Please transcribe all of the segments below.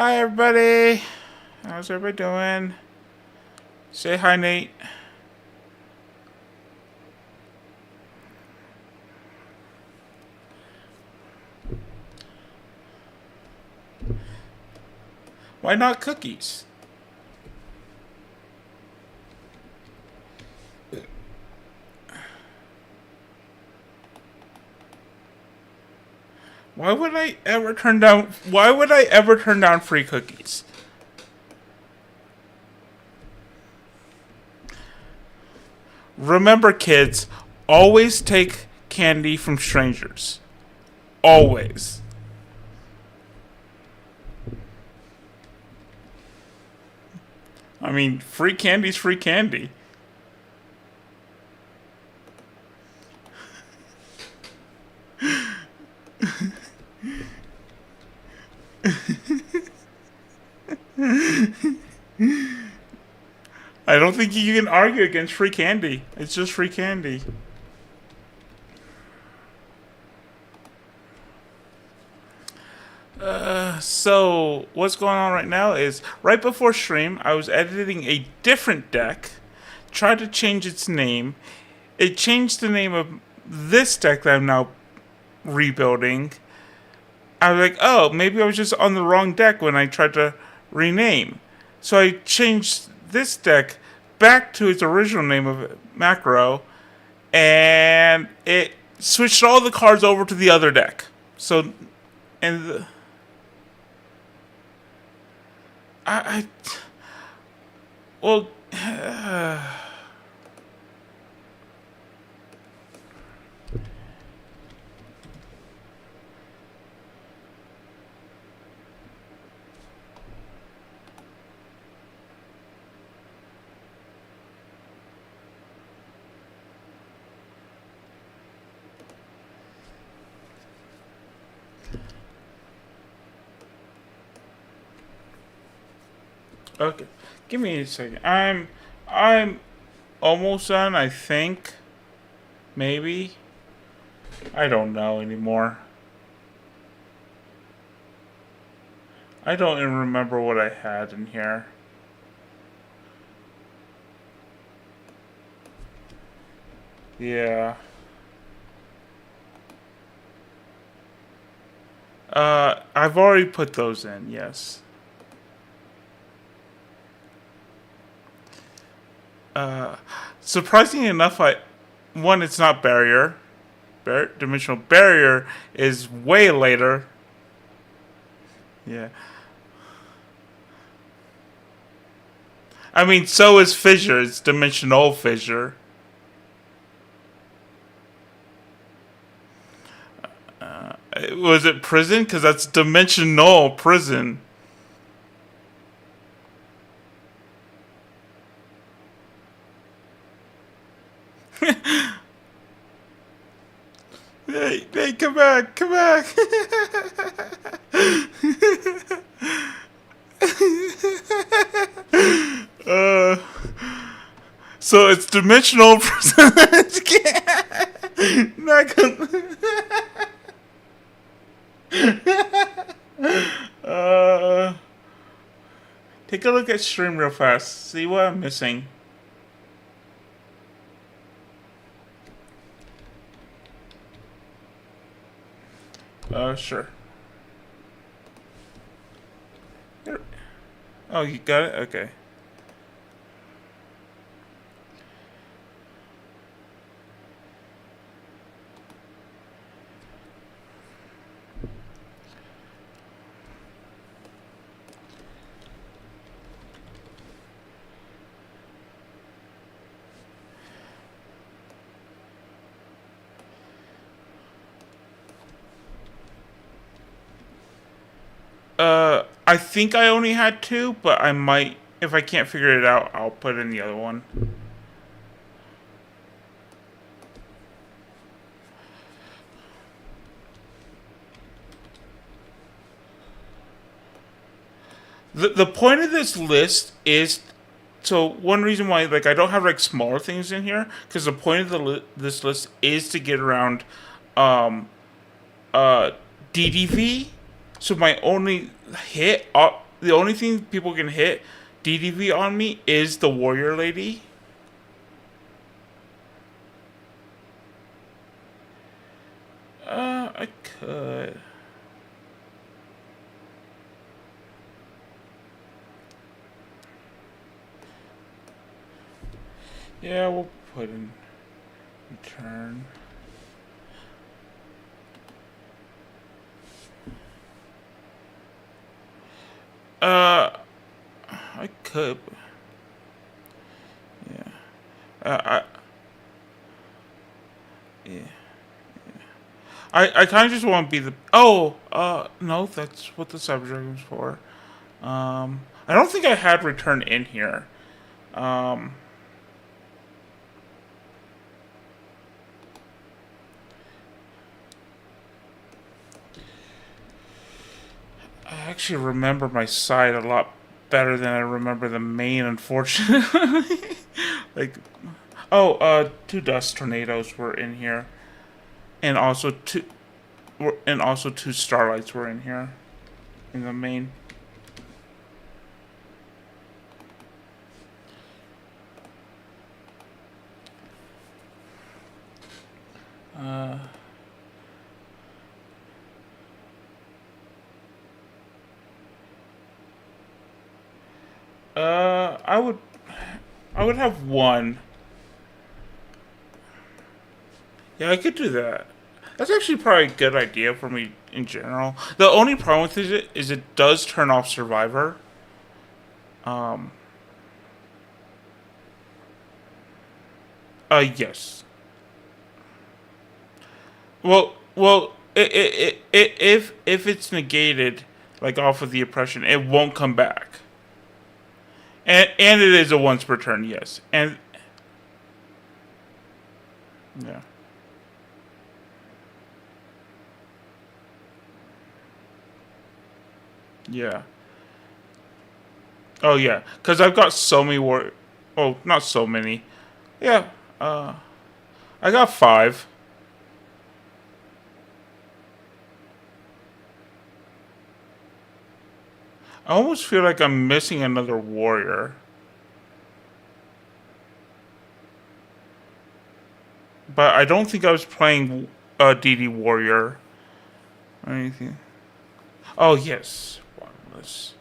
Hi, everybody. How's everybody doing? Say hi, Nate. Why not cookies? Why would I ever turn down? Why would I ever turn down free cookies? Remember, kids, always take candy from strangers. Always. I mean, free candy's free candy. I don't think you can argue against free candy. It's just free candy. So what's going on right now is right before stream, I was editing a different deck, tried to change its name. It changed the name of this deck that I'm now rebuilding. I was like, oh, maybe I was just on the wrong deck when I tried to rename. So I changed this deck back to its original name of Macro, and it switched all the cards over to the other deck. So, and I well, okay. Give me a second. I'm almost done. I think. Maybe. I don't know anymore. I don't even remember what I had in here. Yeah. I've already put those in, yes. Surprisingly enough, it's not barrier. Dimensional barrier is way later. Yeah. I mean, so is fissure. It's dimensional fissure. Was it prison? Because that's dimensional prison. Hey, come back, come back. So it's dimensional prison. Not gonna. Take a look at stream real fast. See what I'm missing. Sure. Here. Oh, you got it? Okay. I think I only had two, but I might, if I can't figure it out, I'll put in the other one. The point of this list is, so one reason why I don't have smaller things in here, because the point of this list is to get around DDV. So my only hit the only thing people can hit DDV on me is the warrior lady. I could. Yeah, we'll put in return. I could. Yeah. Yeah. I kind of just want to be the. Oh, no, that's what the subject was for. I don't think I had return in here. Um, I actually remember my side a lot better than I remember the main, unfortunately. Like, oh, two dust tornadoes were in here, and also two starlights were in here, in the main. Uh, uh, I would, I would have one. Yeah, I could do that. That's actually probably a good idea for me in general. The only problem with it is it does turn off Survivor. Um, yes. If it's negated, like off of the oppression, it won't come back. And it is a once per turn, yes. And yeah. Yeah. Oh yeah, because I've got so many war. Oh, not so many. Yeah. I got five. I almost feel like I'm missing another warrior, but I don't think I was playing a DD warrior or anything. Oh yes, bottomless.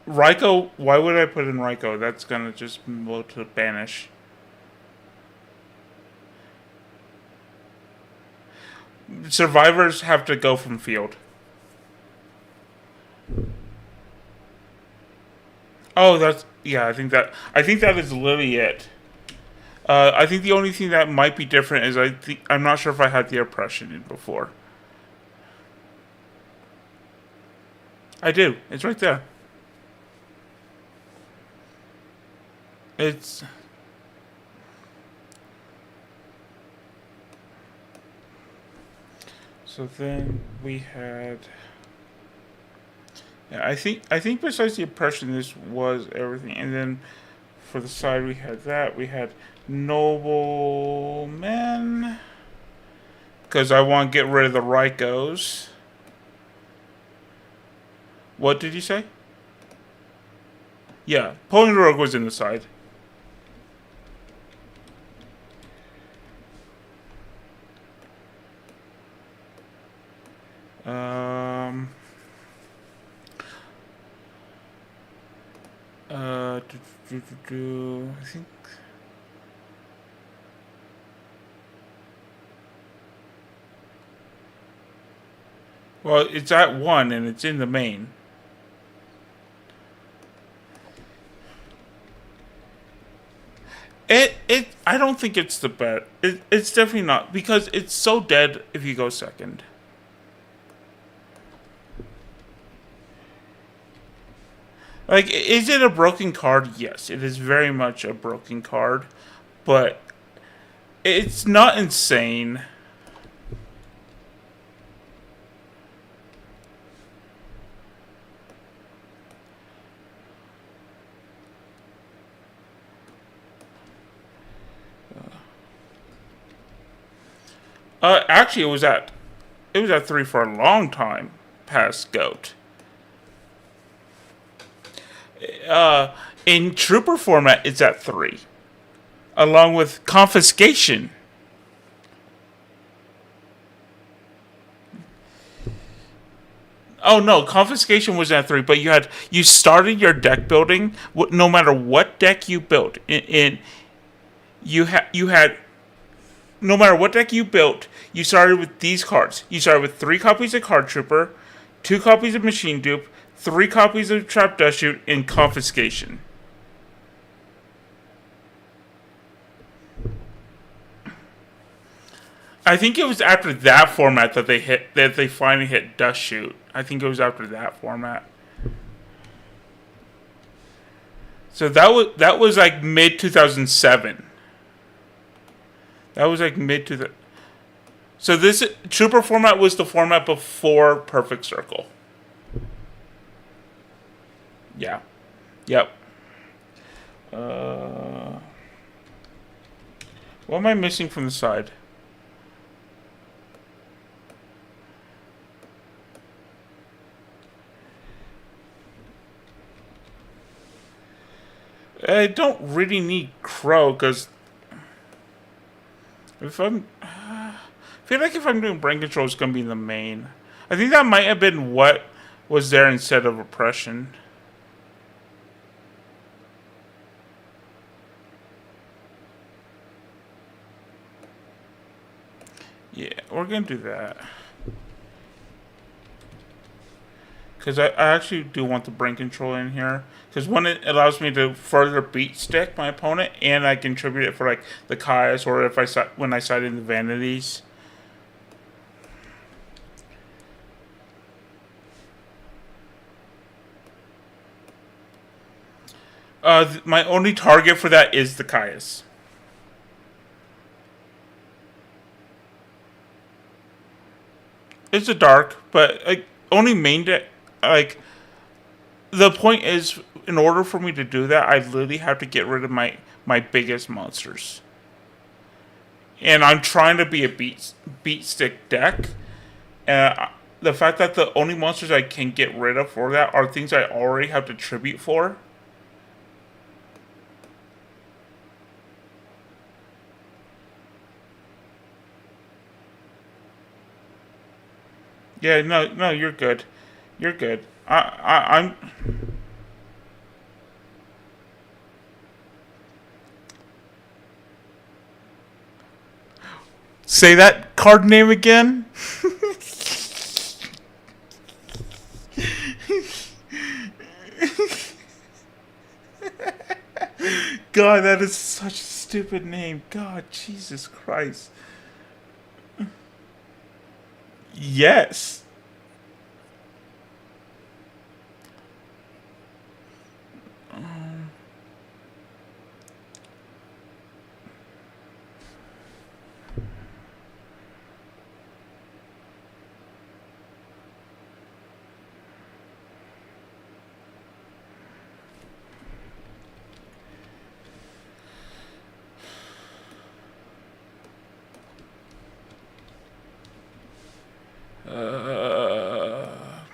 Raiko. Why would I put in Raiko? That's gonna just go to banish. Survivors have to go from field. Oh, that's yeah. I think that is literally it. I think the only thing that might be different is I'm not sure if I had the oppression in before. I do. It's right there. It's so then we had. Yeah, I think besides the oppression, this was everything, and then for the side we had that we had noblemen because I want to get rid of the Rikos. What did you say? Yeah, Pulling Rogue was in the side. Um. I think. Well, it's at one and it's in the main. I don't think it's the bet. It's definitely not because it's so dead if you go second. Like, is it a broken card? Yes, it is very much a broken card, but it's not insane. Actually, it was at It was at 3 for a long time past GOAT. In Trooper format, it's at 3, along with Confiscation. Oh no, Confiscation was at 3, but you started your deck building. No matter what deck you built, you had no matter what deck you built, you started with these cards. You started with 3 copies of Card Trooper, 2 copies of Machine Dupe, 3 copies of Trap Dust Shoot, and Confiscation. I think it was after that format that they finally hit Dust Shoot. I think it was after that format. So that was like mid 2007. That was like mid to the. So this Trooper format was the format before Perfect Circle. Yeah. Yep. What am I missing from the side? I don't really need Crow because I feel like if I'm doing brain control, it's gonna be the main. I think that might have been what was there instead of Oppression. Yeah, we're gonna do that. Because I actually do want the brain control in here. Because one, it allows me to further beat stick my opponent, and I contribute it for like the Kaias or if when I side in the Vanities. My only target for that is the Kaias. It's a dark, but like only main deck. Like the point is, in order for me to do that, I literally have to get rid of my biggest monsters. And I'm trying to be a beat stick deck, and the fact that the only monsters I can get rid of for that are things I already have to tribute for. Yeah, no, you're good. You're good. I'm. Say that card name again. God, that is such a stupid name. God, Jesus Christ. Yes.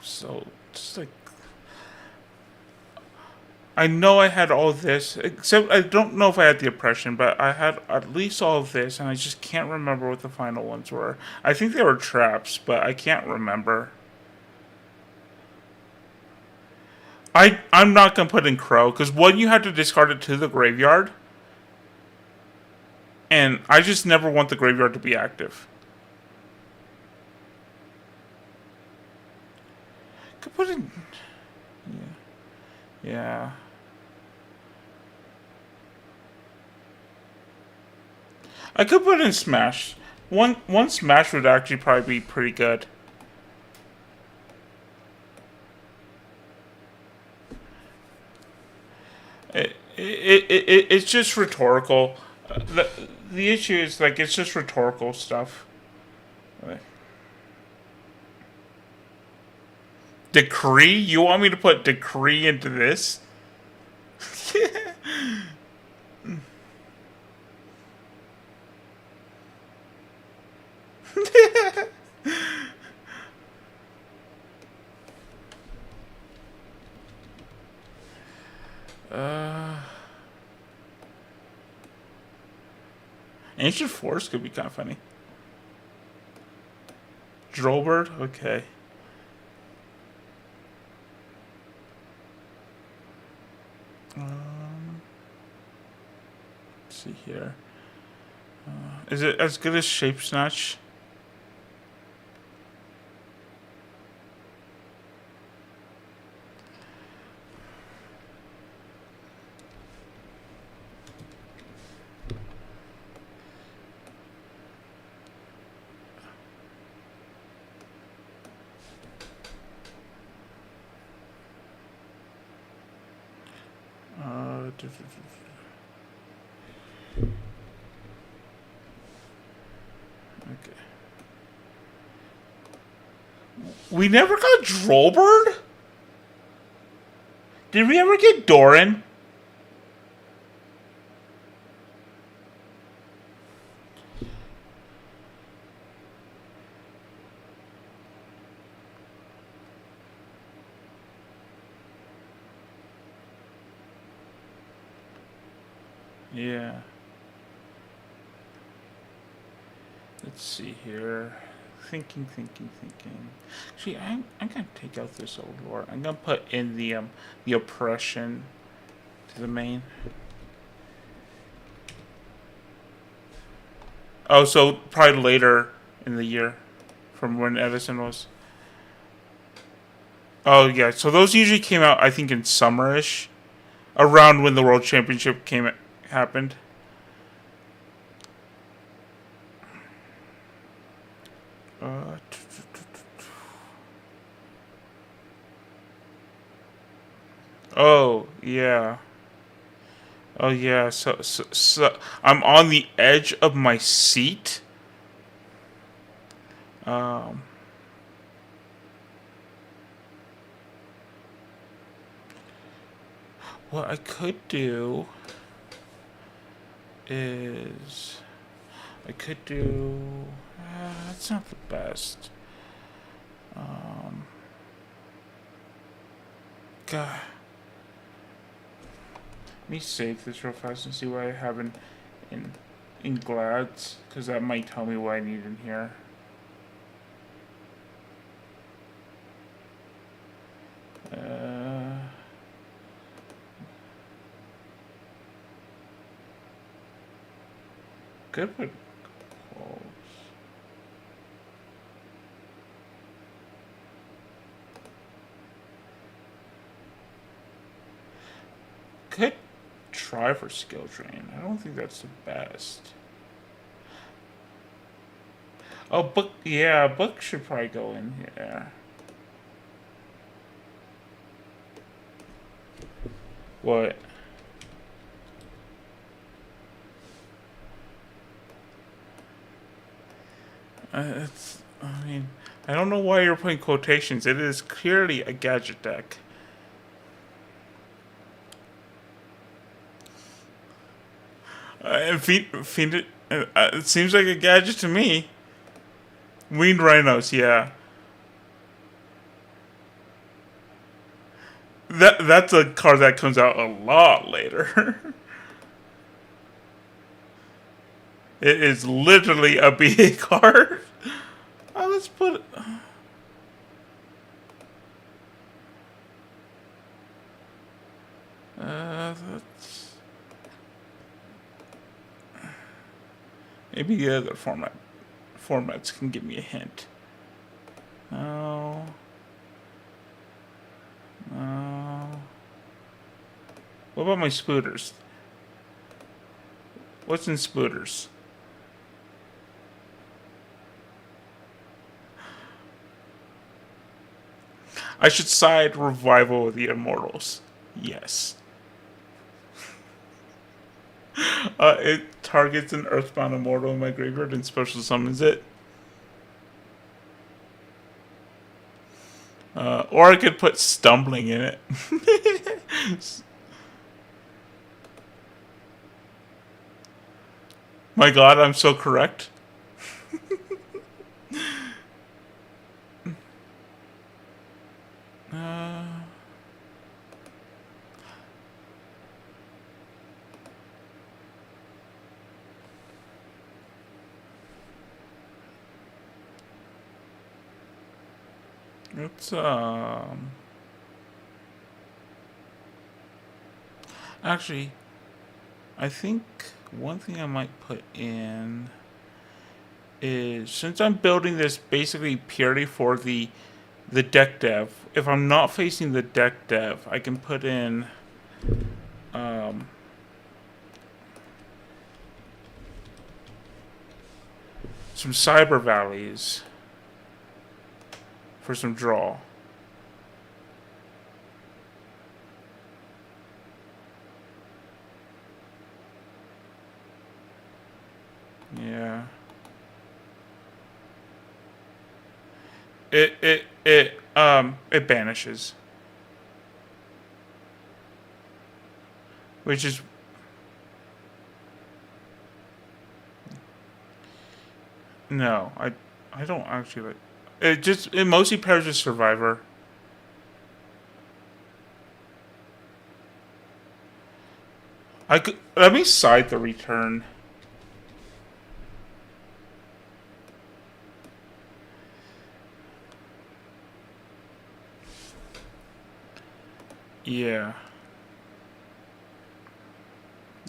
So just like I know I had all this, except I don't know if I had the Oppression, but I had at least all of this, and I just can't remember what the final ones were. I think they were traps, but I can't remember. I'm not gonna put in Crow because one, you had to discard it to the graveyard, and I just never want the graveyard to be active. Could put in, yeah. I could put in Smash. One Smash would actually probably be pretty good. It's just rhetorical. The issue is like it's just rhetorical stuff. Decree? You want me to put Decree into this? Ancient Forest could be kind of funny. Drillbird? Okay. Let's see here. Is it as good as Shape Snatch? Okay. We never got Drollbird? Did we ever get Doran? Yeah. Let's see here. Thinking. Actually, I'm gonna take out this old lore. I'm gonna put in the oppression to the main. Oh, so probably later in the year from when Edison was. Oh yeah, so those usually came out I think in summerish, around when the World Championship happened. Uh, oh yeah. Oh yeah. So I'm on the edge of my seat. Um. What I could do is I could do. That's not the best. God. Let me save this real fast and see what I have in Glads, because that might tell me what I need in here. Good with clothes. Could try for skill drain. I don't think that's the best. Oh, book. Yeah, book should probably go in here. What? It's. I mean, I don't know why you're putting quotations. It is clearly a gadget deck. It seems like a gadget to me. Winged Rhinos, yeah. That's a card that comes out a lot later. It is literally a BA card. Let's put. That's maybe the other formats can give me a hint. No. No. What about my spooters? What's in spooters? I should side Revival with the Immortals. Yes. It targets an Earthbound Immortal in my graveyard and special summons it. Or I could put Stumbling in it. My god, I'm so correct. Let's actually, I think one thing I might put in is, since I'm building this basically purely for the deck dev, if I'm not facing the deck dev, I can put in some cyber valleys for some draw. Yeah. It banishes, which is no, I don't actually like it. Just it mostly pairs with Survivor. I could let me side the return. Yeah.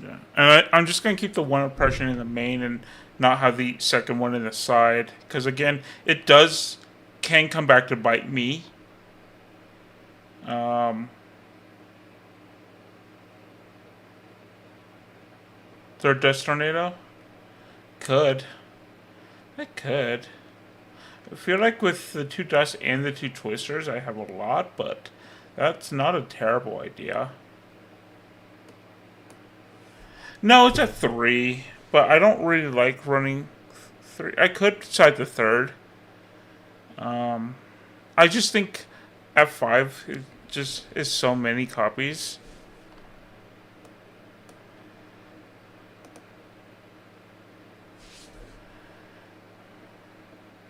Yeah. And I'm just going to keep the one oppression in the main and not have the second one in the side. Because, again, it can come back to bite me. Third Dust Tornado? Could. It could. I feel like with the two Dust and the two Twisters, I have a lot, but that's not a terrible idea. No, it's a 3, but I don't really like running 3. I could side the third. I just think F5 just is so many copies.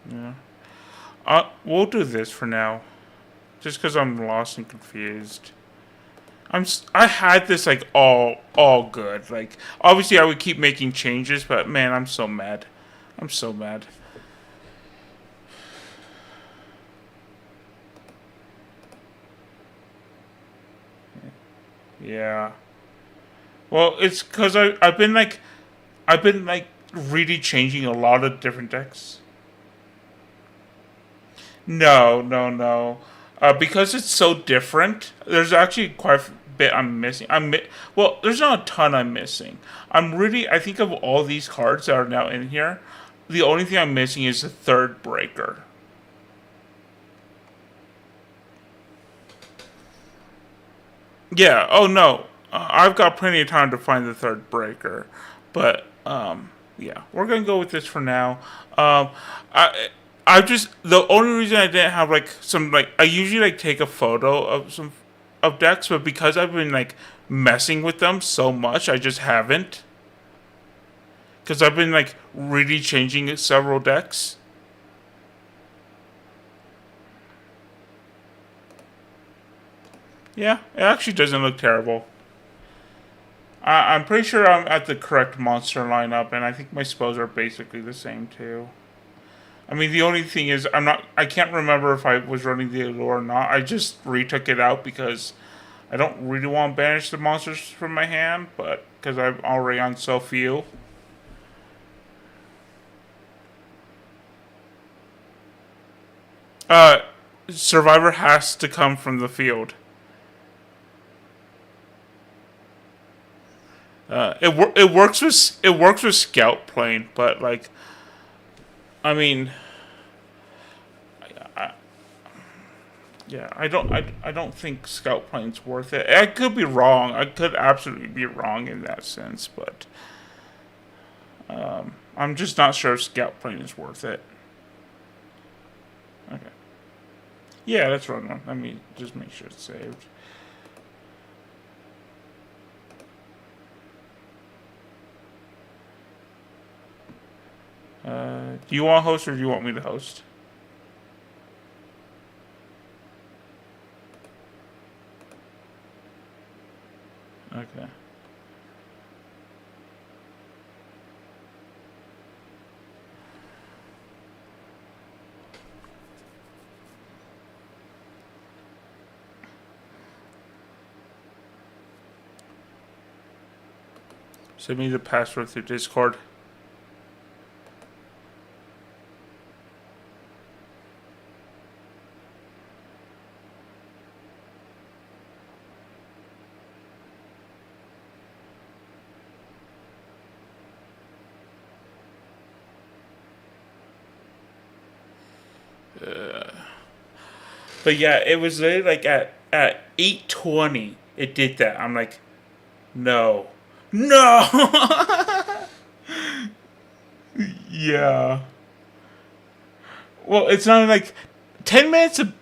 Yeah. We'll do this for now, just because I'm lost and confused. I had this like all good. Like obviously I would keep making changes, but man, I'm so mad. I'm so mad. Yeah. Well, it's because I've been like really changing a lot of different decks. No, no, no. Because it's so different, there's actually quite a bit I'm missing. Well, there's not a ton I'm missing. I think of all these cards that are now in here, the only thing I'm missing is the third breaker. Yeah. Oh no, I've got plenty of time to find the third breaker, but yeah, we're gonna go with this for now. I I just the only reason I didn't have like some like I usually like take a photo of some of decks, but because I've been like messing with them so much, I just haven't. Because I've been like really changing several decks. Yeah, it actually doesn't look terrible. I'm pretty sure I'm at the correct monster lineup, and I think my spells are basically the same too. I mean, the only thing is, I can't remember if I was running the allure or not. I just retook it out because I don't really want to banish the monsters from my hand, but because I'm already on so few. Uh, Survivor has to come from the field. It works with scout playing, but like, I mean, I, yeah, I don't think scout playing's worth it. I could be wrong. I could absolutely be wrong in that sense, but I'm just not sure if scout playing is worth it. Okay. Yeah, let's run one. Let me just make sure it's saved. Do you want to host or do you want me to host? Okay. Send me the password through Discord. But yeah, it was literally like at 8:20 it did that. I'm like, no. No. Yeah. Well, it's not like 10 minutes of,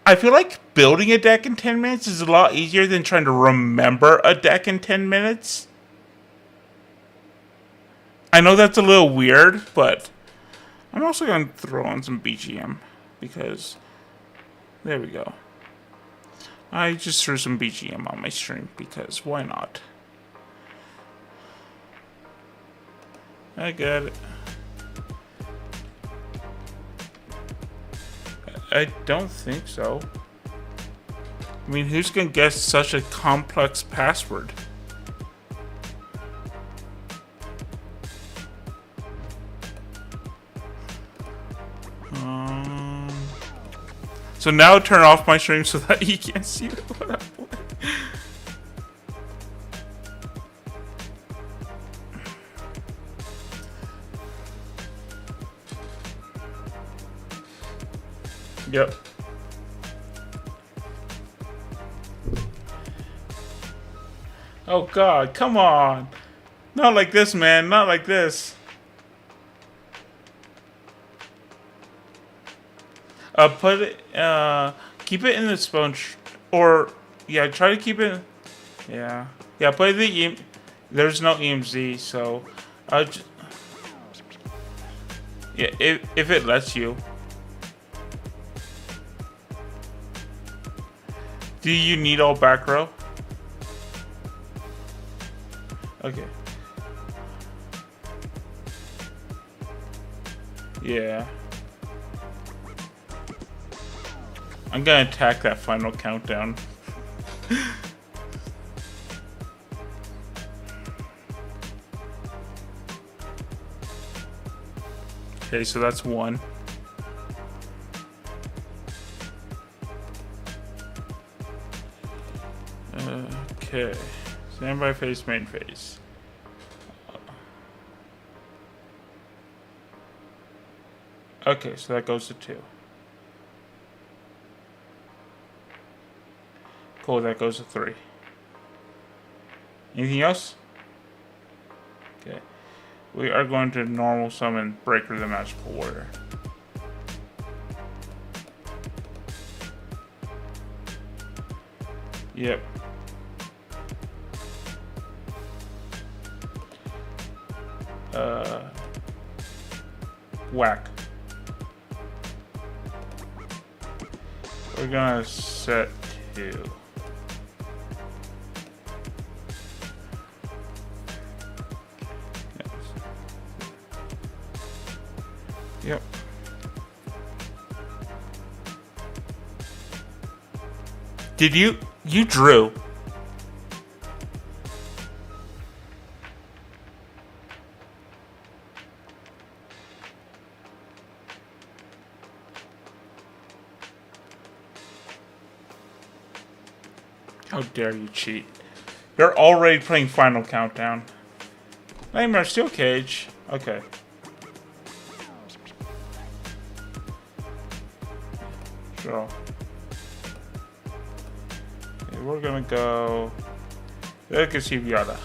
I feel like building a deck in 10 minutes is a lot easier than trying to remember a deck in 10 minutes. I know that's a little weird, but I'm also going to throw on some BGM because there we go. I just threw some BGM on my stream because why not? I got it. I don't think so. I mean, who's gonna guess such a complex password? So now turn off my stream so that you can't see what I'm playing. Yep. Oh God, come on. Not like this, man. Not like this. Put it, keep it in the sponge, or, yeah, try to keep it, yeah. Yeah, put the, there's no EMZ, so, yeah, if it lets you. Do you need all back row? Okay. Yeah. I'm gonna attack that final countdown. Okay, so that's one. Okay. Standby phase, main phase. Okay, so that goes to 2. Cool, that goes to 3. Anything else? Okay. We are going to normal summon Breaker the Magical Warrior. Yep. Whack. We're gonna set 2. Yep. Did you drew? How dare you cheat? You're already playing Final Countdown. Nightmare Steel Cage. Okay. Sure. Okay, we're gonna go Legacy Viada.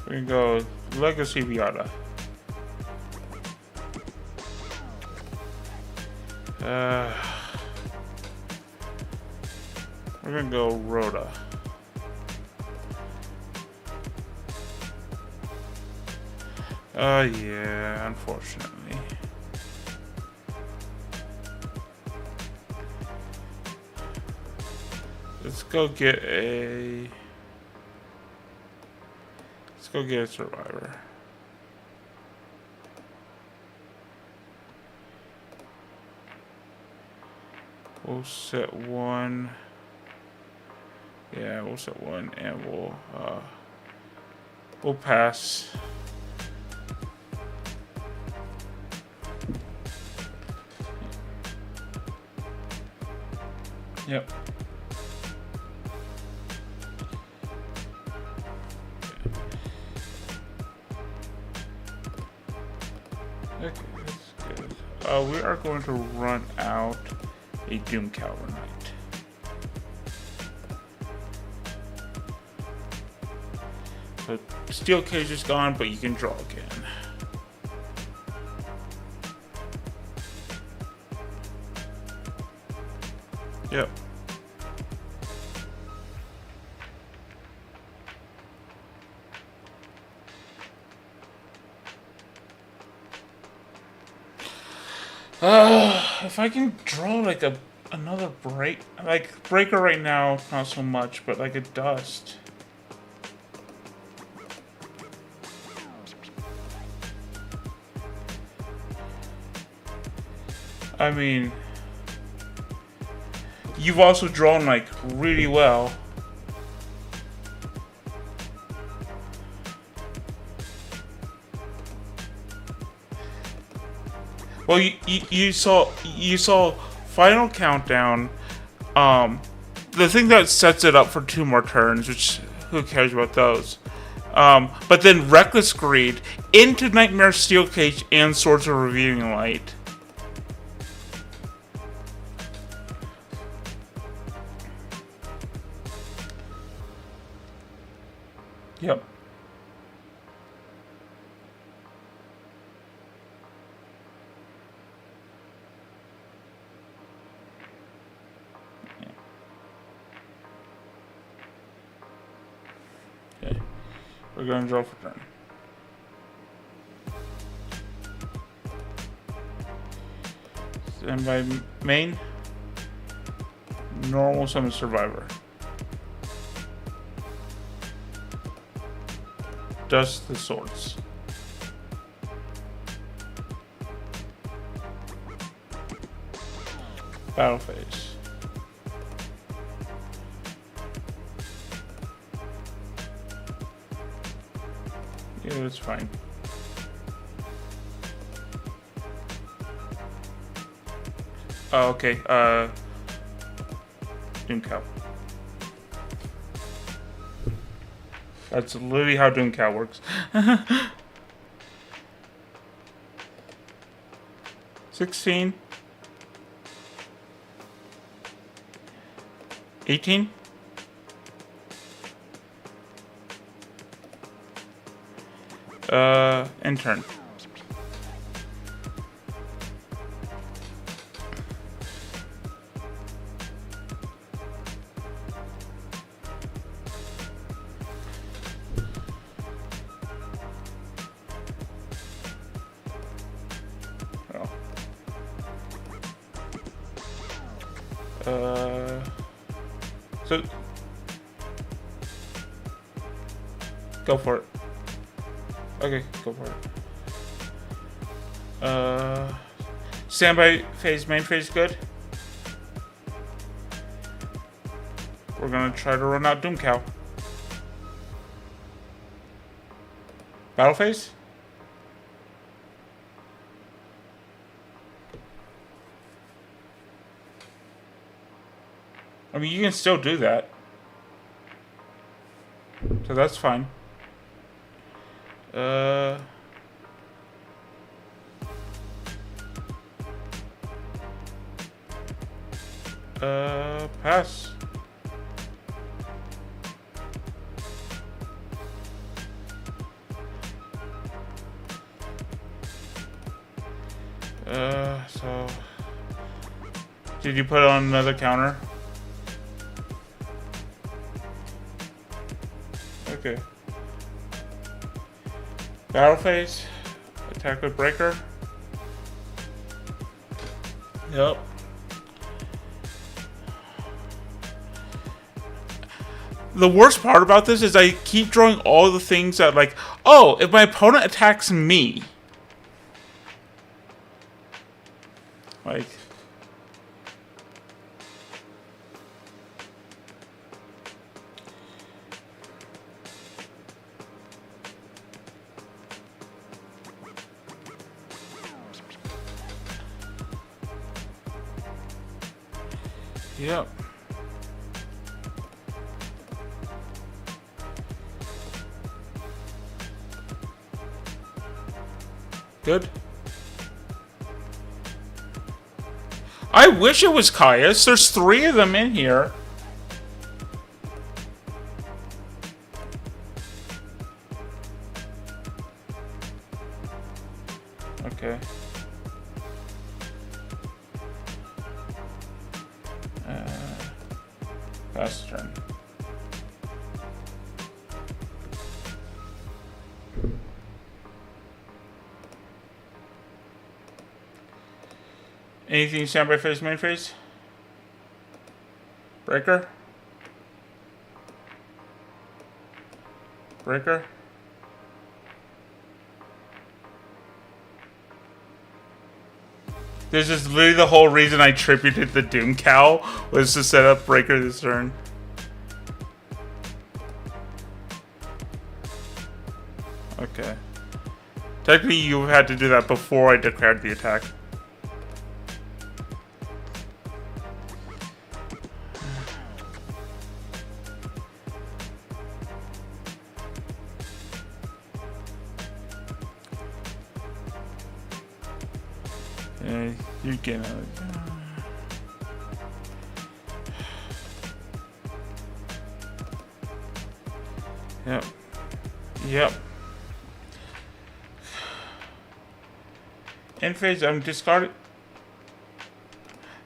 We're gonna go Legacy Viada. We're gonna go Rhoda. Yeah, unfortunately. Let's go get a survivor. We'll set 1. Yeah, we'll set one, and we'll pass. Yep. Okay, that's good. We are going to run out a Doom Cow tonight. So Steel Cage is gone, but you can draw again. Yep. If I can draw like another breaker right now, not so much, but like a dust. I mean, you've also drawn like really well. Well, you saw Final Countdown. The thing that sets it up for 2 more turns, which who cares about those? But then Reckless Greed into Nightmare Steel Cage and Swords of Revealing Light. Yep. Okay. We're going to draw for turn. Stand by main. Normal Summon Survivor. Dust the Swords. Battle phase. Yeah, that's fine. Oh, okay. Doom Cow. That's literally how Doom Cow works. 16. 18. End turn. So go for it. Okay, go for it. Standby phase, main phase, good. We're gonna try to run out Doom Cow. Battle phase. I mean, you can still do that. So that's fine. Pass. So did you put on another counter? Okay. Battle phase. Attack with breaker. Yep. The worst part about this is I keep drawing all the things that, like, oh, if my opponent attacks me, like, Yep. Good. I wish it was Caius. There's 3 of them in here. Okay. Pass turn. Anything standby phase, main phase? Breaker? Breaker? This is literally the whole reason I tributed the Doom Cow, was to set up Breaker this turn. Okay. Technically, you had to do that before I declared the attack. You can. Yep. Yep. In phase, I'm discarded.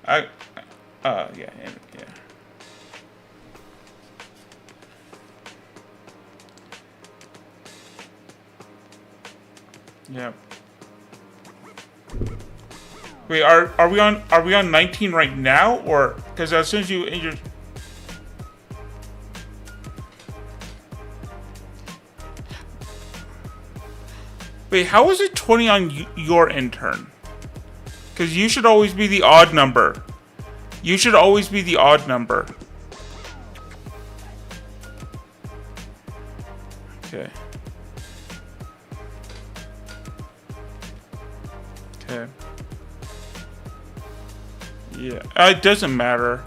Yeah. Yep. Wait, are we on 19 right now, or because as soon as you injure? Wait, how is it 20 on your intern? Because you should always be the odd number. You should always be the odd number. Okay. Okay. Yeah, it doesn't matter.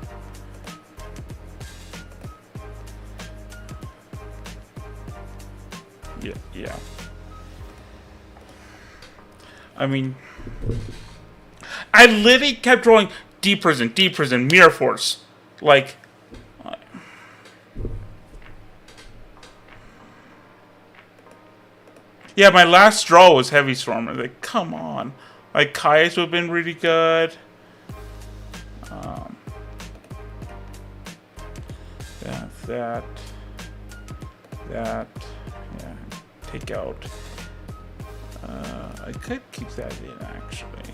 Yeah. I mean, I literally kept drawing deep prison, mirror force. Like, yeah, my last draw was heavy storm. Like, come on. Like, Caius would have been really good. That, yeah, take out. I could keep that in actually.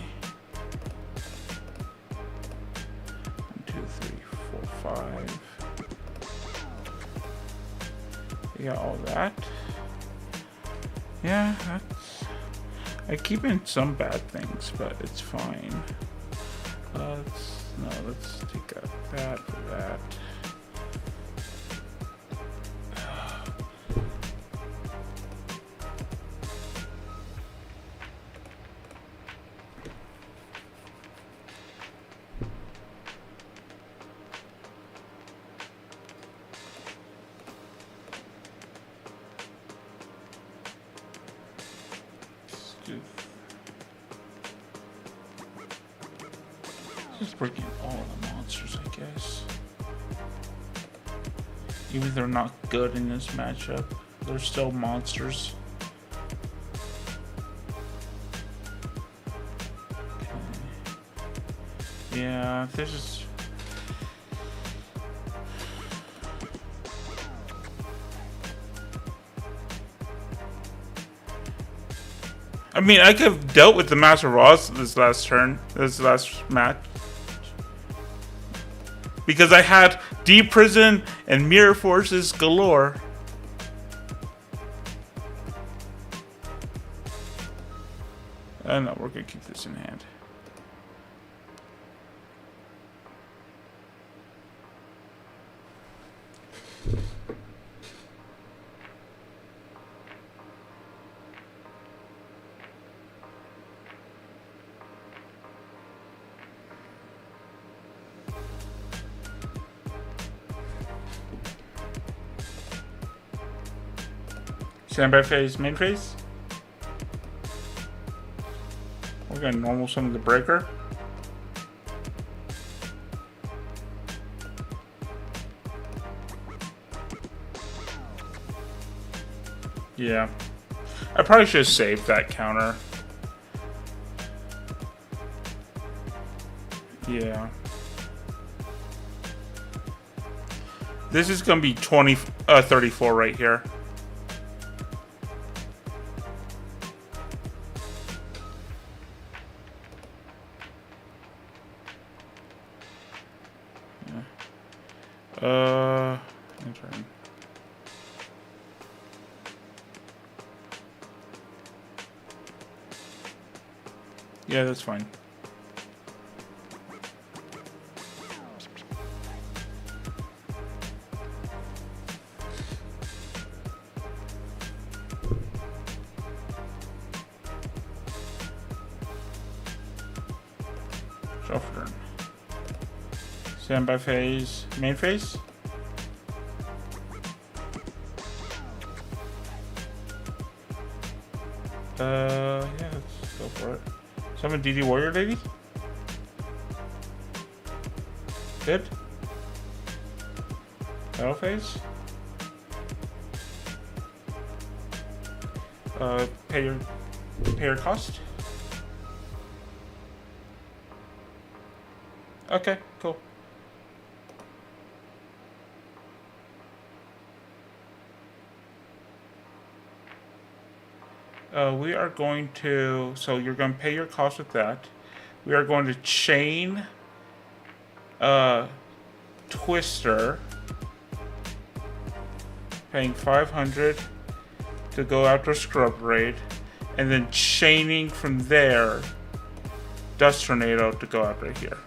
1, 2, 3, 4, 5. You got all that. Yeah, that's. I keep in some bad things, but it's fine. Let's take out that for that. Just breaking all the monsters, I guess. Even if they're not good in this matchup, they're still monsters. Okay. Yeah, this is. I mean, I could have dealt with the Master Ross this last match. Because I had Deep Prison and Mirror Forces galore. No, we're gonna keep this in hand. Standby phase, main phase. We're gonna normal summon the breaker. Yeah. I probably should have saved that counter. Yeah. This is gonna be 34 right here. Intern. Yeah, that's fine. Shuffle. Standby phase, main phase. Yeah, let's go for it. Summon DD Warrior Lady. Good. Battle phase. Pay your cost. Okay, cool. We are going to, so you're going to pay your cost with that. We are going to chain Twister, paying 500 to go after Scrub Raid, and then chaining from there Dust Tornado to go after here.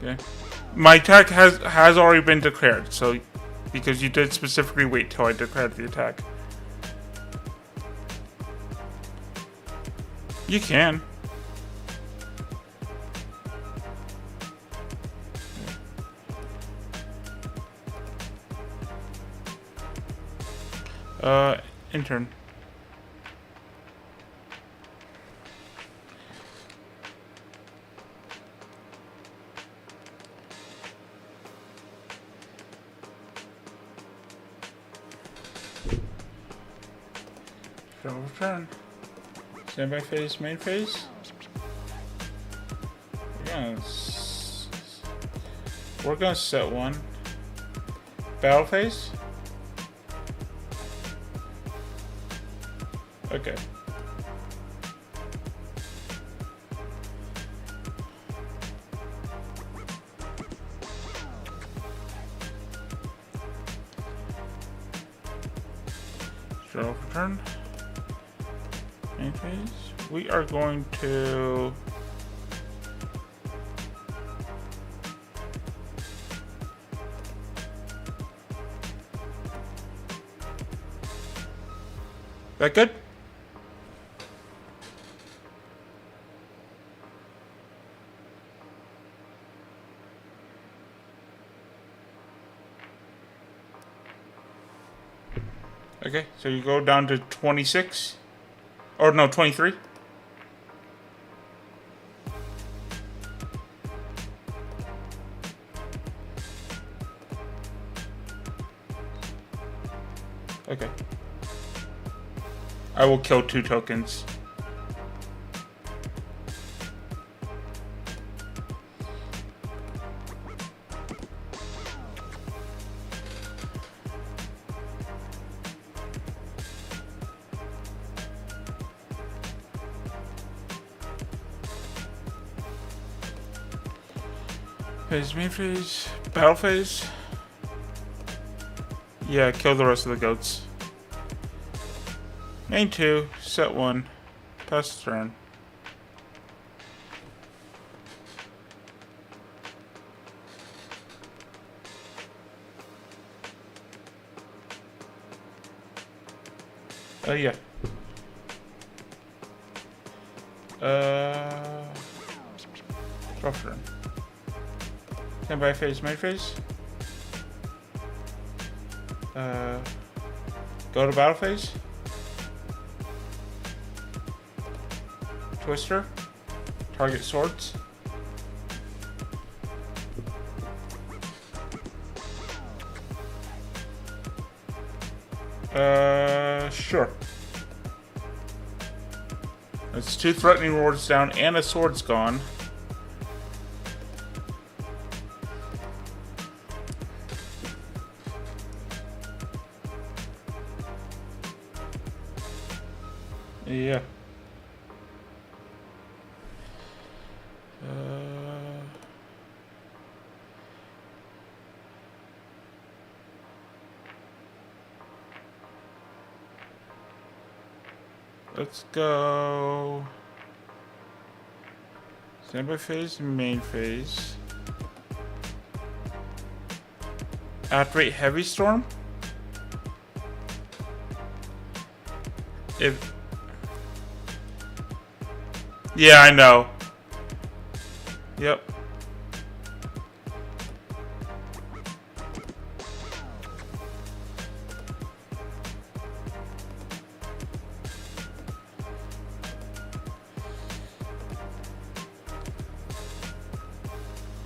Okay. My attack has already been declared, so because you did specifically wait till I declared the attack. You can. Intern. Return. Standby phase, main phase. We're gonna set one. Battle phase. Okay. Draw return. Main phase. We are going to that good? Okay, so you go down to 26. Or no, 23. Okay. I will kill 2 tokens. Phase, main phase, battle phase. Yeah, kill the rest of the goats. Main 2, set 1, pass the turn. Yeah. Drop turn. Standby phase, main phase. Go to battle phase. Twister. Target swords. Sure. That's 2 threatening wards down and a sword's gone. Yeah. Let's go. Standby phase, main phase. Activate heavy storm. If. Yeah, I know. Yep.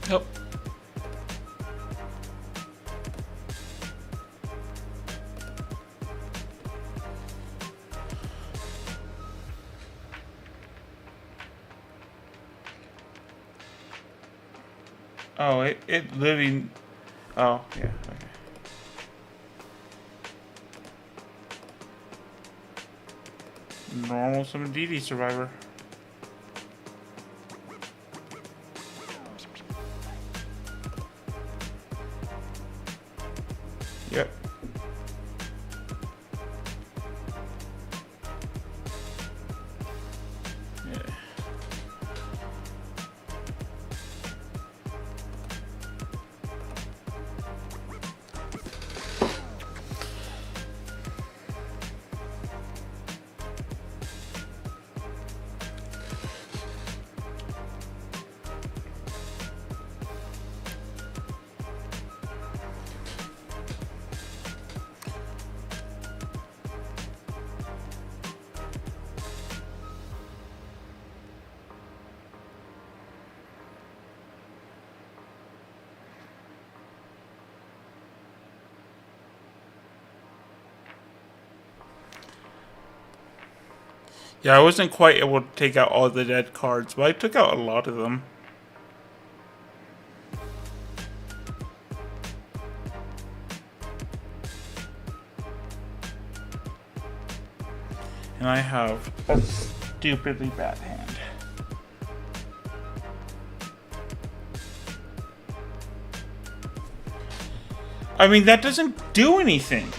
Yep. Oh, it literally. Oh, yeah, okay. Normal summon DD survivor. Yep. Yeah. Yeah, I wasn't quite able to take out all the dead cards, but I took out a lot of them. And I have a stupidly bad hand. I mean, that doesn't do anything.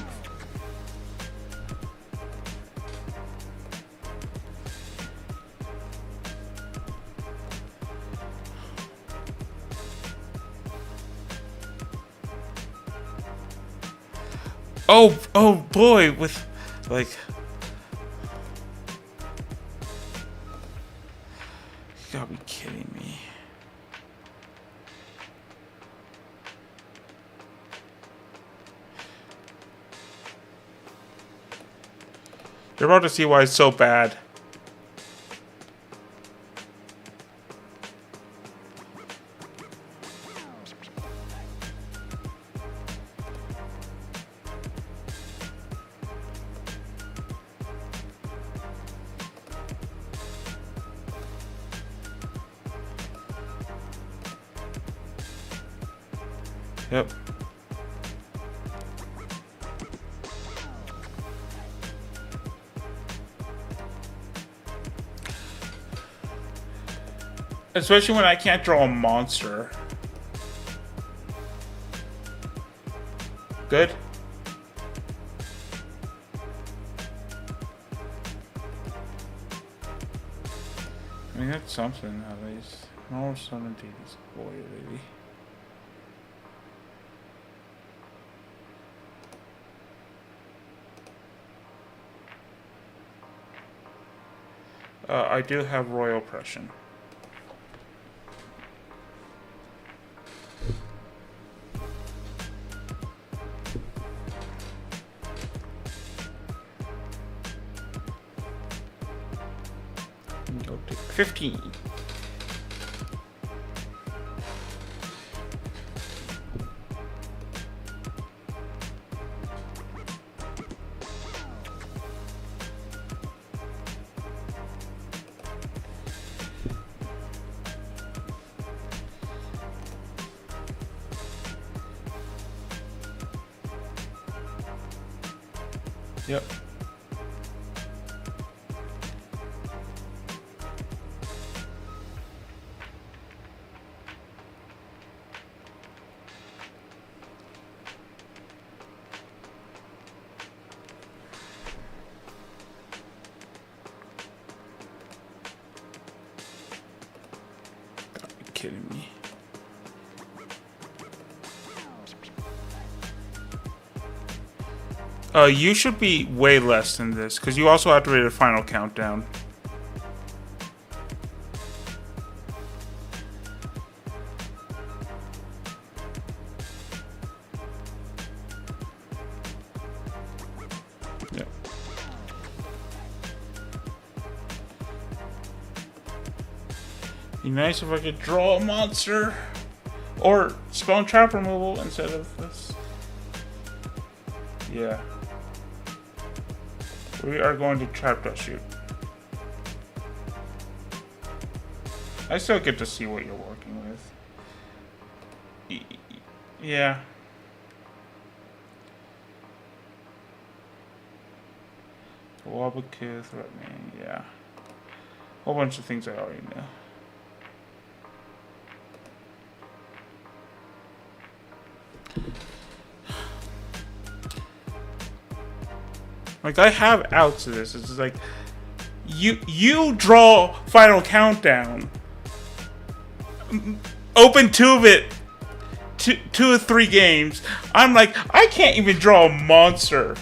Oh boy, with, like... You gotta be kidding me. You're about to see why it's so bad. Yep. Especially when I can't draw a monster. Good. I mean, that's something at least. Normal summon DD's boy, lady. I do have Royal Oppression. So take 15. Yep. Are you kidding me? You should be way less than this, because you also activated a final countdown. Yep. Be nice if I could draw a monster. Or spell trap removal instead of this. Yeah. We are going to trap dust shoot. I still get to see what you're working with. Yeah. Wabakith, threatening, yeah. Whole bunch of things I already know. Like, I have outs to this. It's like, you draw final countdown. Open 2 of it. 2 of 3 games. I'm like, I can't even draw a monster.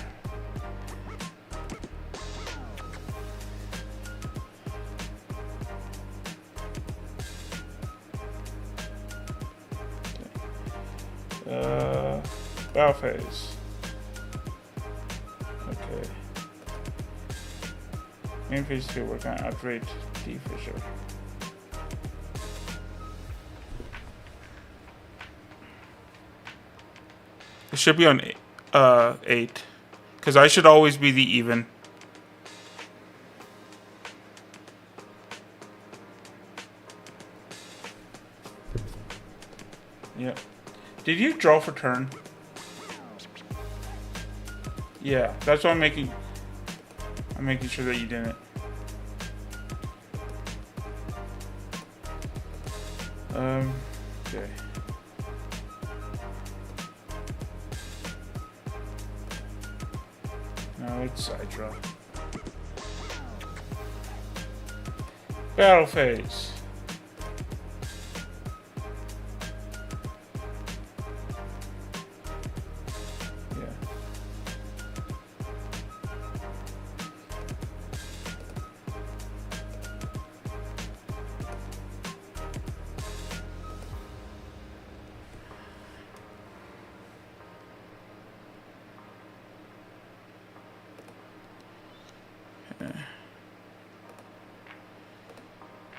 Battle phase. Okay. Main phase 2, we're gonna outrate D for sure. It should be on 8. Because I should always be the even. Yep. Did you draw for turn? Yeah, that's what I'm making sure that you didn't. Okay. No, it's side draw. Battle phase.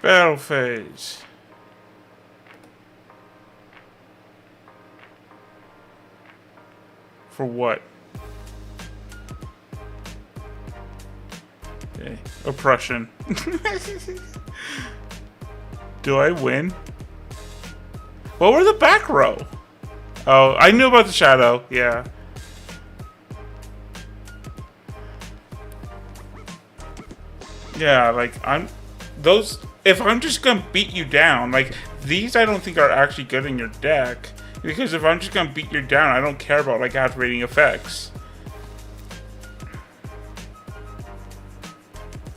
Battle phase. For what? Okay. Oppression. Do I win? What were the back row? Oh, I knew about the shadow. Yeah. Yeah, like, if I'm just gonna beat you down, like, these I don't think are actually good in your deck. Because if I'm just gonna beat you down, I don't care about, like, activating effects.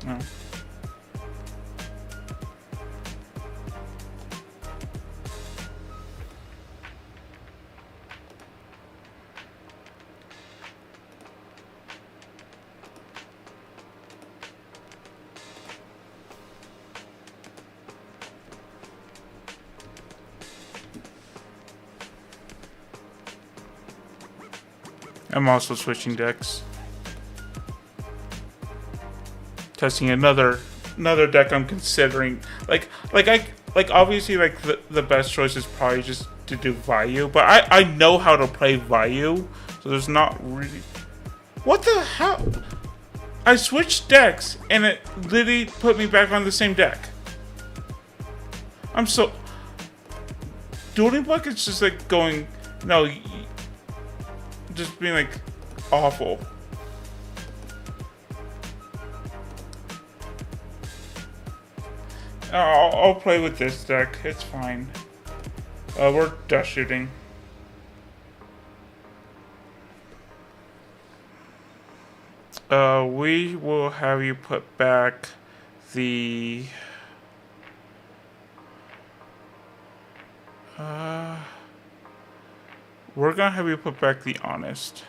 No. I'm also switching decks. Testing another another deck I'm considering. Like obviously like the best choice is probably just to do Vayu, but I know how to play Vayu, so there's not really. What the hell? I switched decks and it literally put me back on the same deck. I'm so. Dueling Block is just like going. No. Just being like awful. I'll play with this deck. It's fine. We're dust shooting. We will have you put back the. We're gonna have you put back the Honest.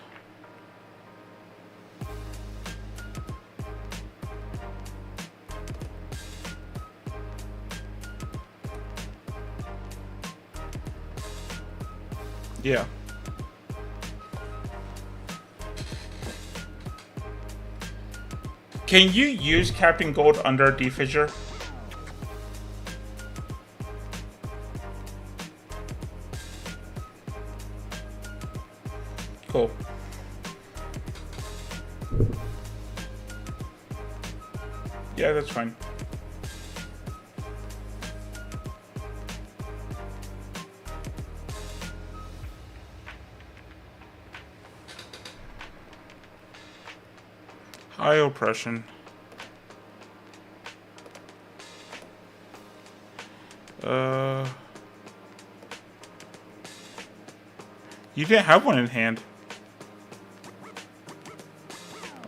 Yeah. Can you use Captain Gold under a D-Fissure? Cool. Yeah, that's fine. High oppression. You didn't have one in hand.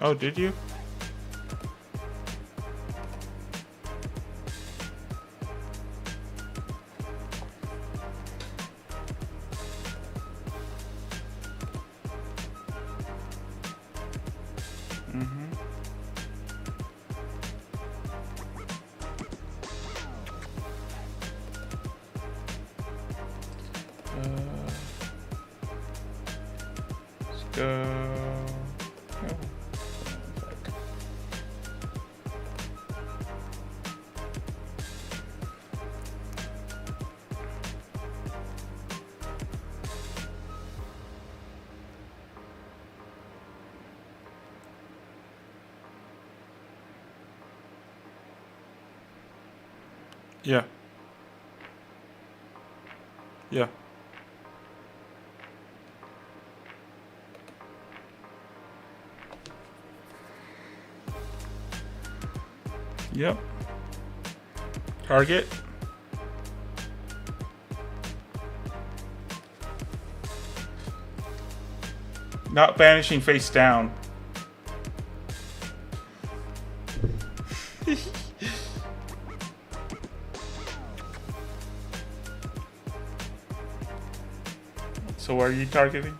Oh, did you? Let's go. Yeah. Yeah. Yep. Target. Not banishing face down. So what are you targeting?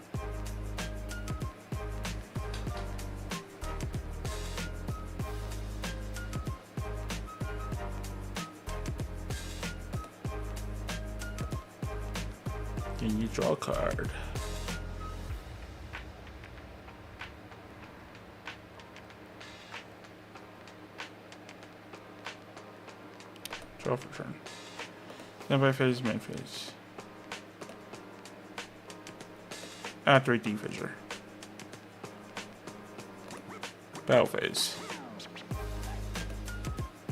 Can you draw a card? Draw for turn. Standby phase, main phase. 3 D-Fissure. Battle phase.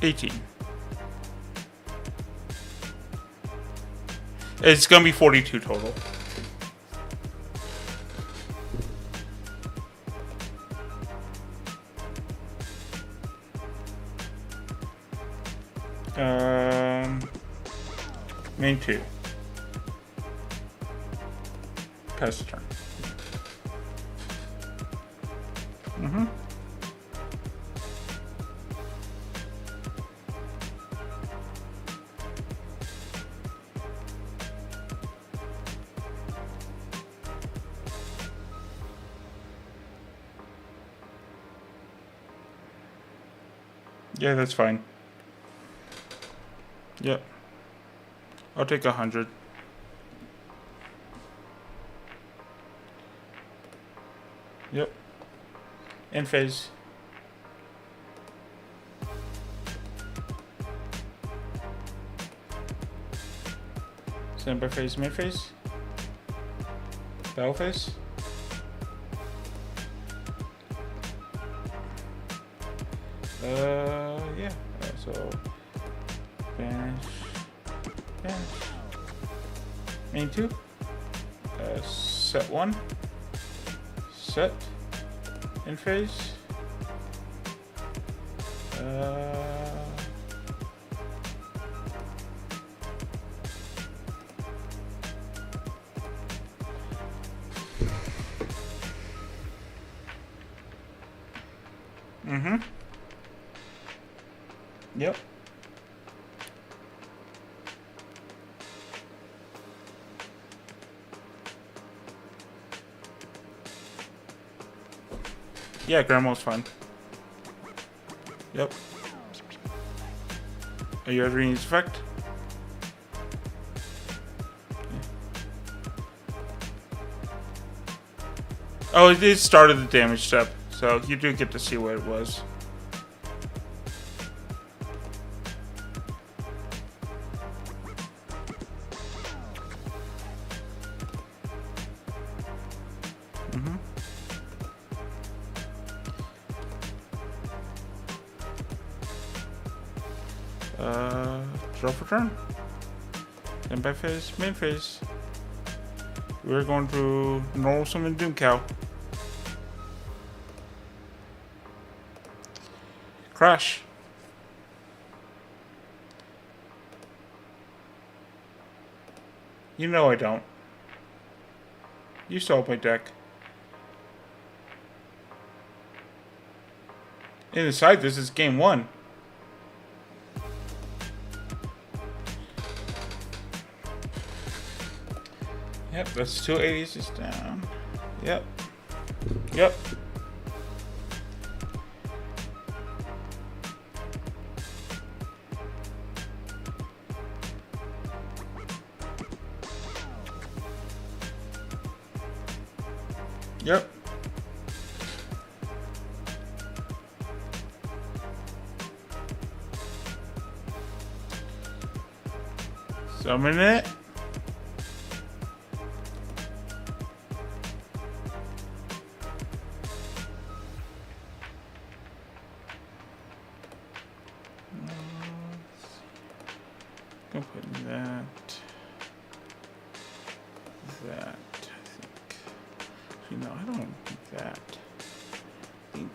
18. It's gonna be 42 total. Main 2. Pass the turn. Yeah, that's fine. Yep. I'll take 100. Yep. End phase. Standby phase, main phase. Battle phase. Yeah. So banish. Main 2. Set 1. Set. In phase. Yep. Yeah, Grandma's fine. Yep. Are you reading his effect? Oh, it did started the damage step, so you do get to see what it was. Draw for turn. Standby phase, main phase. We're going to normal summon Doom Cow. Crash. You know I don't. You saw my deck. Inside this is game 1. Yep, that's 2 80s just down. Yep. Yep. Yep. Summon it. Go put in that. That, I think. Actually, no, I don't think that. I think.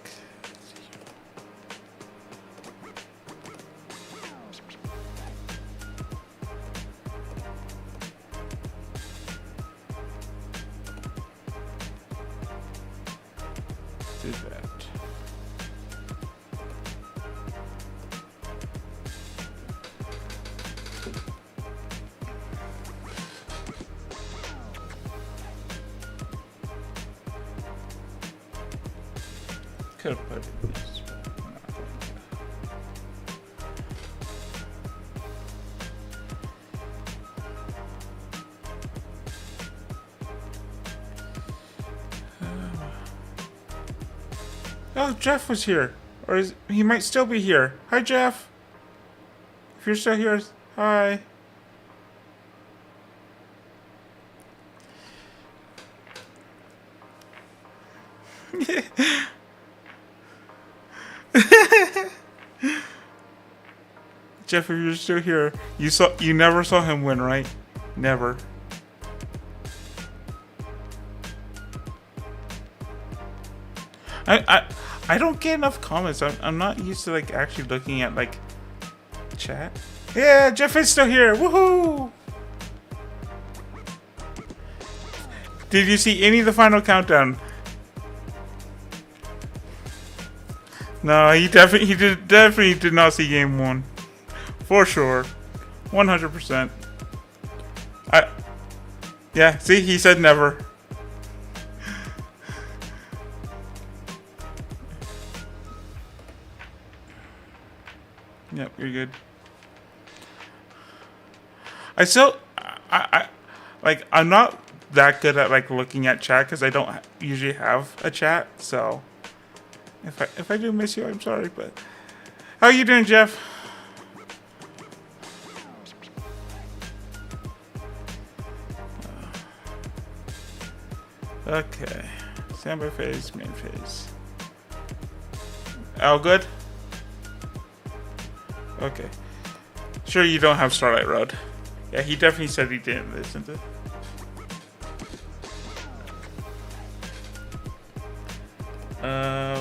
Do that. Could have put it in this, but I'm not going to. Oh, Jeff was here. Or he might still be here. Hi, Jeff. If you're still here, hi. Jeff, if you're still here, you never saw him win, right? Never. I don't get enough comments. I'm not used to like actually looking at like chat. Yeah, Jeff is still here. Woohoo! Did you see any of the final countdown? No, he definitely did not see game 1. For sure. 100%. Yeah, see, he said never. Yep, you're good. I'm not that good at like looking at chat because I don't usually have a chat. So if I do miss you, I'm sorry. But how are you doing, Jeff? Okay. Standby phase, main phase. All good? Okay. Sure you don't have Starlight Road. Yeah, he definitely said he didn't listen to.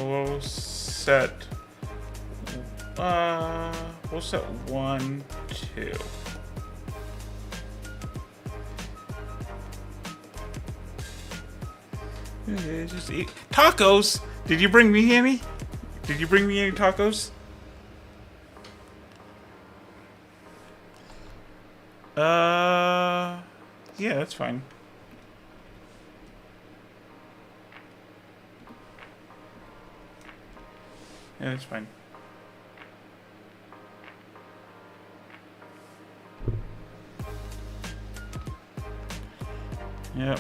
We'll set. We'll set 1, 2. Just eat tacos. Did you bring me any? Did you bring me any tacos? Yeah, that's fine. Yeah, that's fine. Yep.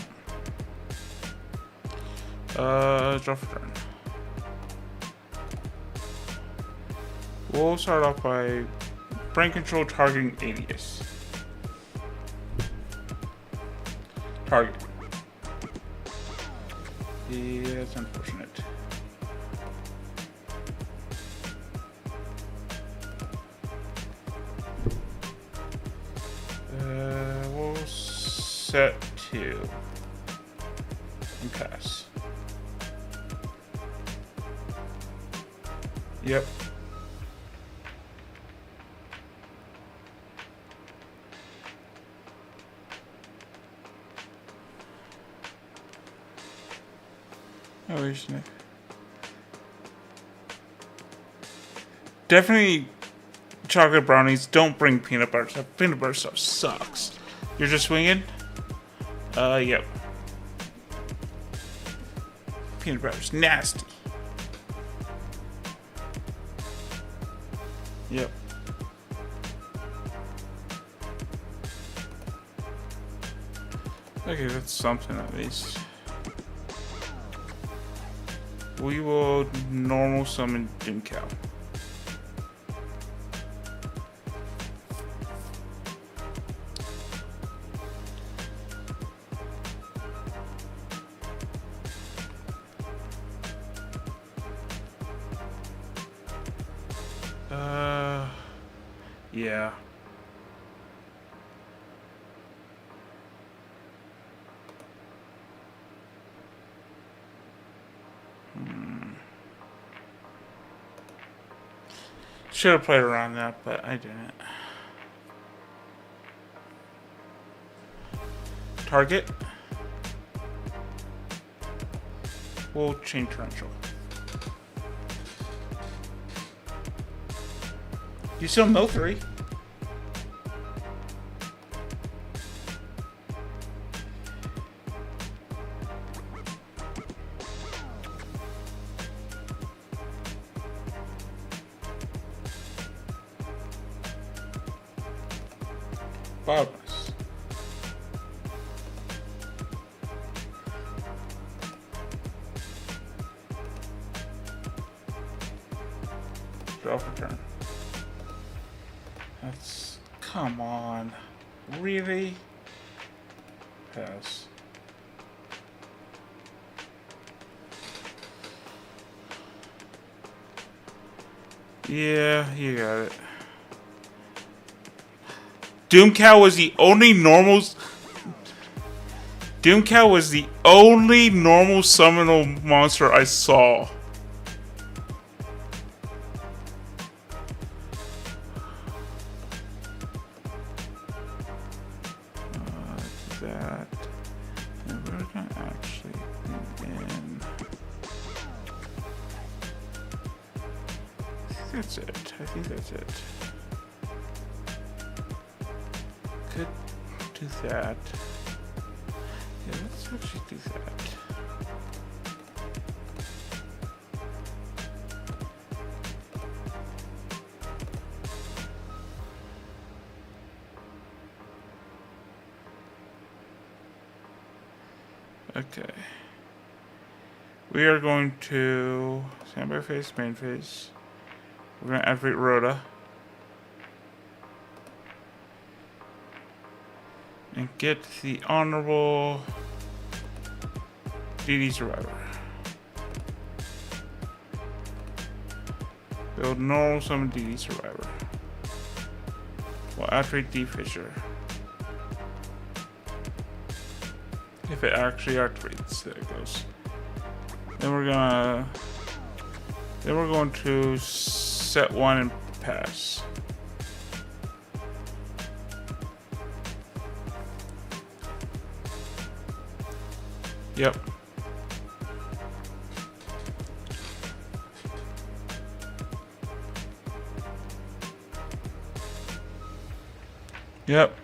Draw for turn. We'll start off by brain control targeting alias. Target. Yeah, that's unfortunate. We'll set 2 and pass. Yep. Oh, here's Nick. Definitely chocolate brownies. Don't bring peanut butter stuff. Peanut butter stuff sucks. You're just swinging? Yep. Peanut butter's nasty. Yep. Okay, that's something at least. We will normal summon Doom Cow. Yeah. Should have played around that, but I didn't. Target. We'll chain torrential. You still know 3. Bottomless. Draw for turn. That's... Come on. Really? Pass. Yeah, you got it. Doomcow was the only normal... Doomcow was the only normal summonal monster I saw. That... And we're gonna actually bring in... I think that's it. I think that's it. Could do that. Yeah, let's actually do that. Okay. We are going to standby phase, main phase. We're going to activate Rhoda. And get the honorable DD Survivor. Build normal summon DD Survivor. Well, activate D Fisher. If it actually activates, there it goes. Then we're going to set one and pass. Yep. Yep.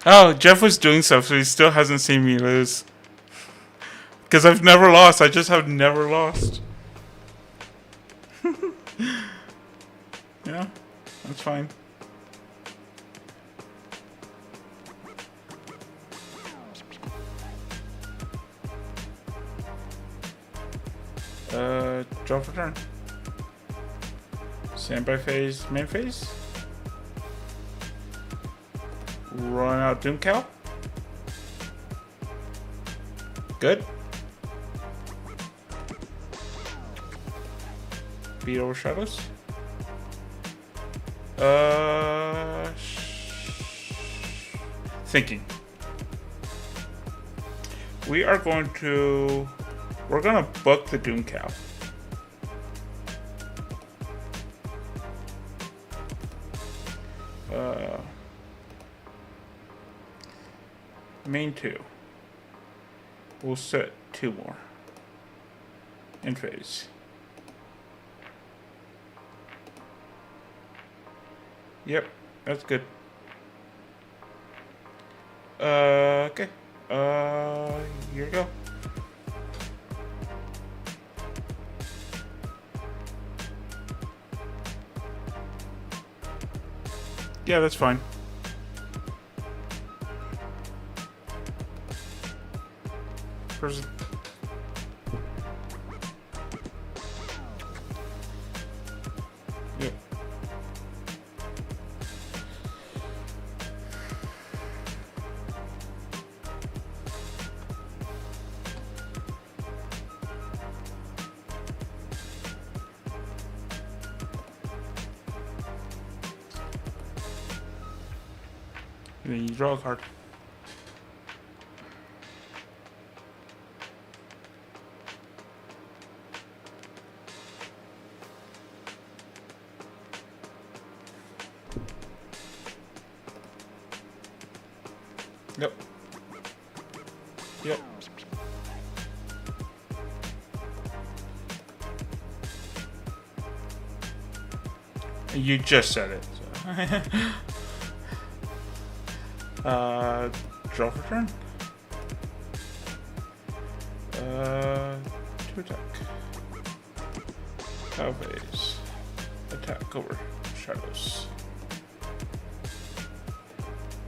Oh, Jeff was doing stuff, so he still hasn't seen me lose. Because I've never lost. I just have never lost. Yeah, that's fine. Draw for turn. Standby phase, main phase. Run out Doom Cow. Good. Beat over Shadows. Thinking. We're gonna book the Doom Cow. Main 2. We'll set 2 more. In phase. Yep, that's good. Okay. Here we go. Yeah, that's fine. Person. Yep. And then you draw a card. Yep. Yep. You just said it. So. Draw for turn. 2 attack. Cow phase. Attack over Shadows.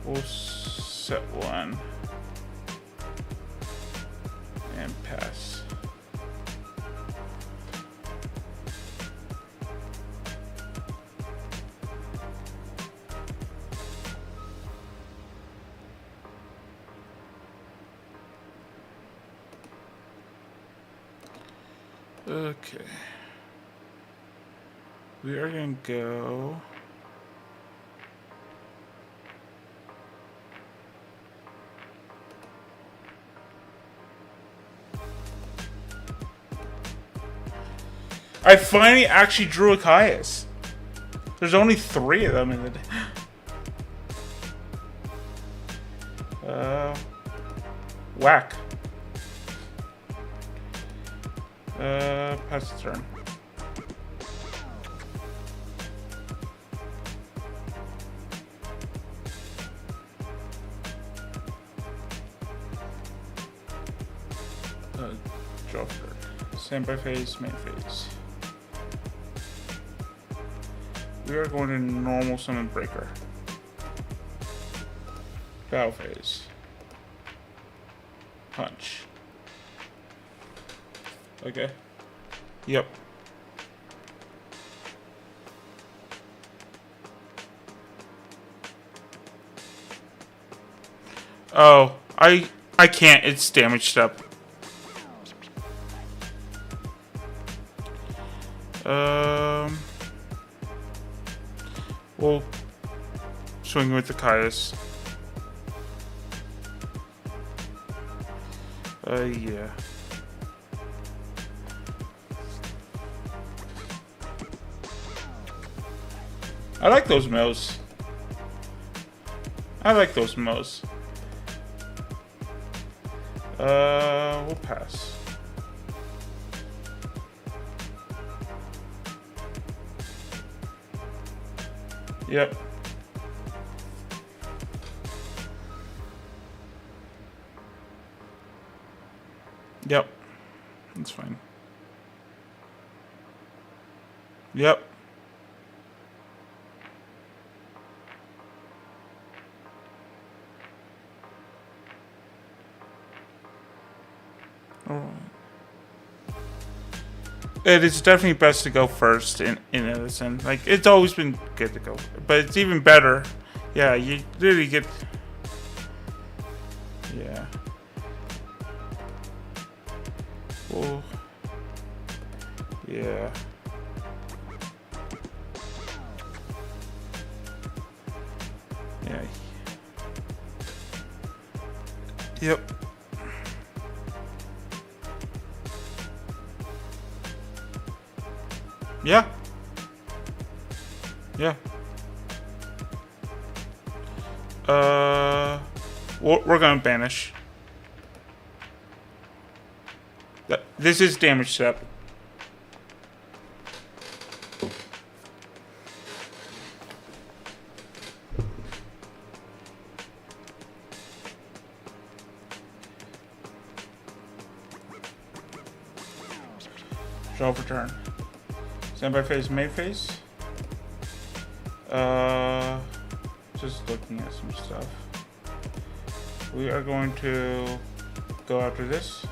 We'll set 1 and pass. Okay. We are going to go. I finally actually drew a Caius. There's only 3 of them in the day. Whack. Pass the turn. Draw card. Standby phase, main phase. We are going to normal summon Breaker. Battle phase. Punch. Okay. Yep. Oh, I I can't. It's damaged up. We'll swing with the Caius. Yeah. I like those mills. I like those mills. We'll pass. Yep. Yep. That's fine. Yep. Alright. It is definitely best to go first in Edison. Like, it's always been good to go. But it's even better. Yeah, you really get... Yeah. Oh. Yeah. Yeah. Yep. Yeah. Yeah. We're gonna banish. This is damage step. Draw for turn. Standby phase, main phase. Just looking at some stuff. We are going to go after this.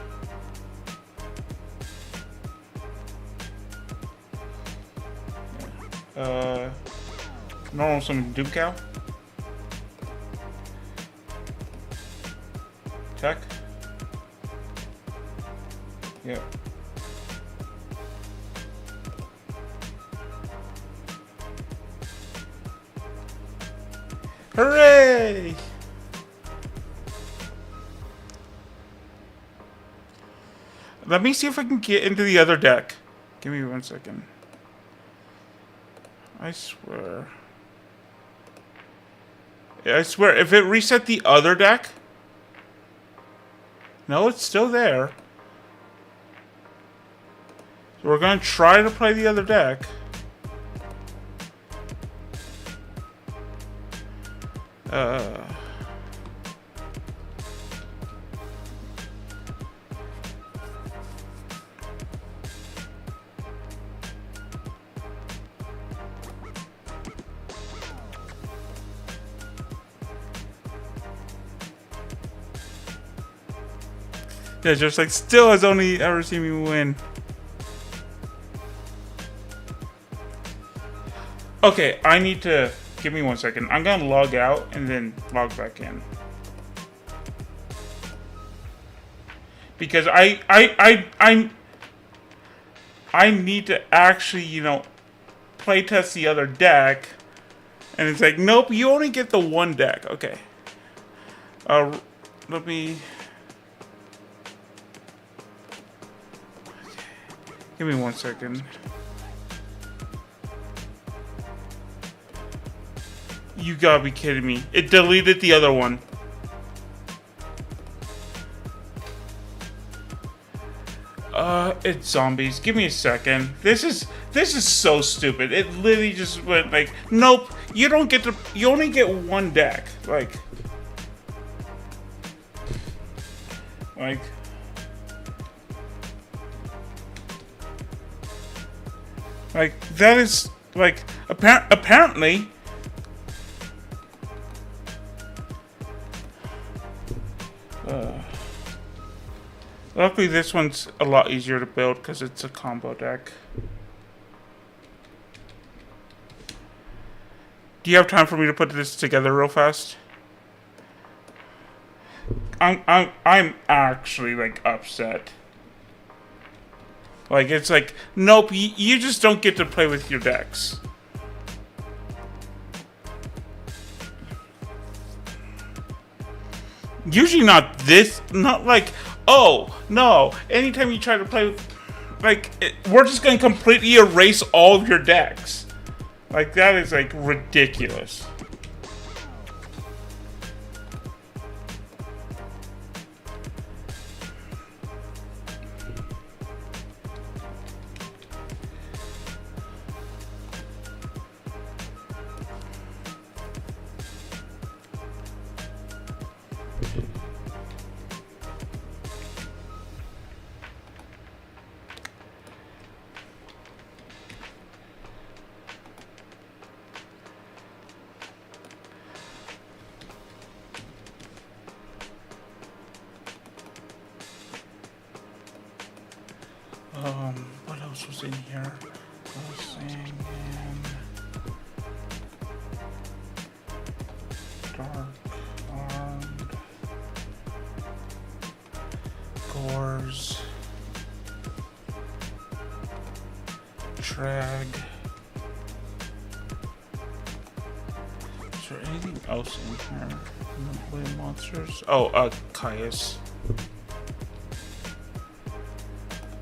Normal summon Doom Cow. Tech. Yep. Hooray! Let me see if I can get into the other deck. Give me 1 second. I swear. Yeah, I swear, if it reset the other deck... No, it's still there. So we're going to try to play the other deck. Yeah, just like still has only ever seen me win. Okay, I need to give me 1 second. I'm gonna log out and then log back in. Because I need to actually, you know, play test the other deck. And it's like, nope, you only get the one deck. Okay. Let me... Give me 1 second. You gotta be kidding me. It deleted the other one. It's zombies. Give me a second. This is so stupid. It literally just went like, nope, you don't get to, you only get one deck. Like that is like apparently. Luckily, this one's a lot easier to build because it's a combo deck. Do you have time for me to put this together real fast? I'm actually like upset. Like it's like nope, you just don't get to play with your decks. Usually not this, not like, oh, no, anytime you try to play with, like, we're just going to completely erase all of your decks. Like, that is, like, ridiculous. What else was in here? I was saying dark armed gores drag. Is there anything else in here? No monsters. Oh, Caius.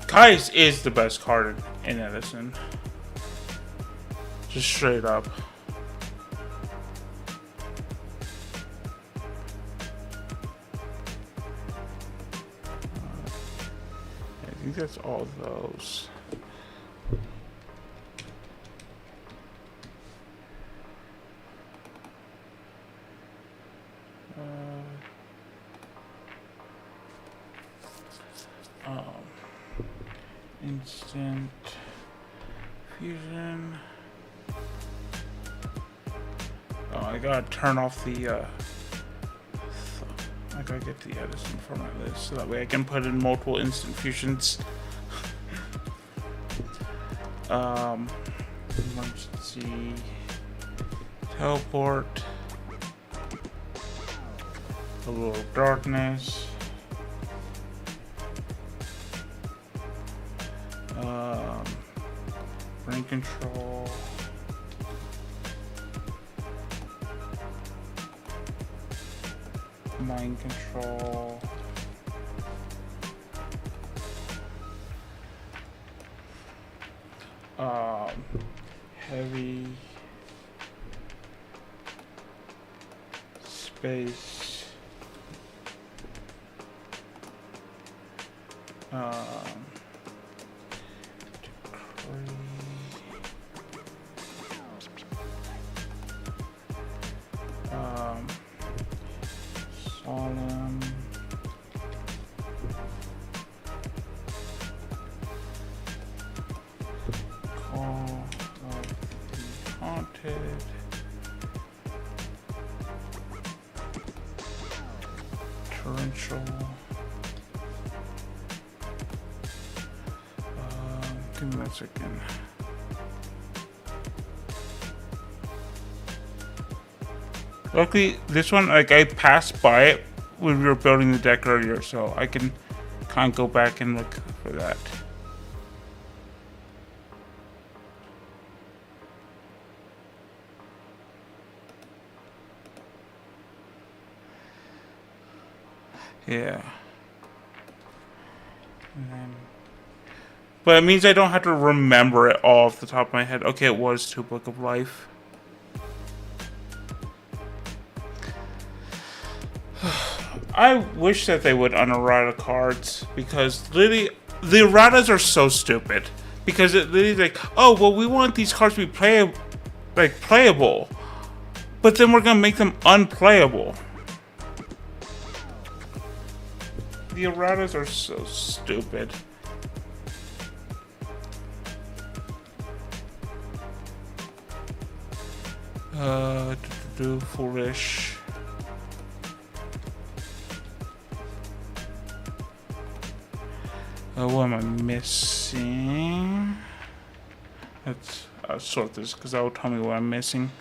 Caius is the best card in Edison. Just straight up. I think that's all those. Instant fusion. Oh, I gotta turn off the I gotta get the Edison for my list so that way I can put in multiple instant fusions. Emergency teleport, a little darkness. Brain control. Mind control. Heavy space. Solemn. Call of the Haunted. Torrential. Give me 1 second. Luckily, this one, like, I passed by it when we were building the deck earlier, so I can kind of go back and look for that. Yeah. But it means I don't have to remember it all off the top of my head. Okay, it was 2 Book of Life. I wish that they would unerrata cards, because literally the erratas are so stupid. Because it literally like, oh well, we want these cards to be playable, but then we're gonna make them unplayable. The erratas are so stupid. Foolish. What am I missing? Let's sort this, because that will tell me what I'm missing.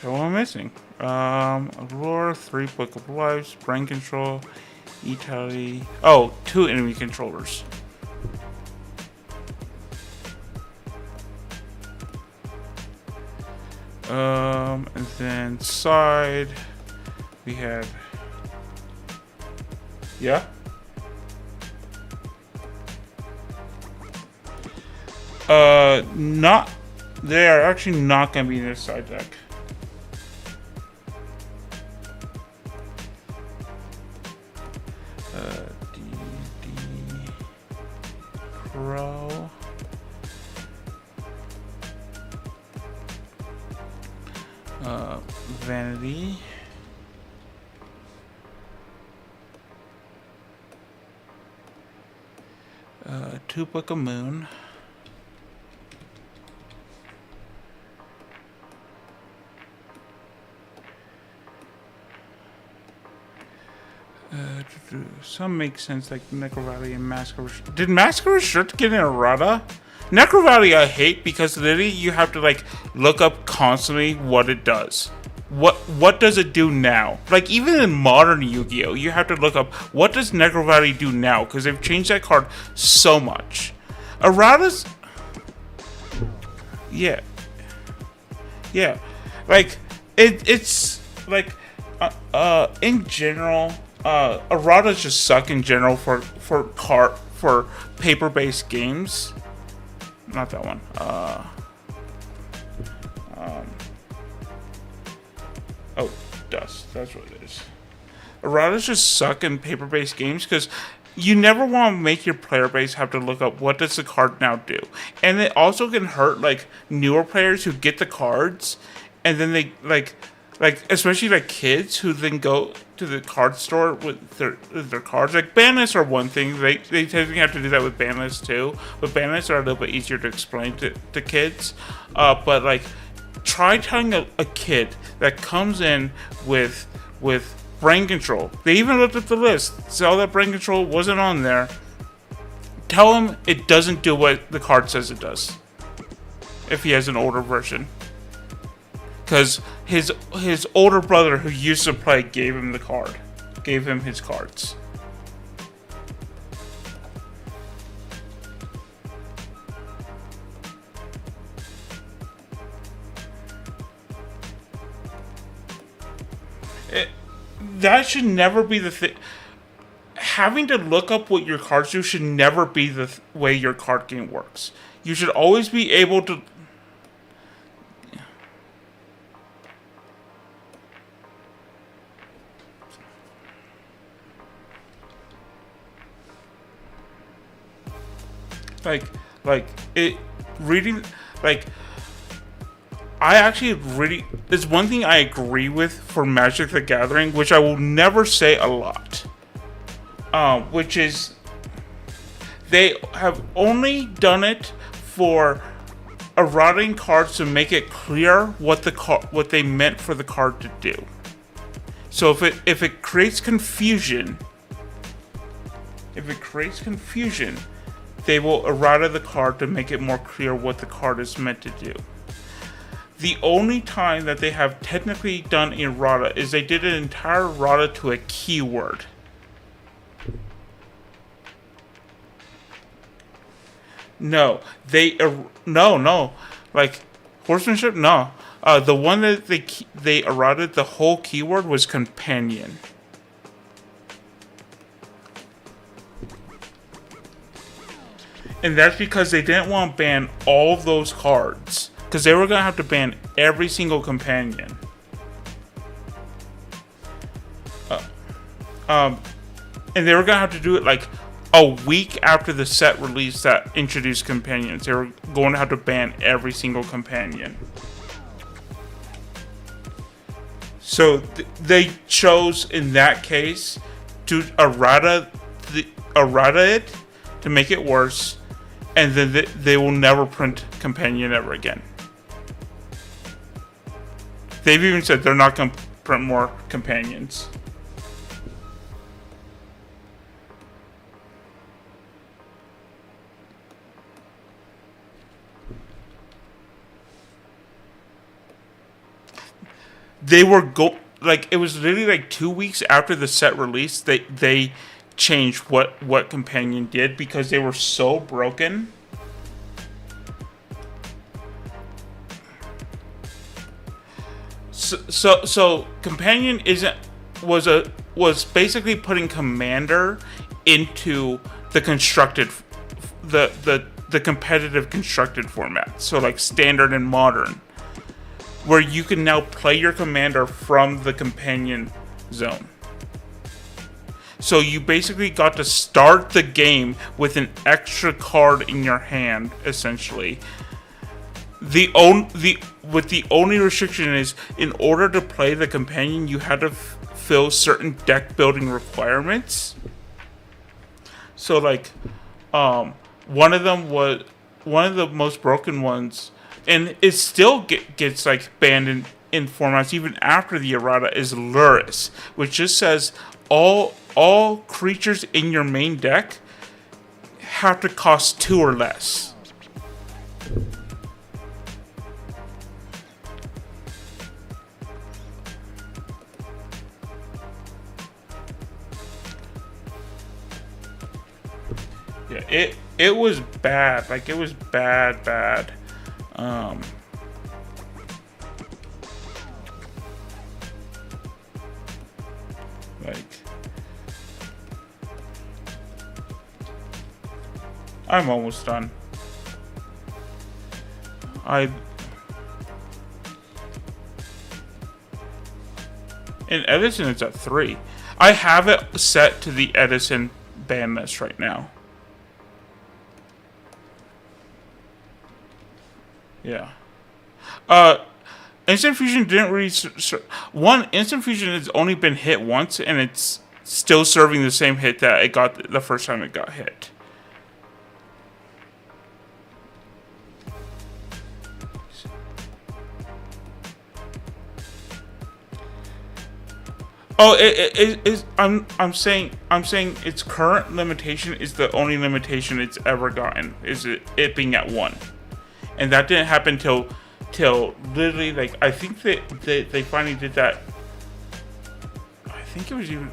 Tell what I'm missing. Allure, 3 book of lives, brain control, e-tally. Oh, 2 enemy controllers. And then side, we had, yeah. Not, they are actually not gonna be in this side deck. DD Crow. Vanity. Two Book of Moon. Some make sense, like Necrovalley and Massacre. Did Massacre Shirt get an errata? Necrovalley I hate because literally you have to like look up constantly what it does. What does it do now? Like even in modern Yu-Gi-Oh, you have to look up what does Necrovalley do now because they've changed that card so much. Erratas, yeah, like it's like in general. Erratas just suck in general for paper-based games. Not that one. Oh, Dust. That's what it is. Erratas just suck in paper-based games because you never want to make your player base have to look up what does the card now do, and it also can hurt like newer players who get the cards, and then they like especially like kids who then go to the card store with their cards. Like ban lists are one thing. They typically have to do that with ban lists too. But ban lists are a little bit easier to explain to kids. But like try telling a kid that comes in with brain control. They even looked at the list, saw that brain control wasn't on there. Tell him it doesn't do what the card says it does. If he has an older version. Because his older brother who used to play gave him his cards. That should never be the thing. Having to look up what your cards do should never be the way your card game works. You should always be able to. Like it reading like I actually really there's one thing I agree with for Magic the Gathering, which I will never say a lot. Which is they have only done it for errating cards to make it clear what what they meant for the card to do. So if it creates confusion, they will errata the card to make it more clear what the card is meant to do. The only time that they have technically done errata is they did an entire errata to a keyword. No, like horsemanship. No, the one that they errated the whole keyword was companion. And that's because they didn't want to ban all of those cards. Because they were going to have to ban every single companion. And they were going to have to do it like a week after the set release that introduced companions. They were going to have to ban every single companion. So they chose in that case to errata it to make it worse. And then they will never print companion ever again. They've even said they're not going to print more companions. they were like it was literally like 2 weeks after the set release they changed what companion did because they were so broken. So companion isn't was basically putting commander into the constructed the competitive constructed format. So like standard and modern, where you can now play your commander from the companion zone. So you basically got to start the game with an extra card in your hand, essentially. The only restriction is, in order to play the companion, you had to fill certain deck building requirements. So like, one of them was one of the most broken ones, and it still gets like banned in formats even after the errata, is Luris, which just says all creatures in your main deck have to cost 2 or less. Yeah, it was bad. Like, it was bad. Like, I'm almost done. In Edison, it's at 3. I have it set to the Edison ban list right now. Yeah. Instant Fusion didn't really... Instant Fusion has only been hit once, and it's still serving the same hit that it got the first time it got hit. Oh, it is. I'm saying its current limitation is the only limitation it's ever gotten. Is it being at 1, and that didn't happen till literally, like, I think they finally did that. I think it was even.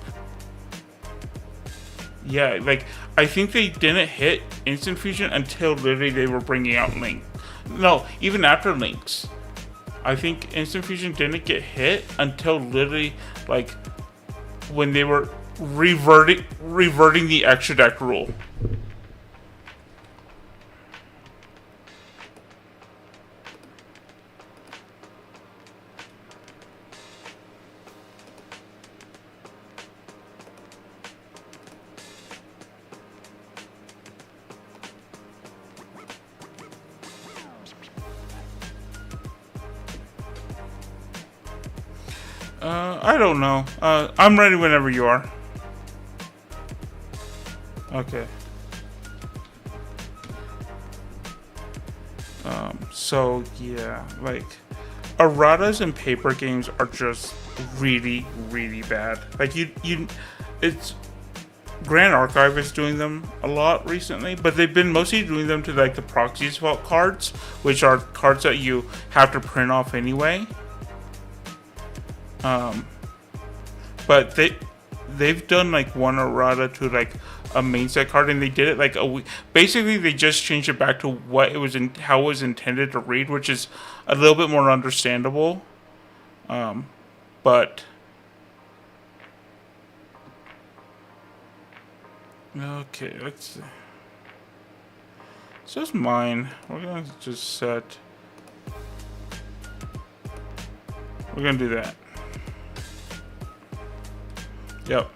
Yeah, like, I think they didn't hit Instant Fusion until literally they were bringing out Link. No, even after Links. I think Instant Fusion didn't get hit until literally, like, when they were reverting the extra deck rule. I don't know. I'm ready whenever you are. Okay. So yeah, like, erratas in paper games are just really, really bad. Like, it's Grand Archive is doing them a lot recently, but they've been mostly doing them to, like, the proxies vault cards, which are cards that you have to print off anyway. But they've done, like, one errata to, like, a main set card, and they did it like a week. Basically, they just changed it back to what it was how it was intended to read, which is a little bit more understandable. But okay, let's see. So it's mine. We're gonna just set. We're gonna do that. Yep.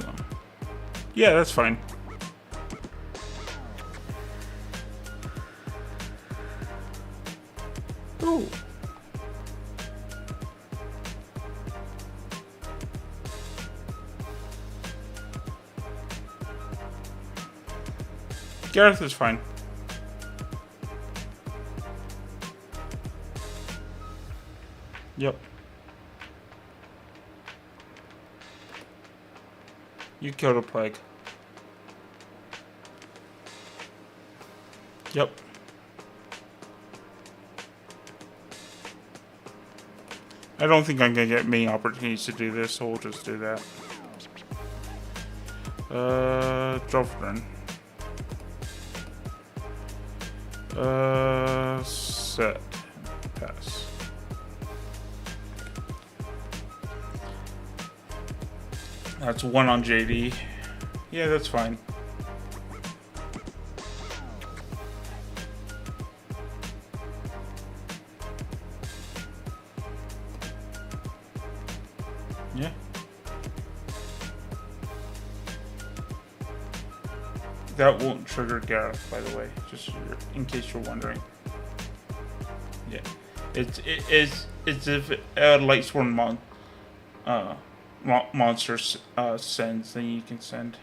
So, yeah, that's fine. Ooh. Gareth is fine. Yep. You killed a plague. Yep. I don't think I'm gonna get many opportunities to do this, so we'll just do that. Draw for turn. Set. Pass. That's 1 on JD. Yeah, that's fine. Yeah. That won't trigger Gareth, by the way, just in case you're wondering. Yeah, it's if a Lightsworn monster sends, then you can send.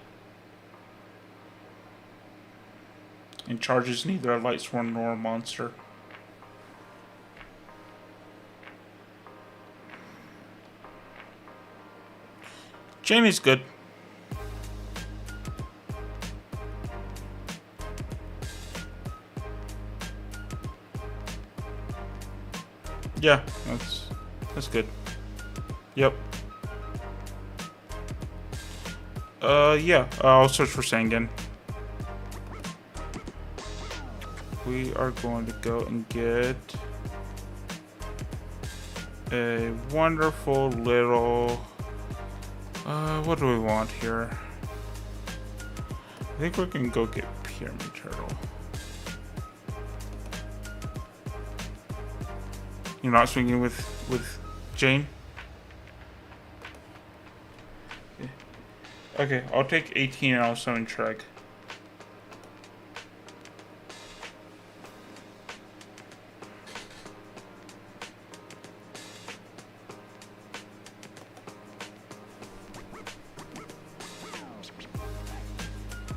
And charges neither a Lightsworn nor a monster. Jamie's good. Yeah, that's good. Yep. Yeah, I'll search for Sangan. We are going to go and get a wonderful little... what do we want here? I think we can go get Pyramid Turtle. You're not swinging with Jane? Okay, I'll take 18 and I'll summon Treg.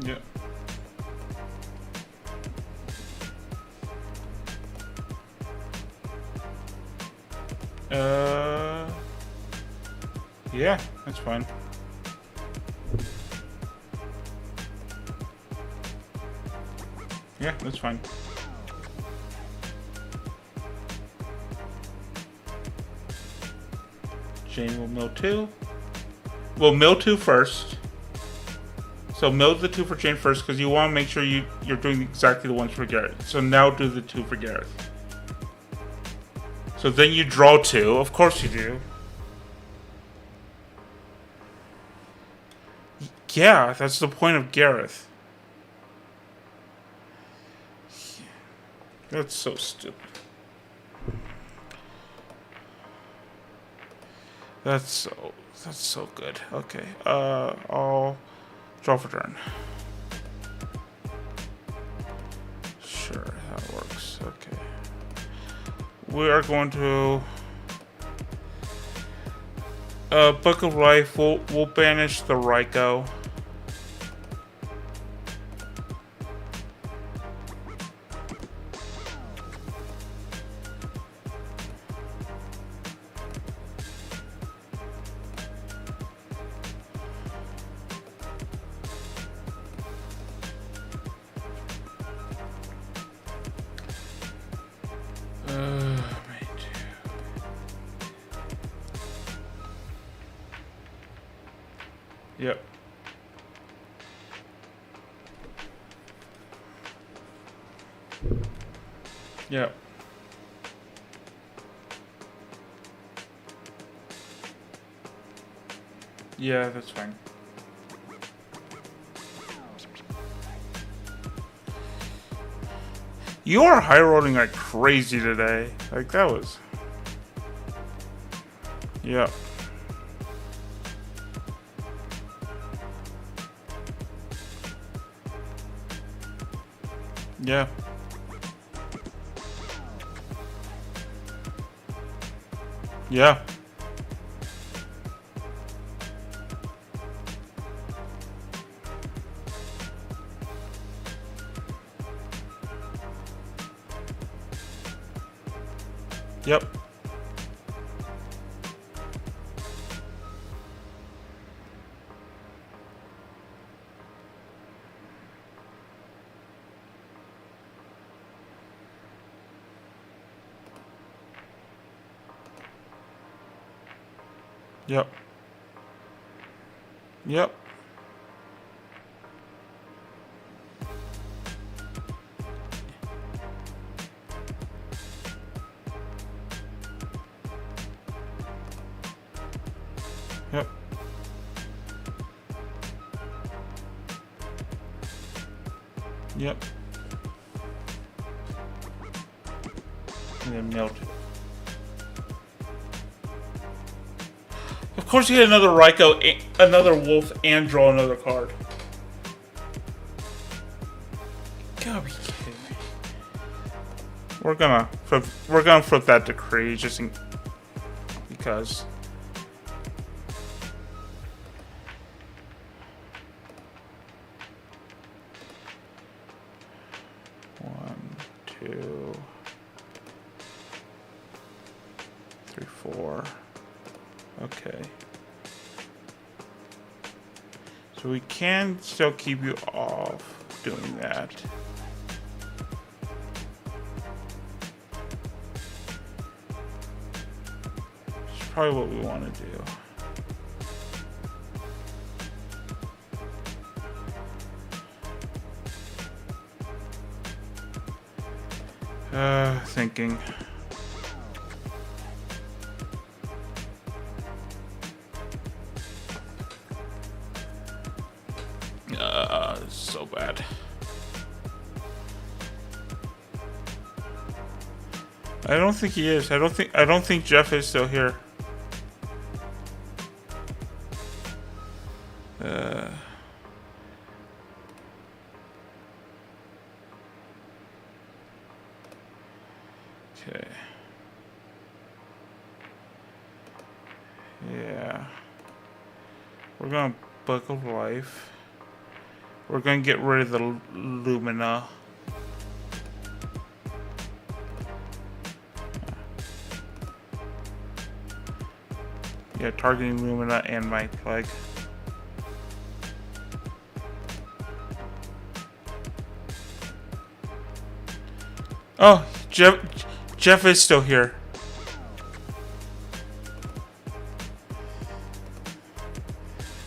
Yeah. Yeah, that's fine. Yeah, that's fine. Jane will mill 2. We'll mill 2 first. So mill the 2 for Jane first, because you want to make sure you're doing exactly the ones for Gareth. So now do the 2 for Gareth. So then you draw 2. Of course you do. Yeah, that's the point of Gareth. That's so stupid. That's so good. Okay. I'll draw for turn. Sure, that works. Okay. We are going to Book of Life. We'll banish the Ryko. Yep. Yep. Yeah, that's fine. You are high rolling like crazy today. Like that was. Yeah. Yeah. Yeah. Yep. Yep. Yep. Yep. Yep. And then melt it. Of course, you hit another Raikou, another wolf, and draw another card. Gotta be kidding me. We're gonna flip that decree just because. One, two, three, four. Okay. So we can still keep you off doing that. It's probably what we want to do. Thinking. This is so bad. I don't think he is. I don't think Jeff is still here. Okay. Yeah. We're gonna Book of Life. We're gonna get rid of the Lumina. Yeah, targeting Lumina and my Plague. Oh, Jeff is still here.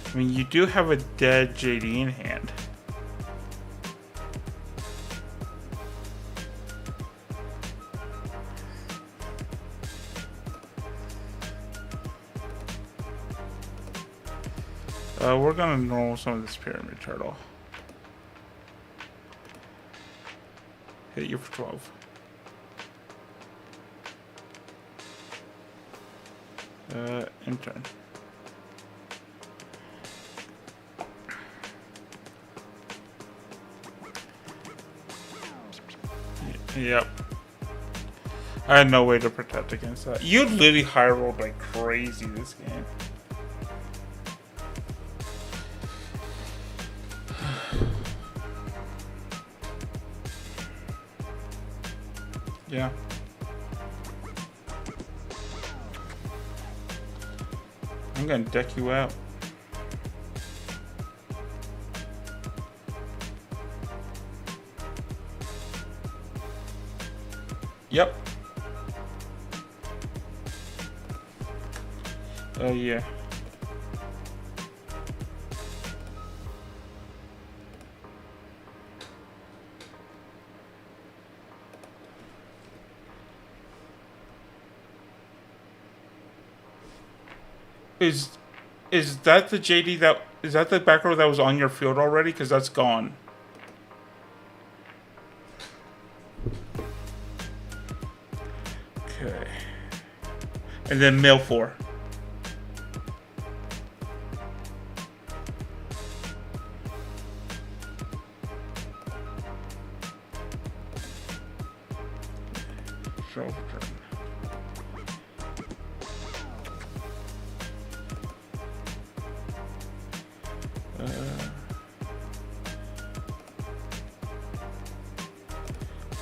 I mean, you do have a dead JD in hand. We're gonna normal some of this Pyramid Turtle. Hit you for 12. Intern. Yep. I had no way to protect against that. You literally high rolled like crazy this game. Yeah. I'm gonna deck you out. Yep. Yeah. Is that the JD is that the back row that was on your field already? Because that's gone. Okay. And then mill 4. Show turn.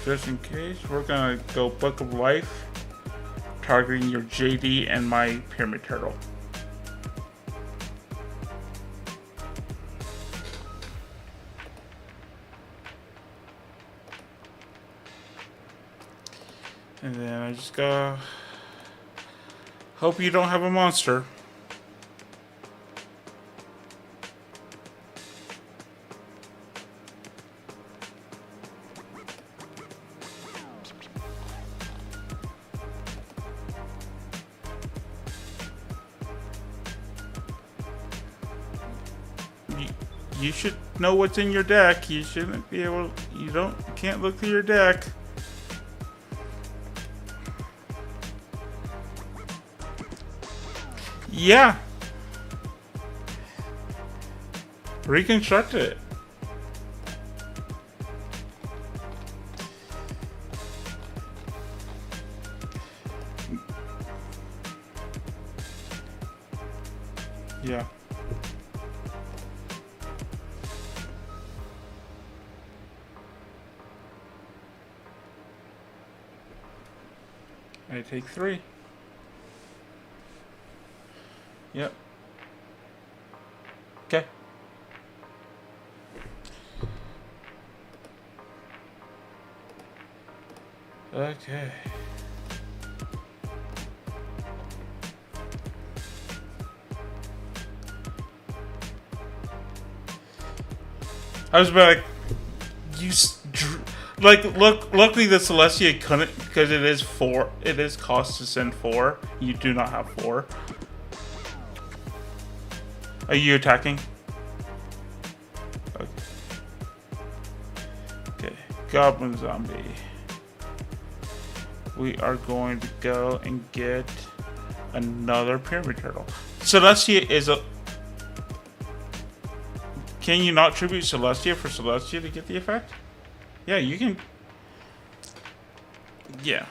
Just in case, we're gonna go Book of Life, targeting your JD and my Pyramid Turtle. And then I just go. Hope you don't have a monster. You should know what's in your deck. You shouldn't be able. You can't look through your deck. Yeah. Reconstruct it. Yeah. I take 3. Yep. Okay. Okay. I was about like, luckily the Celestia couldn't, because it is 4. It is cost to send 4. You do not have 4. Are you attacking? Okay. Okay. Goblin zombie. We are going to go and get another pyramid turtle. Celestia is a... Can you not tribute Celestia for Celestia to get the effect? Yeah, you can... Yeah.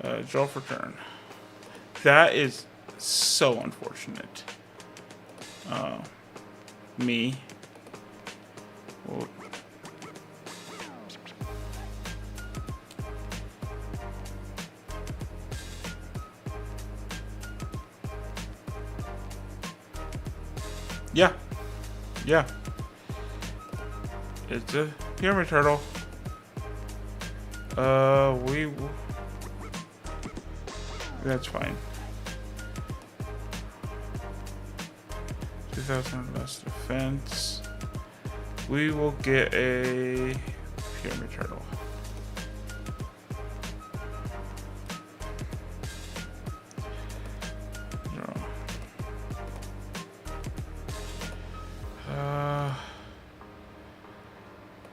Okay. Draw for turn. That is so unfortunate. Me. Well, yeah. Yeah. It's a pyramid turtle. That's fine. 2,000 less defense. We will get a pyramid turtle.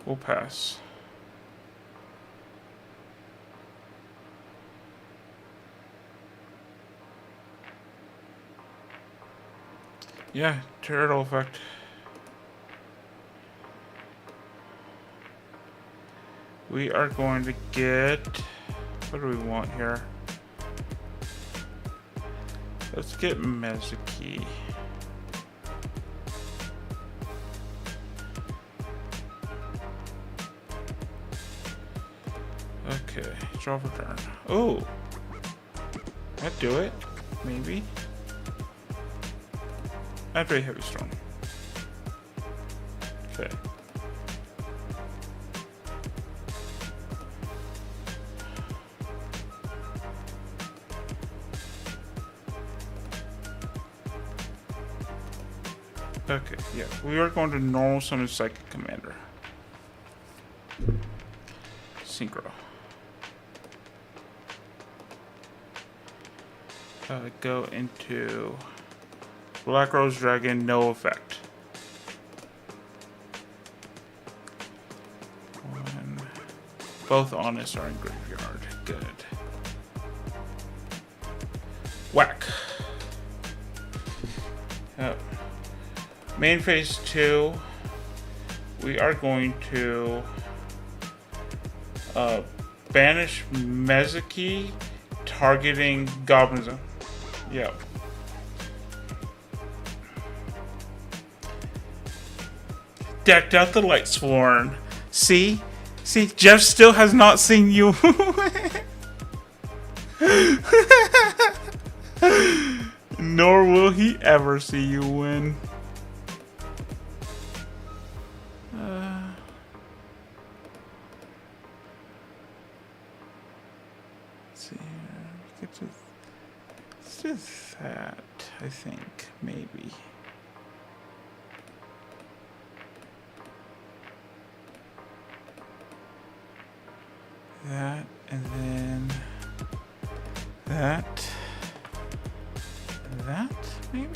We'll pass. Yeah, turtle effect. We are going to get... What do we want here? Let's get Mezuki. Okay, draw for turn. Oh! That'd do it. Maybe. I'd very heavy storm. Okay. Okay, yeah. We are going to normal summon Psychic Commander. Synchro. Go into Black Rose Dragon, no effect. Both honest are in graveyard. Good. Whack. Main phase 2. We are going to banish Mezuki, targeting Goblin Zone. Yep. Decked out the Light Sworn. See? See, Jeff still has not seen you. Nor will he ever see you win. Let's see here. Let's do that, I think, maybe. That, and then that, maybe?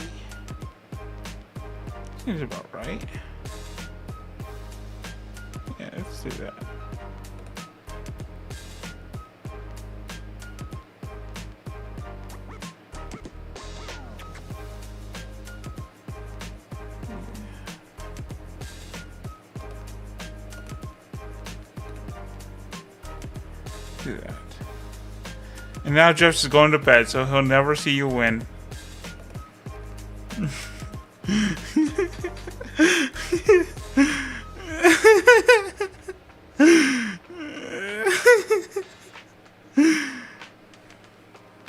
Seems about right. Yeah, let's do that. Do that. And now Jeff's going to bed, so he'll never see you win.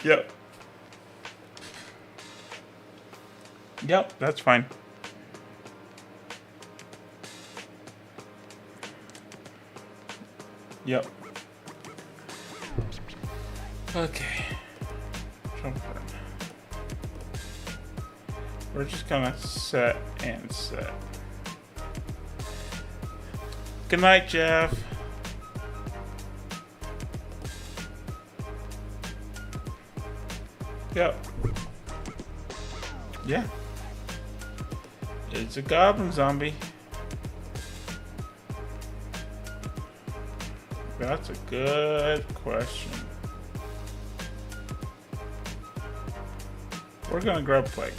Yep. Yep, that's fine. Yep. Okay. Jump in. We're just gonna set and set. Good night, Jeff. Yep. Yeah. It's a goblin zombie. That's a good question. We're gonna grab plague.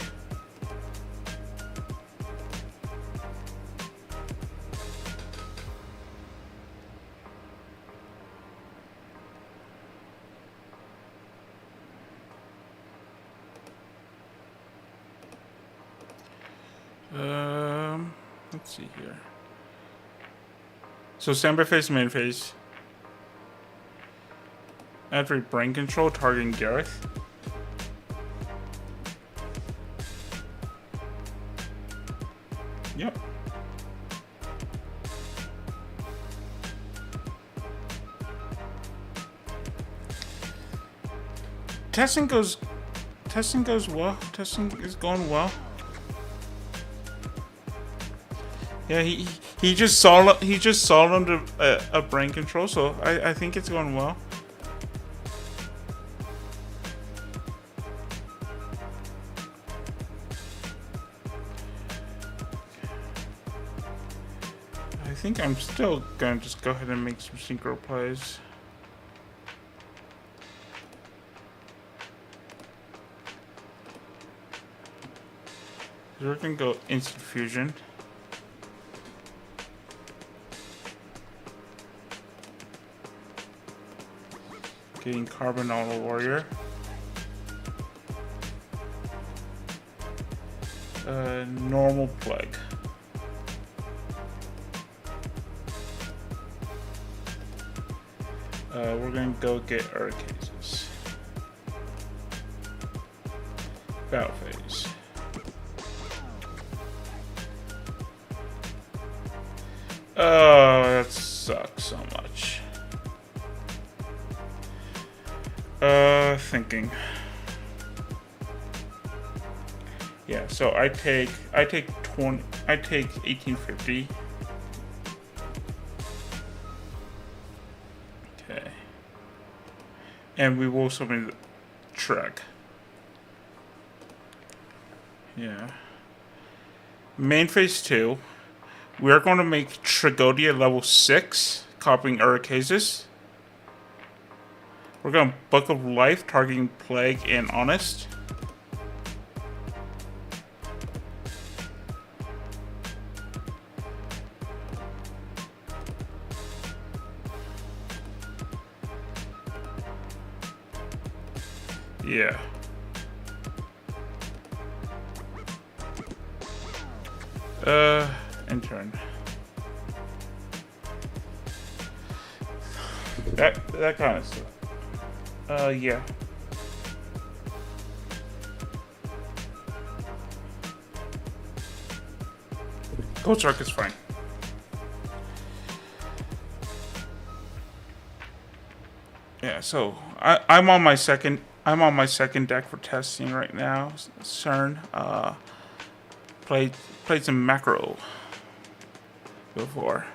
Let's see here. So standby phase, main phase. Every brain control targeting Gareth. Yep. Testing goes well. Testing is going well. Yeah, he just saw under a brain control, so I think it's going well. I think I'm still gonna just go ahead and make some synchro plays. We're gonna go instant fusion. Getting Carbon Auto Warrior. Normal Plague. We're gonna go get Urcases. Battle phase. Oh, that sucks so much. Thinking. Yeah, so I take 1850. Okay. And we will summon the Trek. Yeah. Main phase 2. We are going to make Tragodia level 6, copying Urcases. We're going to Book of Life, targeting Plague and Honest. Yeah. Intern. That kind of stuff. Yeah. Cold Shark is fine. Yeah, so I'm on my second deck for testing right now. CERN. Played some macro before.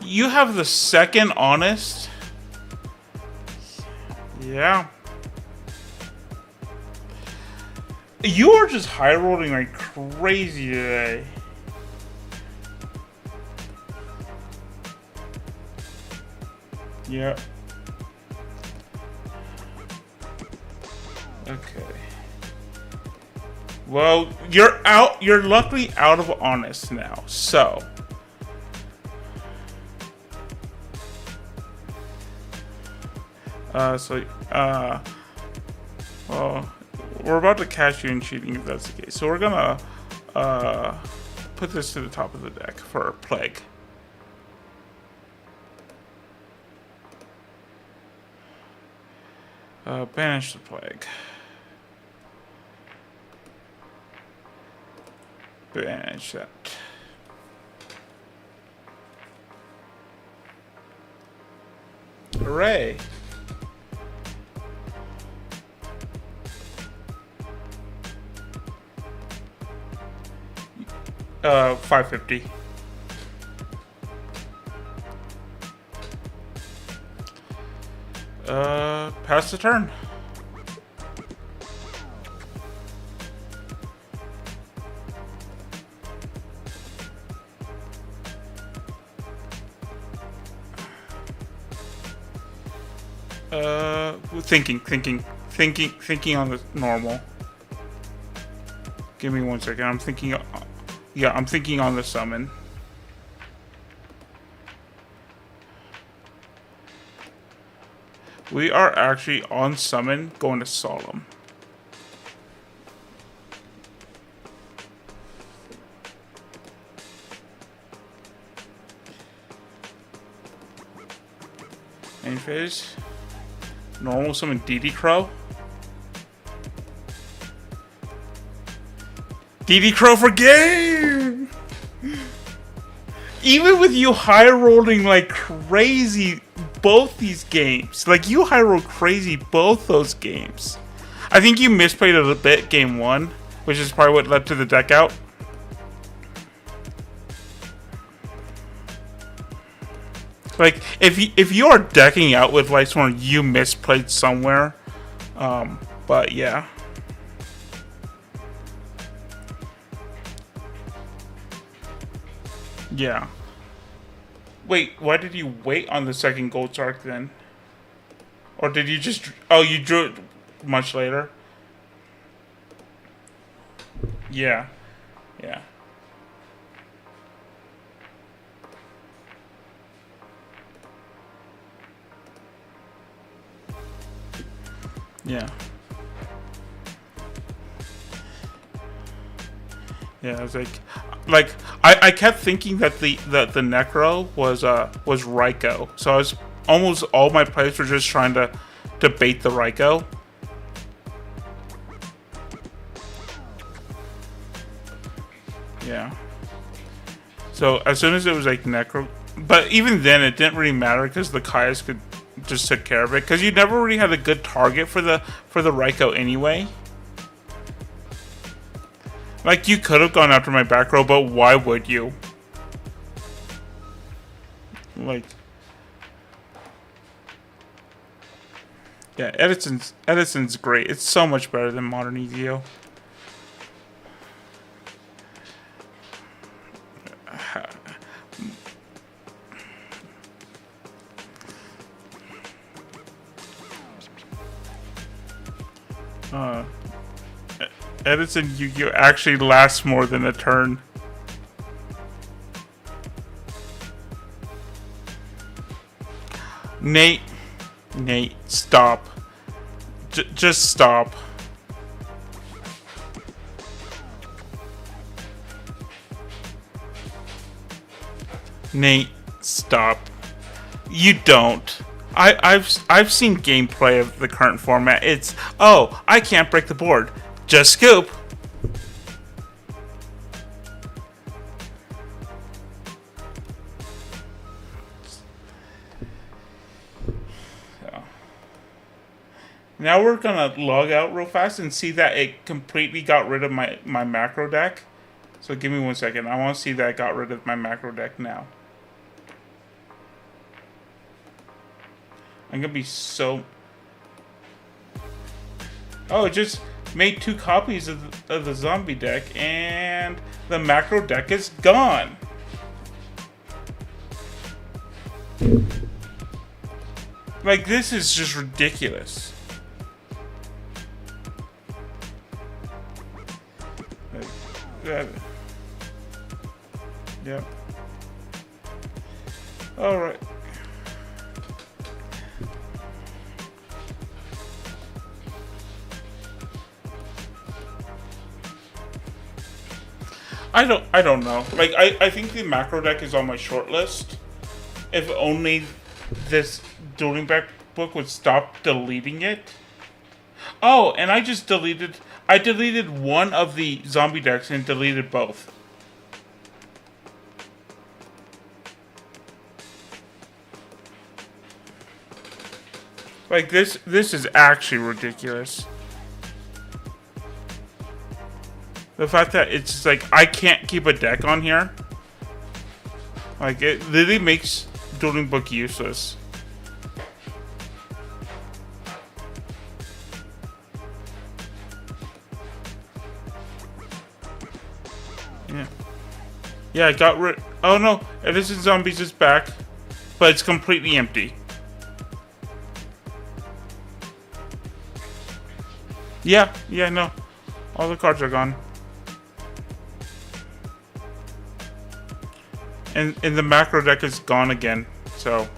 You have the second Honest? Yeah. You are just high rolling like crazy today. Yep. Okay. Well, you're out. You're luckily out of honest now. So. Well, we're about to catch you in cheating if that's the case. So we're gonna, put this to the top of the deck for plague. Banish the plague. Banish that. Hooray! 550. Pass the turn. Thinking on the normal. Give me 1 second. I'm thinking. Yeah, I'm thinking on the summon. We are actually on summon going to Solemn. Main phase. Normal summon DD Crow. DD Crow for game! Even with you high rolling like crazy both these games. Like you high rolled crazy both those games. I think you misplayed it a bit game one, which is probably what led to the deck out. Like if you are decking out with Lightsworn, you misplayed somewhere. But yeah. Yeah. Wait, why did you wait on the second Gold Arc then? Or did you just... Oh, you drew it much later? Yeah. Yeah. Yeah. Yeah, I was like I kept thinking that the Necro was Raikou, so I was almost all my plays were just trying to bait the Raikou. Yeah. So as soon as it was like Necro, but even then it didn't really matter because the Kaias could just took care of it because you never really had a good target for the Raikou anyway. Like, you could have gone after my back row, but why would you? Like... Yeah, Edison's great. It's so much better than Modern EZO. Edison Yu-Gi-Oh! Actually lasts more than a turn. Nate, stop. Just stop. Nate, stop. You don't. I've seen gameplay of the current format. It's, oh, I can't break the board. Just scoop. So. Now we're gonna log out real fast and see that it completely got rid of my macro deck. So give me 1 second. I want to see that it got rid of my macro deck now. I'm gonna be so... Oh, just made 2 copies of the zombie deck, and the macro deck is gone. Like, this is just ridiculous. Like, yeah. All right. I don't know. Like, I think the macro deck is on my short list. If only this Dueling Back book would stop deleting it. Oh, and I deleted one of the zombie decks and deleted both. Like, this is actually ridiculous. The fact that it's just like, I can't keep a deck on here. Like, it literally makes Dueling Book useless. Yeah. Yeah, I got rid... Oh no, Edison Zombies is back. But it's completely empty. Yeah, no. All the cards are gone. And the macro deck is gone again. So,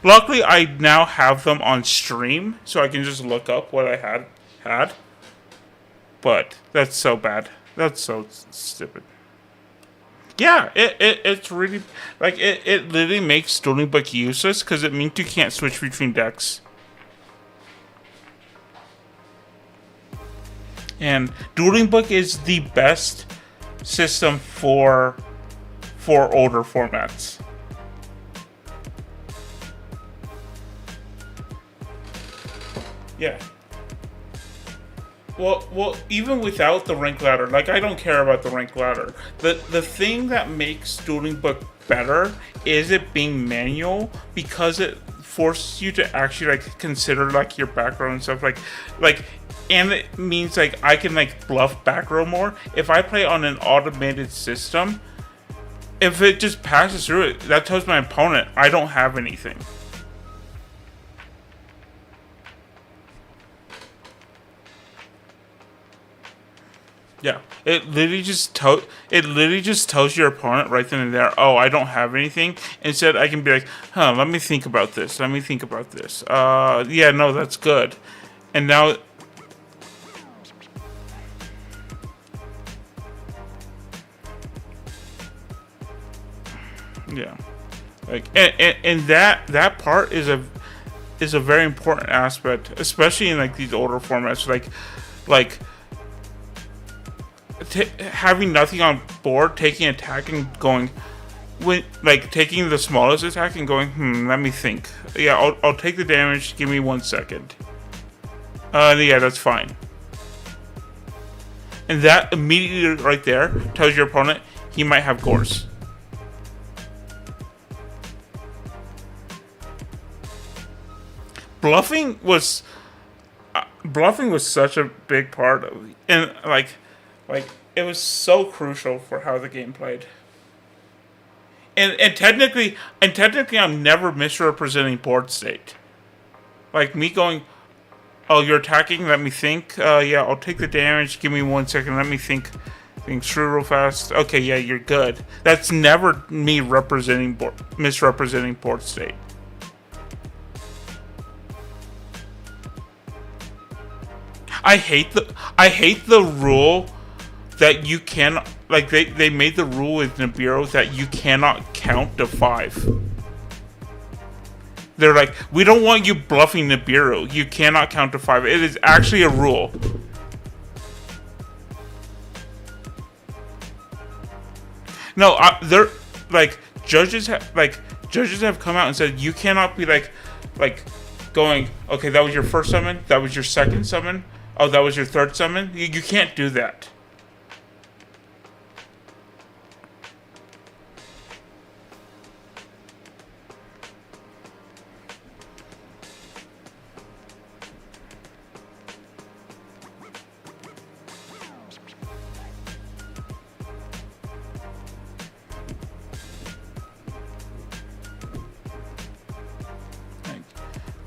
luckily I now have them on stream, so I can just look up what I had. But that's so bad. That's so stupid. Yeah, it's really like it literally makes Dueling Book useless because it means you can't switch between decks. And Dueling Book is the best system for older formats. Yeah. Well, even without the rank ladder, like, I don't care about the rank ladder. The thing that makes Dueling Book better is it being manual, because it forces you to actually like consider like your background and stuff, like. And it means like I can like bluff back row more. If I play on an automated system, if it just passes through it, that tells my opponent I don't have anything. Yeah, it literally just tells your opponent right then and there, oh, I don't have anything. Instead, I can be like, let me think about this. Yeah, no, that's good. And now. Yeah, like and that part is a very important aspect, especially in like these older formats. Like having nothing on board, taking attack and going, taking the smallest attack and going, let me think. Yeah, I'll take the damage. Give me 1 second. Yeah, that's fine. And that immediately right there tells your opponent he might have Gorse. Bluffing was such a big part of, and like it was so crucial for how the game played. And technically I'm never misrepresenting board state. Like me going, oh, you're attacking, let me think. Yeah, I'll take the damage, give me 1 second, let me think through real fast. Okay, yeah, you're good. That's never me misrepresenting board state. I hate the rule that you can, like, they made the rule with Nibiru that you cannot count to 5. They're like, we don't want you bluffing Nibiru. You cannot count to 5. It is actually a rule. No, they're like judges have come out and said you cannot be like going, okay, that was your first summon, that was your second summon. Oh, that was your third summon? You can't do that.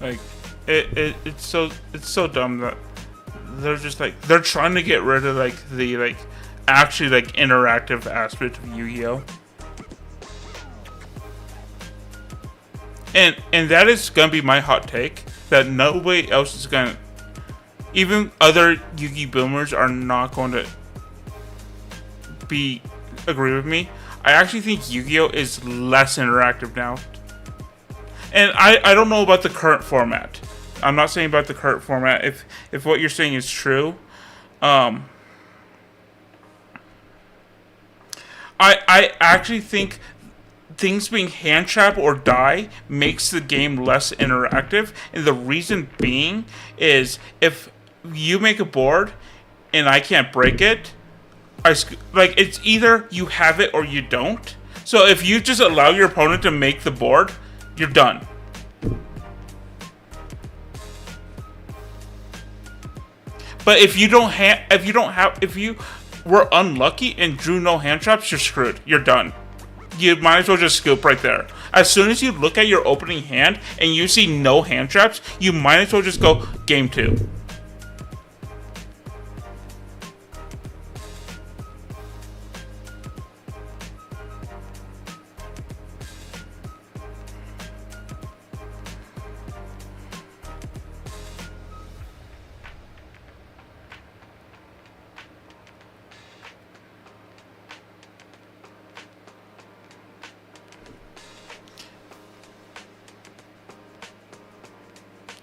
Like it's so dumb that they're just like they're trying to get rid of like the like actually like interactive aspect of Yu-Gi-Oh. And that is gonna be my hot take that nobody else is gonna, even other Yu-Gi boomers are not going to be agree with me. I actually think Yu-Gi-Oh is less interactive now. And I don't know about the current format. I'm not saying about the current format. If what you're saying is true, I actually think things being hand trap or die makes the game less interactive, and the reason being is if you make a board and I can't break it, like it's either you have it or you don't. So if you just allow your opponent to make the board, you're done. But if you were unlucky and drew no hand traps, you're screwed. You're done. You might as well just scoop right there. As soon as you look at your opening hand and you see no hand traps, you might as well just go game 2.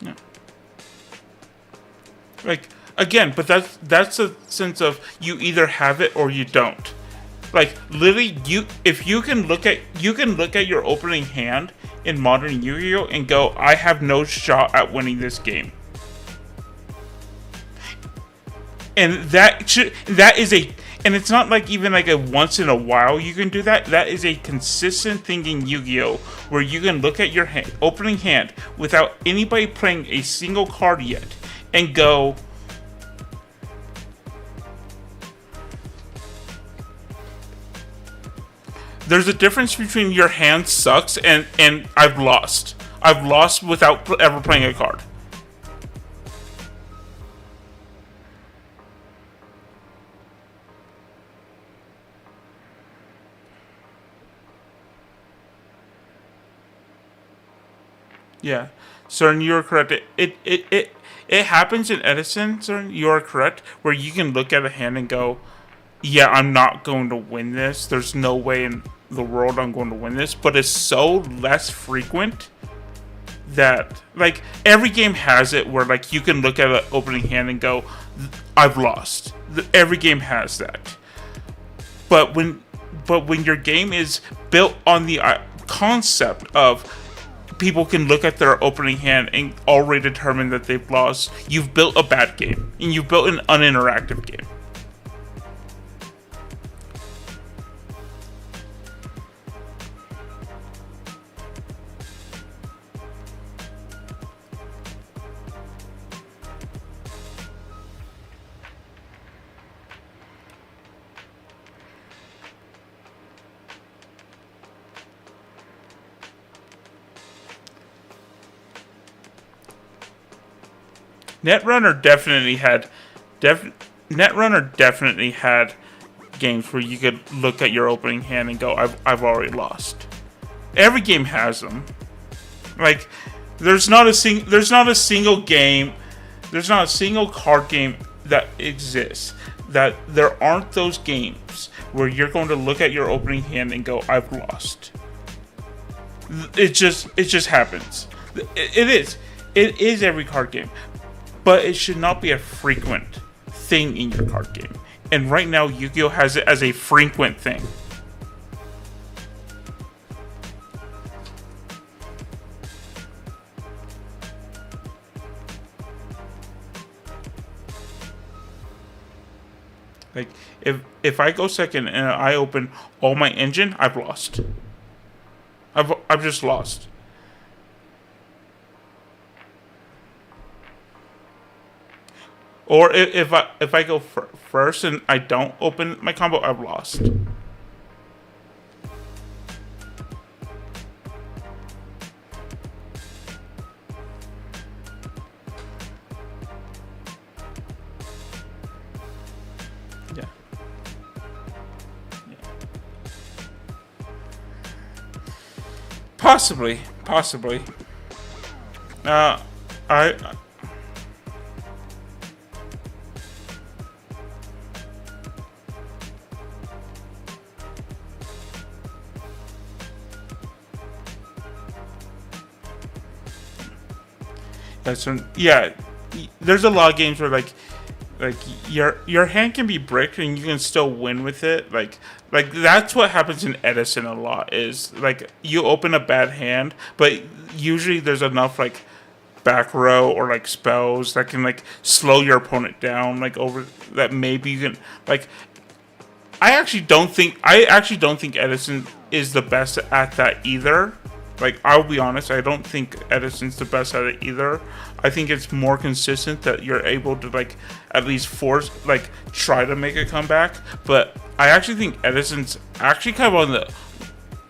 Yeah. Like again, but that's a sense of you either have it or you don't. Like literally, if you can look at your opening hand in modern Yu-Gi-Oh and go, I have no shot at winning this game. And and it's not like even like a once in a while you can do that. That is a consistent thing in Yu-Gi-Oh where you can look at your opening hand without anybody playing a single card yet and go, there's a difference between your hand sucks and I've lost. I've lost without ever playing a card. Yeah, CERN, you're correct. It happens in Edison, CERN, you are correct, where you can look at a hand and go, yeah, I'm not going to win this. There's no way in the world I'm going to win this. But it's so less frequent that, like, every game has it where, like, you can look at an opening hand and go, I've lost. Every game has that. But when your game is built on the concept of people can look at their opening hand and already determine that they've lost, you've built a bad game. And you've built an uninteractive game. Netrunner definitely had games where you could look at your opening hand and go, I've already lost. Every game has them. Like there's not a single card game that exists that there aren't those games where you're going to look at your opening hand and go, I've lost. It just happens. It is every card game. But it should not be a frequent thing in your card game. And right now, Yu-Gi-Oh! Has it as a frequent thing. Like, if I go second and I open all my engine, I've lost. I've just lost. Or if I go first and I don't open my combo, I've lost. Possibly. Uh, I That's yeah. There's a lot of games where like your hand can be bricked and you can still win with it. Like that's what happens in Edison a lot. Is like you open a bad hand, but usually there's enough like back row or like spells that can like slow your opponent down. Like over that maybe you can like. I actually don't think Edison is the best at that either. Like I'll be honest, I don't think Edison's the best at it either. I think it's more consistent that you're able to like at least force like try to make a comeback. But I actually think Edison's actually kind of on the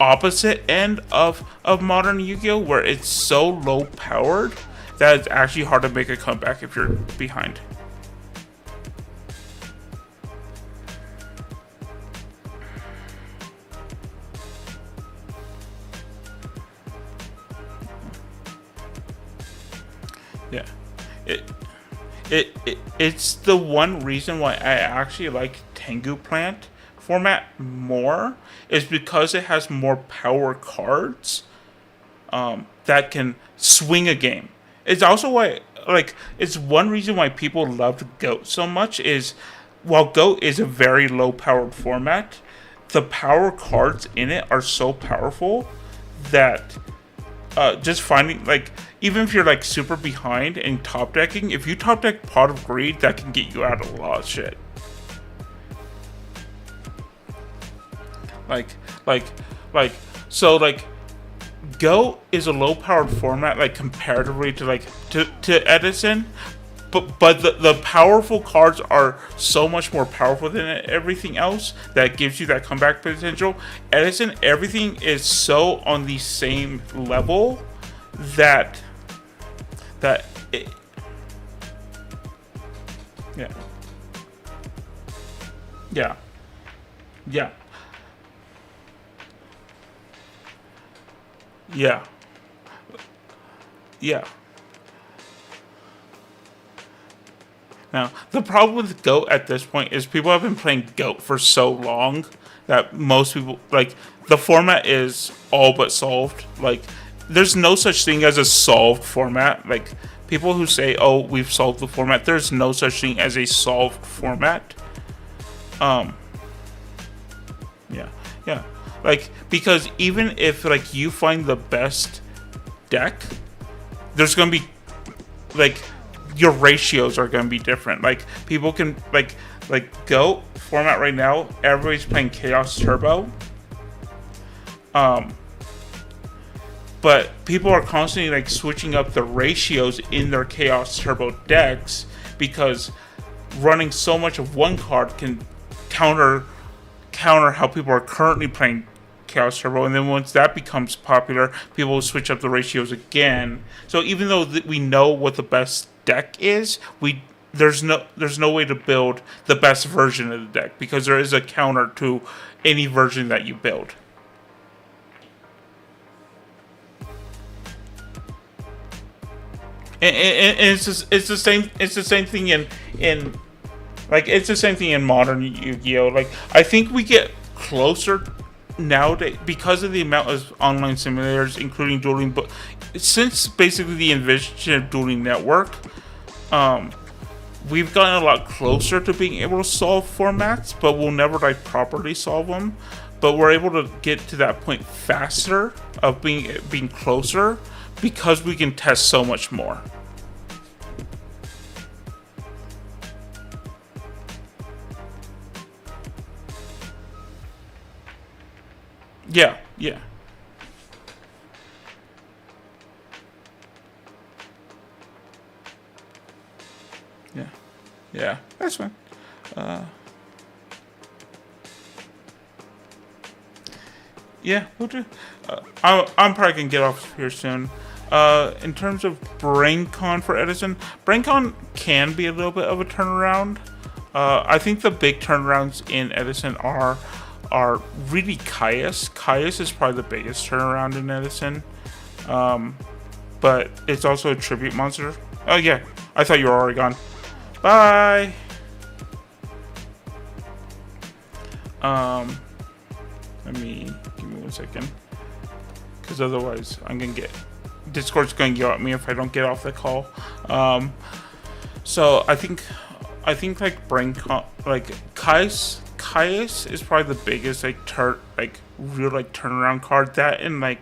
opposite end of modern Yu-Gi-Oh, where it's so low powered that it's actually hard to make a comeback if you're behind. Yeah, it, it's the one reason why I actually like Tengu Plant format more is because it has more power cards that can swing a game. It's also why like it's one reason why people loved Goat so much is while Goat is a very low powered format, the power cards in it are so powerful that just finding like even if you're like super behind and top decking, if you top deck Pot of Greed, that can get you out of a lot of shit. Like like like so like Go is a low powered format like comparatively to like to Edison, but the powerful cards are so much more powerful than everything else that gives you that comeback potential. Edison, everything is so on the same level that it, yeah yeah yeah yeah yeah. Now, the problem with Goat at this point is people have been playing Goat for so long that most people, like, the format is all but solved. Like, there's no such thing as a solved format. Like, people who say, oh, we've solved the format, there's no such thing as a solved format. Um, yeah, yeah. Like, because even if, like, you find the best deck, there's going to be, like, your ratios are going to be different. Like people can like Go format right now. Everybody's playing Chaos Turbo. But people are constantly like switching up the ratios in their Chaos Turbo decks because running so much of one card can counter how people are currently playing Chaos Turbo, and then once that becomes popular, people will switch up the ratios again. So even though we know what the best deck is, there's no way to build the best version of the deck because there is a counter to any version that you build. And it's the same thing in like it's the same thing in modern Yu-Gi-Oh. Like I think we get closer nowadays because of the amount of online simulators, including dueling, but since basically the invention of dueling network, we've gotten a lot closer to being able to solve formats, but we'll never like properly solve them. But we're able to get to that point faster of being closer because we can test so much more. Yeah, yeah. Yeah, yeah, that's fine. Uh, yeah, we'll do. I'm probably gonna get off here soon. In terms of BrainCon for Edison, BrainCon can be a little bit of a turnaround. I think the big turnarounds in Edison are are really Caius. Caius is probably the biggest turnaround in Edison, but it's also a tribute monster. Oh yeah, I thought you were already gone. Bye. Let me give me 1 second, because otherwise I'm gonna get Discord's gonna yell at me if I don't get off the call. So I think like Caius is probably the biggest real turnaround card. That and I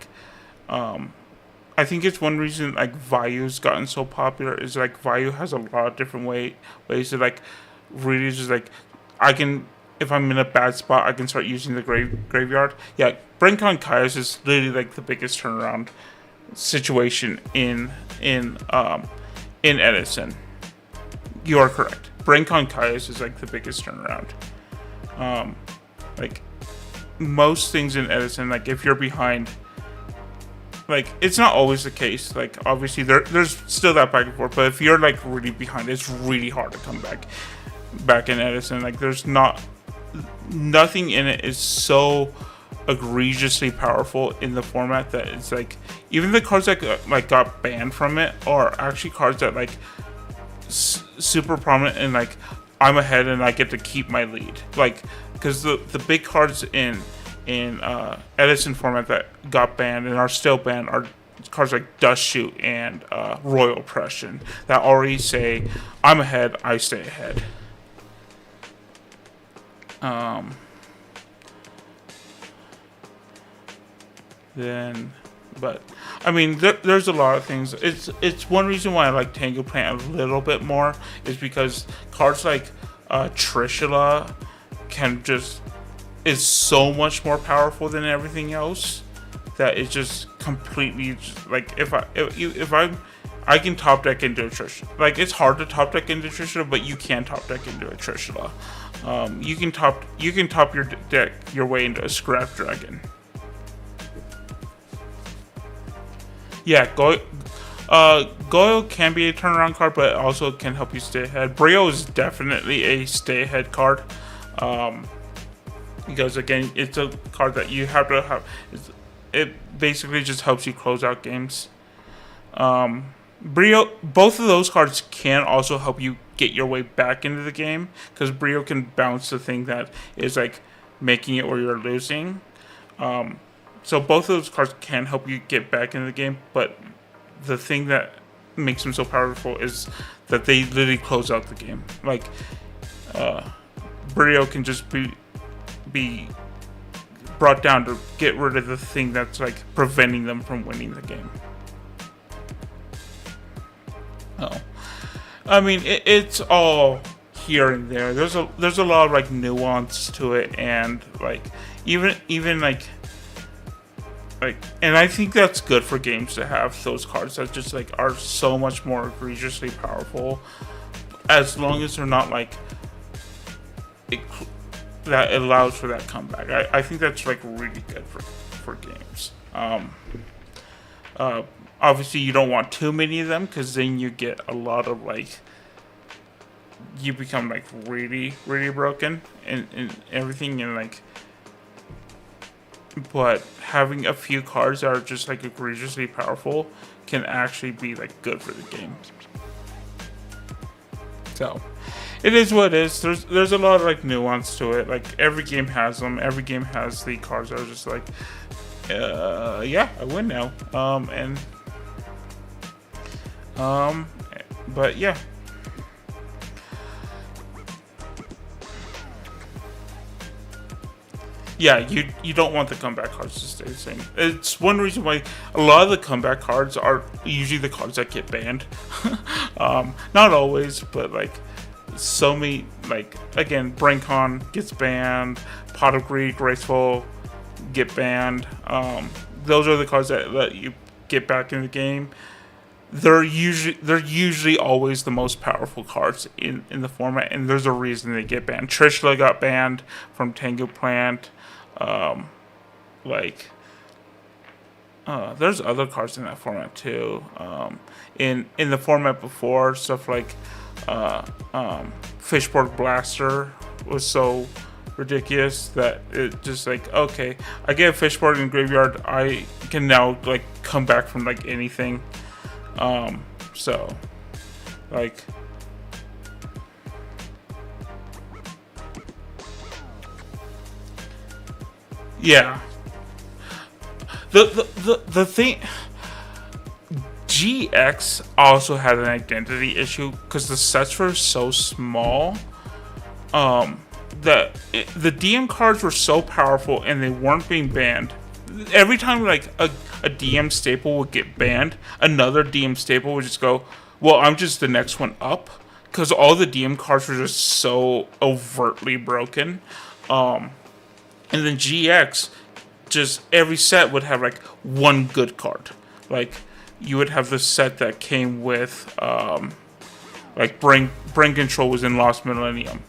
think it's one reason like Valu's gotten so popular is like Vayu has a lot of different ways to like really just like I can, if I'm in a bad spot, I can start using the graveyard. Yeah, Brincon Caius is literally like the biggest turnaround situation in Edison. You are correct. Brincon Caius is like the biggest turnaround. Like most things in Edison, like if you're behind, like it's not always the case. Like obviously there's still that back and forth, but if you're like really behind, it's really hard to come back in Edison. Like there's nothing in it is so egregiously powerful in the format that it's like even the cards that got banned from it are actually cards that like super prominent and like I'm ahead and I get to keep my lead. Like because the big cards in Edison format that got banned and are still banned are cards like Dust Shoot and Royal Oppression that already say I'm ahead, I stay ahead. But I mean, there's a lot of things. It's one reason why I like Tango Plant a little bit more is because cards like Trishula is so much more powerful than everything else that it's just completely like if I can top deck into a Trishula. Like it's hard to top deck into Trishula, but you can top deck into a Trishula. You can top your deck your way into a Scrap Dragon. Yeah, Goyo can be a turnaround card, but it also can help you stay ahead. Brio is definitely a stay ahead card. Because again, it's a card that you have to have. It basically just helps you close out games. Brio, both of those cards can also help you get your way back into the game, because Brio can bounce the thing that is like making it where you're losing. So both of those cards can help you get back into the game, but the thing that makes them so powerful is that they literally close out the game. Like, Brio can just be brought down to get rid of the thing that's like preventing them from winning the game. Oh, I mean it's all here and there. There's a lot of like nuance to it, and like even like, and I think that's good for games to have those cards that just like are so much more egregiously powerful, as long as they're not like that allows for that comeback. I think that's like really good for games. Obviously you don't want too many of them, because then you get a lot of like, you become like really broken and everything, and like, but having a few cards that are just like egregiously powerful can actually be like good for the game. So it is what it is. There's a lot of like nuance to it. Like every game has them. Every game has the cards that are just like, yeah, I win now. But yeah. Yeah, you don't want the comeback cards to stay the same. It's one reason why a lot of the comeback cards are usually the cards that get banned. Not always, but like so many, like again, Brincon gets banned, Pot of Greed, Graceful get banned. Those are the cards that let you get back in the game. They're usually always the most powerful cards in the format, and there's a reason they get banned. Trishula got banned from Tengu Plant. There's other cards in that format too. In the format before, stuff like Fishboard Blaster was so ridiculous that it just like, okay, I get a fish board in the graveyard, I can now like come back from like anything. So like, yeah, the thing, GX also had an identity issue because the sets were so small. The DM cards were so powerful and they weren't being banned. Every time like a DM staple would get banned, another DM staple would just go, well, I'm just the next one up, because all the DM cards were just so overtly broken. And then GX, just every set would have like one good card. Like you would have the set that came with like brain control was in Lost Millennium.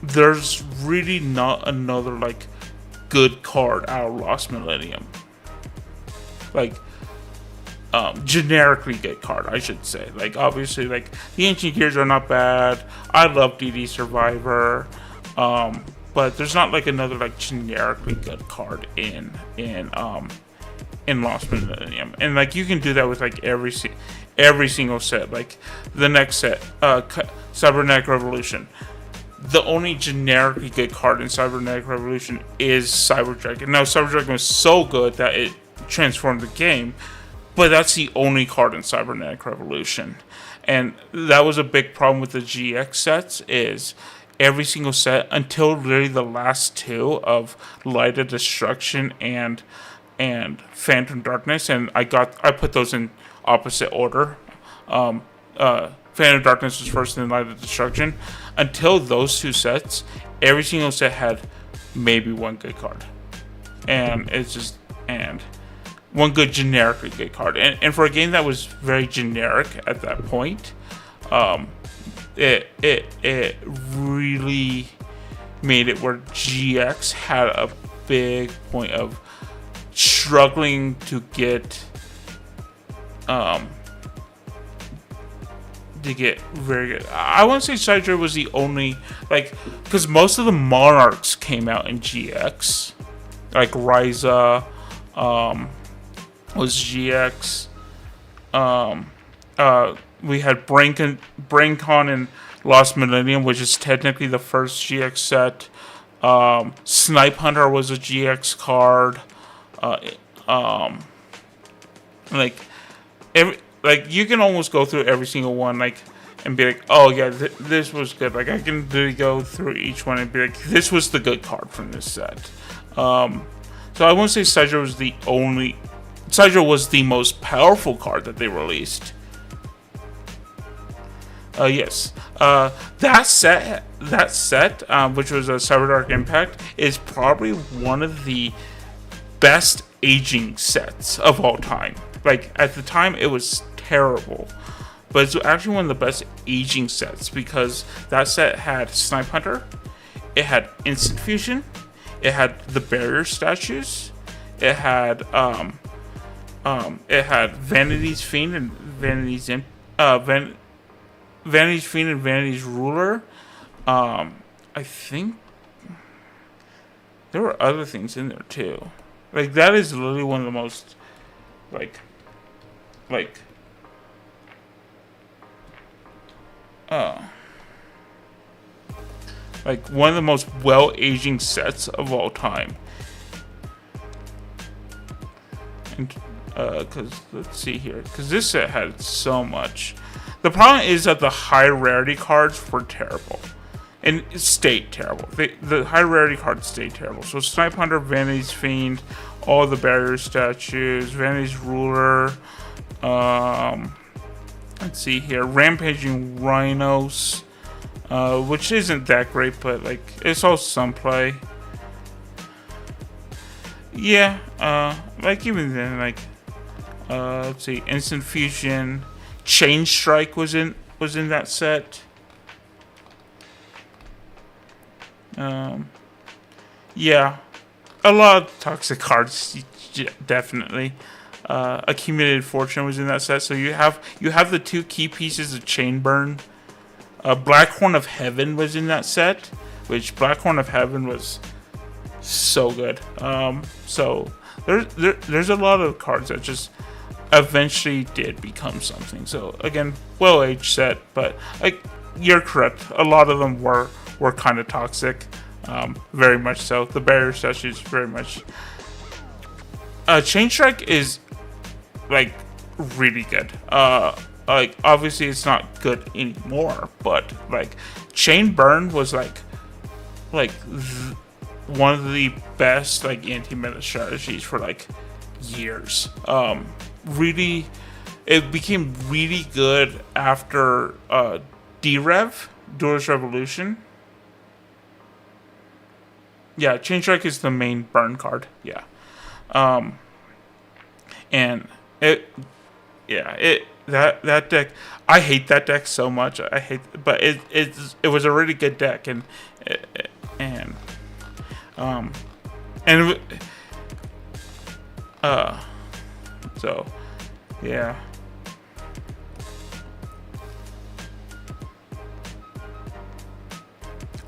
There's really not another like good card out of Lost Millennium. Like generically good card, I should say. Like obviously, like the Ancient Gears are not bad. I love DD Survivor, but there's not like another like generically good card in Lost Millennium. And like you can do that with like every single set. Like the next set, Cybernetic Revolution. The only generically good card in Cybernetic Revolution is Cyberdragon. Now, Cyberdragon was so good that it transformed the game, but that's the only card in Cybernetic Revolution. And that was a big problem with the GX sets, is every single set, until literally the last two of Light of Destruction and Phantom Darkness, and I put those in opposite order. Phantom Darkness was first, and then Light of Destruction. Until those two sets, every single set had maybe one good card, and one good generically good card. And for a game that was very generic at that point, it really made it where GX had a big point of struggling to get very good. I want to say Sidra was the only, like, because most of the Monarchs came out in GX, like Ryza was GX. We had BrainCon and Lost Millennium, which is technically the first GX set. Snipe Hunter was a GX card. Like you can almost go through every single one, like, and be like, oh yeah, this was good. Like I can really go through each one and be like, this was the good card from this set. So I won't say Sidra was the most powerful card that they released. Yes. That set, which was a Cyberdark Impact, is probably one of the best aging sets of all time. Like at the time, it was terrible, but it's actually one of the best aging sets, because that set had Snipe Hunter, it had Instant Fusion, it had the Barrier statues, it had Vanity's Fiend and Vanity's Ruler. I think there were other things in there too. Like that is literally one of the most like one of the most well-aging sets of all time. And because let's see here, because this set had so much. The problem is that the high rarity cards were terrible, and it stayed terrible. The high rarity cards stayed terrible. So Snipe Hunter, Vanity's Fiend, all the Barrier statues, Vanity's Ruler. Let's see here, Rampaging Rhinos, which isn't that great, but like it's all some play. Yeah, like even then, like let's see, Instant Fusion, Chain Strike was in that set. Yeah, a lot of toxic cards, definitely. Accumulated Fortune was in that set, so you have the two key pieces of Chain Burn. Black Horn of Heaven was in that set, which Black Horn of Heaven was so good. So there's a lot of cards that just eventually did become something. So again, well-aged set, but like you're correct. A lot of them were kind of toxic, very much so. The barrier statue is very much. Chain Strike is like really good. Like obviously it's not good anymore, but like Chain Burn was like one of the best like anti-meta strategies for like years. Really, it became really good after D-Rev, Duelist Revolution. Yeah, Chain Strike is the main burn card. Yeah. And that deck, I hate that deck so much. But it was a really good deck, and and so yeah.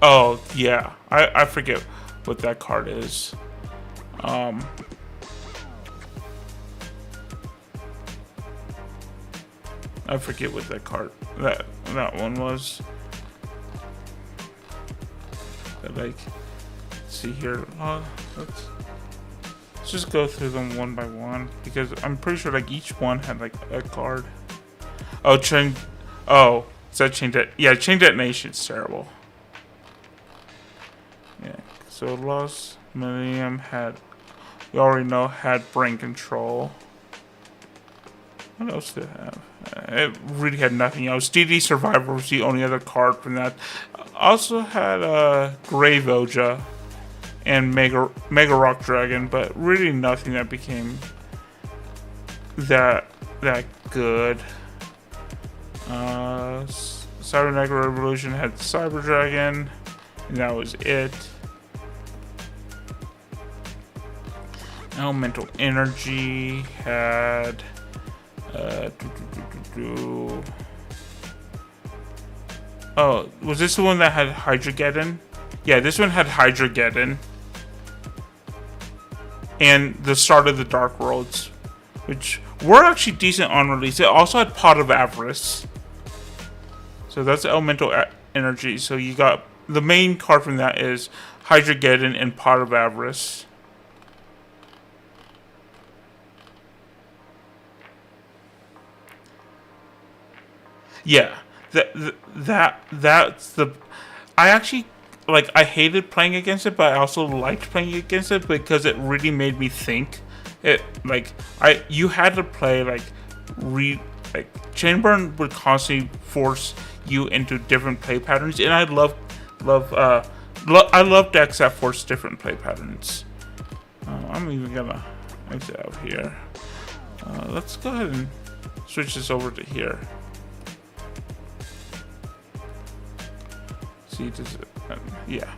Oh yeah, I forget what that card is. I forget what that card that one was. But like, let's see here. Let's just go through them one by one because I'm pretty sure like each one had like a card. Oh, chain. Oh, is that chain det? Yeah, chain detonation's terrible. Yeah. So Lost Millennium had, we already know, had brain control. What else did it have? It really had nothing else. DD Survivor was the only other card from that. Also had Grave Oja and Mega Rock Dragon, but really nothing that became that good. Cybernetic Revolution had Cyber Dragon, and that was it. Elemental Energy had oh, was this the one that had Hydrogeddon? Yeah, this one had Hydrogeddon. And the start of the Dark Worlds, which were actually decent on release. It also had Pot of Avarice. So that's Elemental Energy. So you got, the main card from that is Hydrogeddon and Pot of Avarice. Yeah, that's the. I actually like. I hated playing against it, but I also liked playing against it because it really made me think. It like you had to play like Chainburn would constantly force you into different play patterns, and I love decks that force different play patterns. I'm even gonna exit out here. Let's go ahead and switch this over to here. See, does it? Yeah.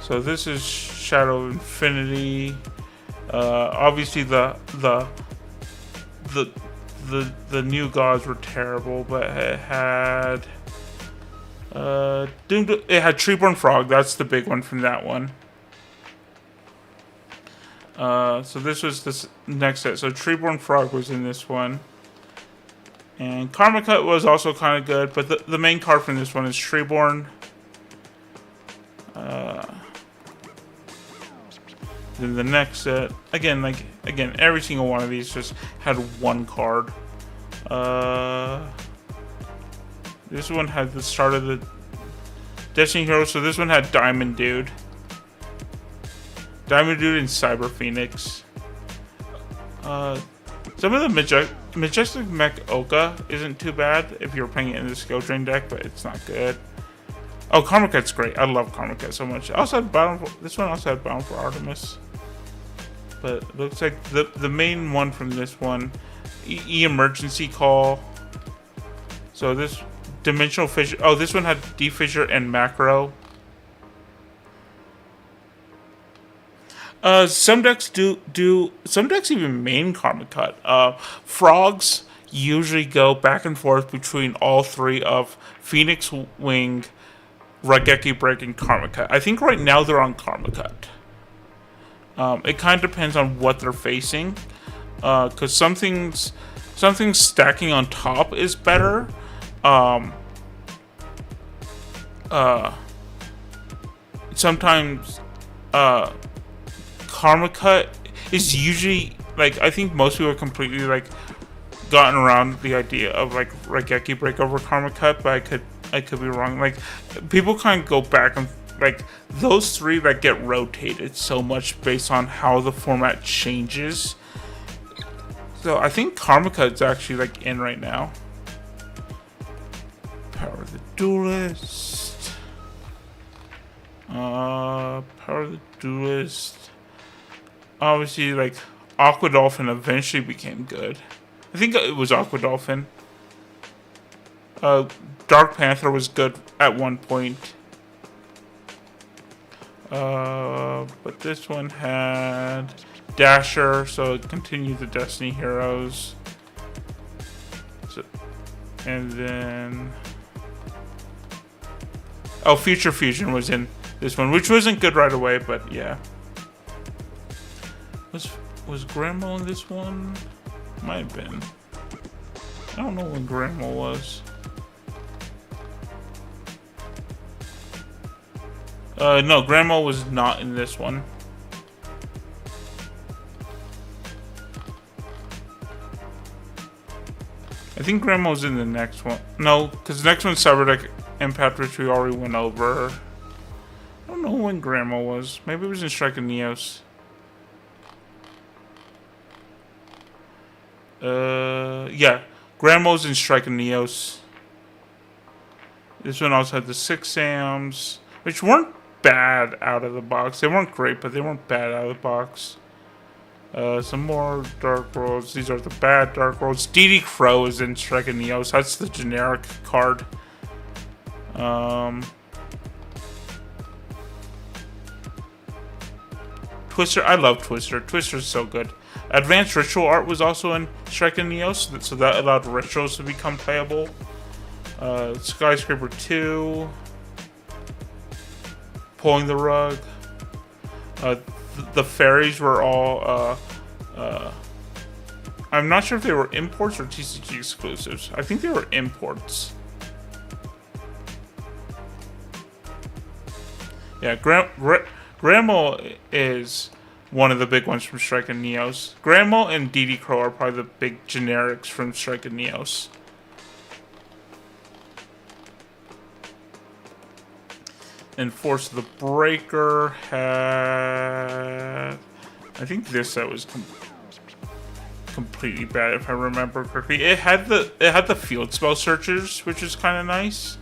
So this is Shadow of Infinity. Obviously the new gods were terrible, but it had it had Treeborn Frog. That's the big one from that one. So this was this next set. So Treeborn Frog was in this one. And Karma Cut was also kind of good, but the main card from this one is Treeborn. Then the next set, again, every single one of these just had one card. This one had the start of the Destiny Hero, so this one had Diamond Dude. Diamond Dude and Cyber Phoenix. Some of the Majestic Mech Oka isn't too bad if you're playing it in the Skill Drain deck, but it's not good. Oh, Karma Cut's great. I love Karma Cut so much. I also had this one also had Bound for Artemis. But it looks like the main one from this one, Emergency Call. So this Dimensional Fissure. Oh, this one had Defissure and Macro. Some decks do some decks even main Karma Cut. Frogs usually go back and forth between all three of Phoenix Wing, Raigeki Break and Karma Cut. I think right now they're on Karma Cut. It kind of depends on what they're facing, because something's stacking on top is better. Sometimes Karma Cut is usually like, I think most people are completely like gotten around the idea of like Raigeki Break over Karma Cut, but I could be wrong. Like, people kind of go back and like those three that get rotated so much based on how the format changes. So I think Karma Cut's actually like in right now. Power of the Duelist. Power of the Duelist. Obviously, like Aqua Dolphin eventually became good. I think it was Aqua Dolphin. Dark Panther was good at one point. But this one had Dasher, so it continued the Destiny Heroes. So, and then Future Fusion was in this one, which wasn't good right away, but yeah. Was Grandma in this one? Might have been. I don't know when Grandma was. No, Grandma was not in this one. I think Grandma was in the next one. No, because the next one's Cyberdeck Impact, which we already went over. I don't know when Grandma was. Maybe it was in Strike and Neos. Yeah. Grandma's in Strike and Neos. This one also had the 6 Sams, which weren't bad out of the box. They weren't great, but they weren't bad out of the box. Some more Dark Worlds. These are the bad Dark Worlds. DD Crow is in Strike and Neos. That's the generic card. Twister. I love Twister. Twister's so good. Advanced Ritual Art was also in Strike and Neos, so that allowed rituals to become playable. Skyscraper 2. Pulling the Rug. The fairies were all... I'm not sure if they were imports or TCG exclusives. I think they were imports. Yeah, Grandma is one of the big ones from Strike and Neos. Grandma and DD Crow are probably the big generics from Strike and Neos. And Force of the Breaker had... I think this set was completely bad if I remember correctly. It had the field spell searchers, which is kind of nice.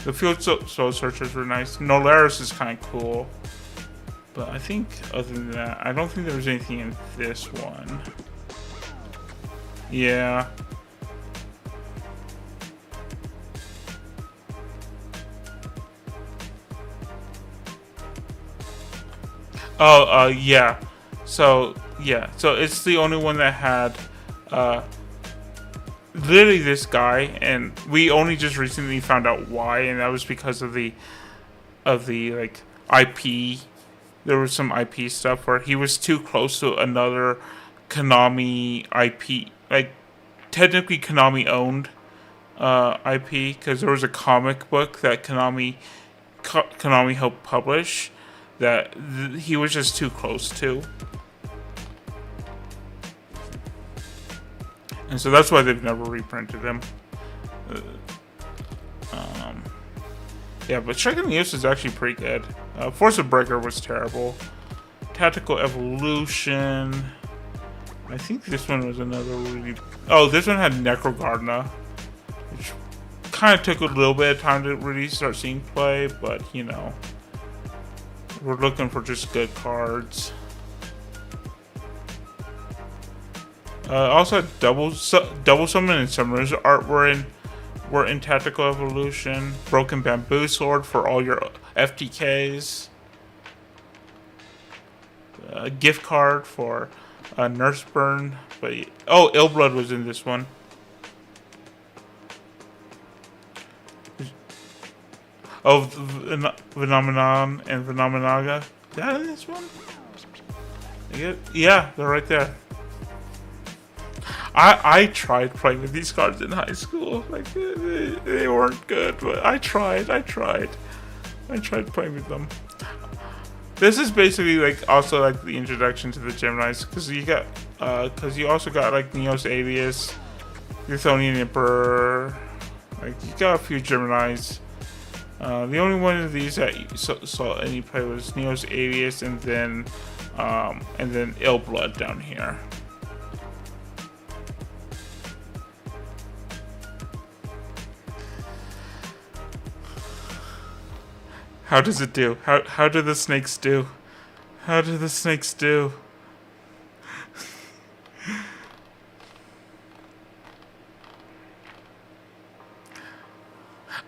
The field spell searchers were nice. Nolaris is kind of cool. But I think other than that, I don't think there was anything in this one. Yeah. Yeah. So it's the only one that had, literally this guy, and we only just recently found out why, and that was because of the like, IP. There was some IP stuff where he was too close to another Konami IP, like, technically Konami owned, IP, because there was a comic book that Konami helped publish that he was just too close to. And so that's why they've never reprinted him. Yeah, but Strike and Neos is actually pretty good. Force of Breaker was terrible. Tactical Evolution. I think this one was another really... Oh, this one had Necrogardna, which kind of took a little bit of time to really start seeing play, but, you know, we're looking for just good cards. Also, Double Summon and Summoner's Art were in Tactical Evolution. Broken Bamboo Sword for all your FTKs. A gift card for Nurse Burn. But Illblood was in this one. of Phenomenon and Phenomenaga. Is that in this one? Yeah, they're right there. I tried playing with these cards in high school. Like they weren't good, but I tried playing with them. This is basically like also like the introduction to the Geminis, because you also got like Neos Alias, Euthonian Emperor. Like you got a few Geminis. The only one of these that you saw any play was Neos Alias, and then Ill Blood down here. How does it do? How do the snakes do? How do the snakes do?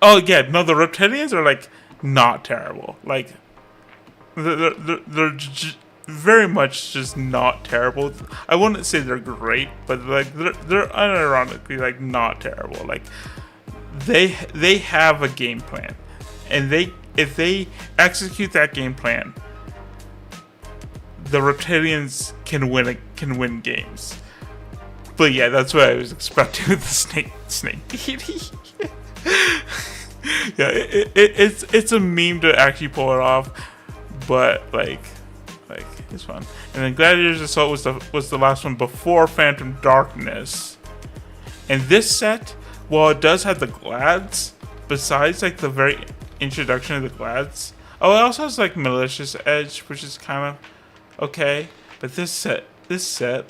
Oh yeah, no, the reptilians are like not terrible. Like they're very much just not terrible. I wouldn't say they're great, but like they're unironically like not terrible. Like they have a game plan, and if they execute that game plan, the reptilians can win games. But yeah, that's what I was expecting with the snake deity. Yeah, it's a meme to actually pull it off, but like it's fun. And then Gladiator's Assault was the last one before Phantom Darkness. And this set, while it does have the Glads, besides like the very introduction of the Glads, it also has like Malicious Edge, which is kind of okay. But this set,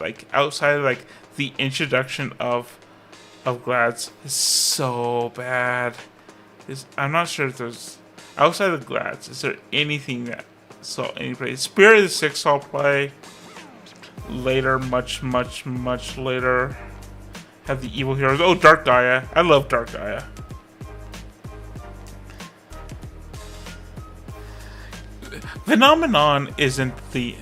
like outside of like the introduction of Glads, is so bad. I'm not sure if there's outside of Glads. Is there anything that saw any play? Spirit of the Six saw play later, much later. Have the evil heroes. Oh, Dark Gaia. I love Dark Gaia. Phenomenon isn't the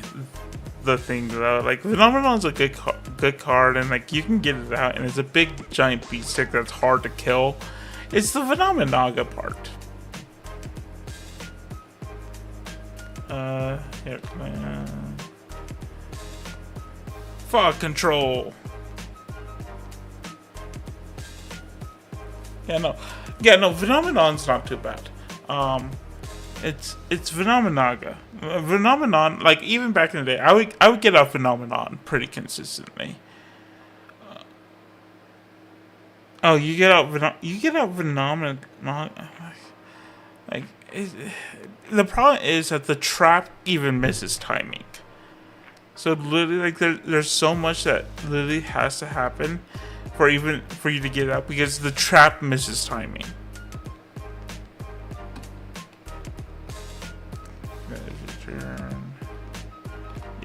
thing though. Like Phenomenon's a good card, and like you can get it out, and it's a big giant beat stick that's hard to kill. It's the Phenomenaga part. Here, fog control. Yeah, no, Phenomenon's not too bad. It's Phenomenaga. Phenomenon, like even back in the day, I would get out Phenomenon pretty consistently. Oh, you get out Phenomenon. Like the problem is that the trap even misses timing. So literally, like there's so much that literally has to happen for you to get out, because the trap misses timing.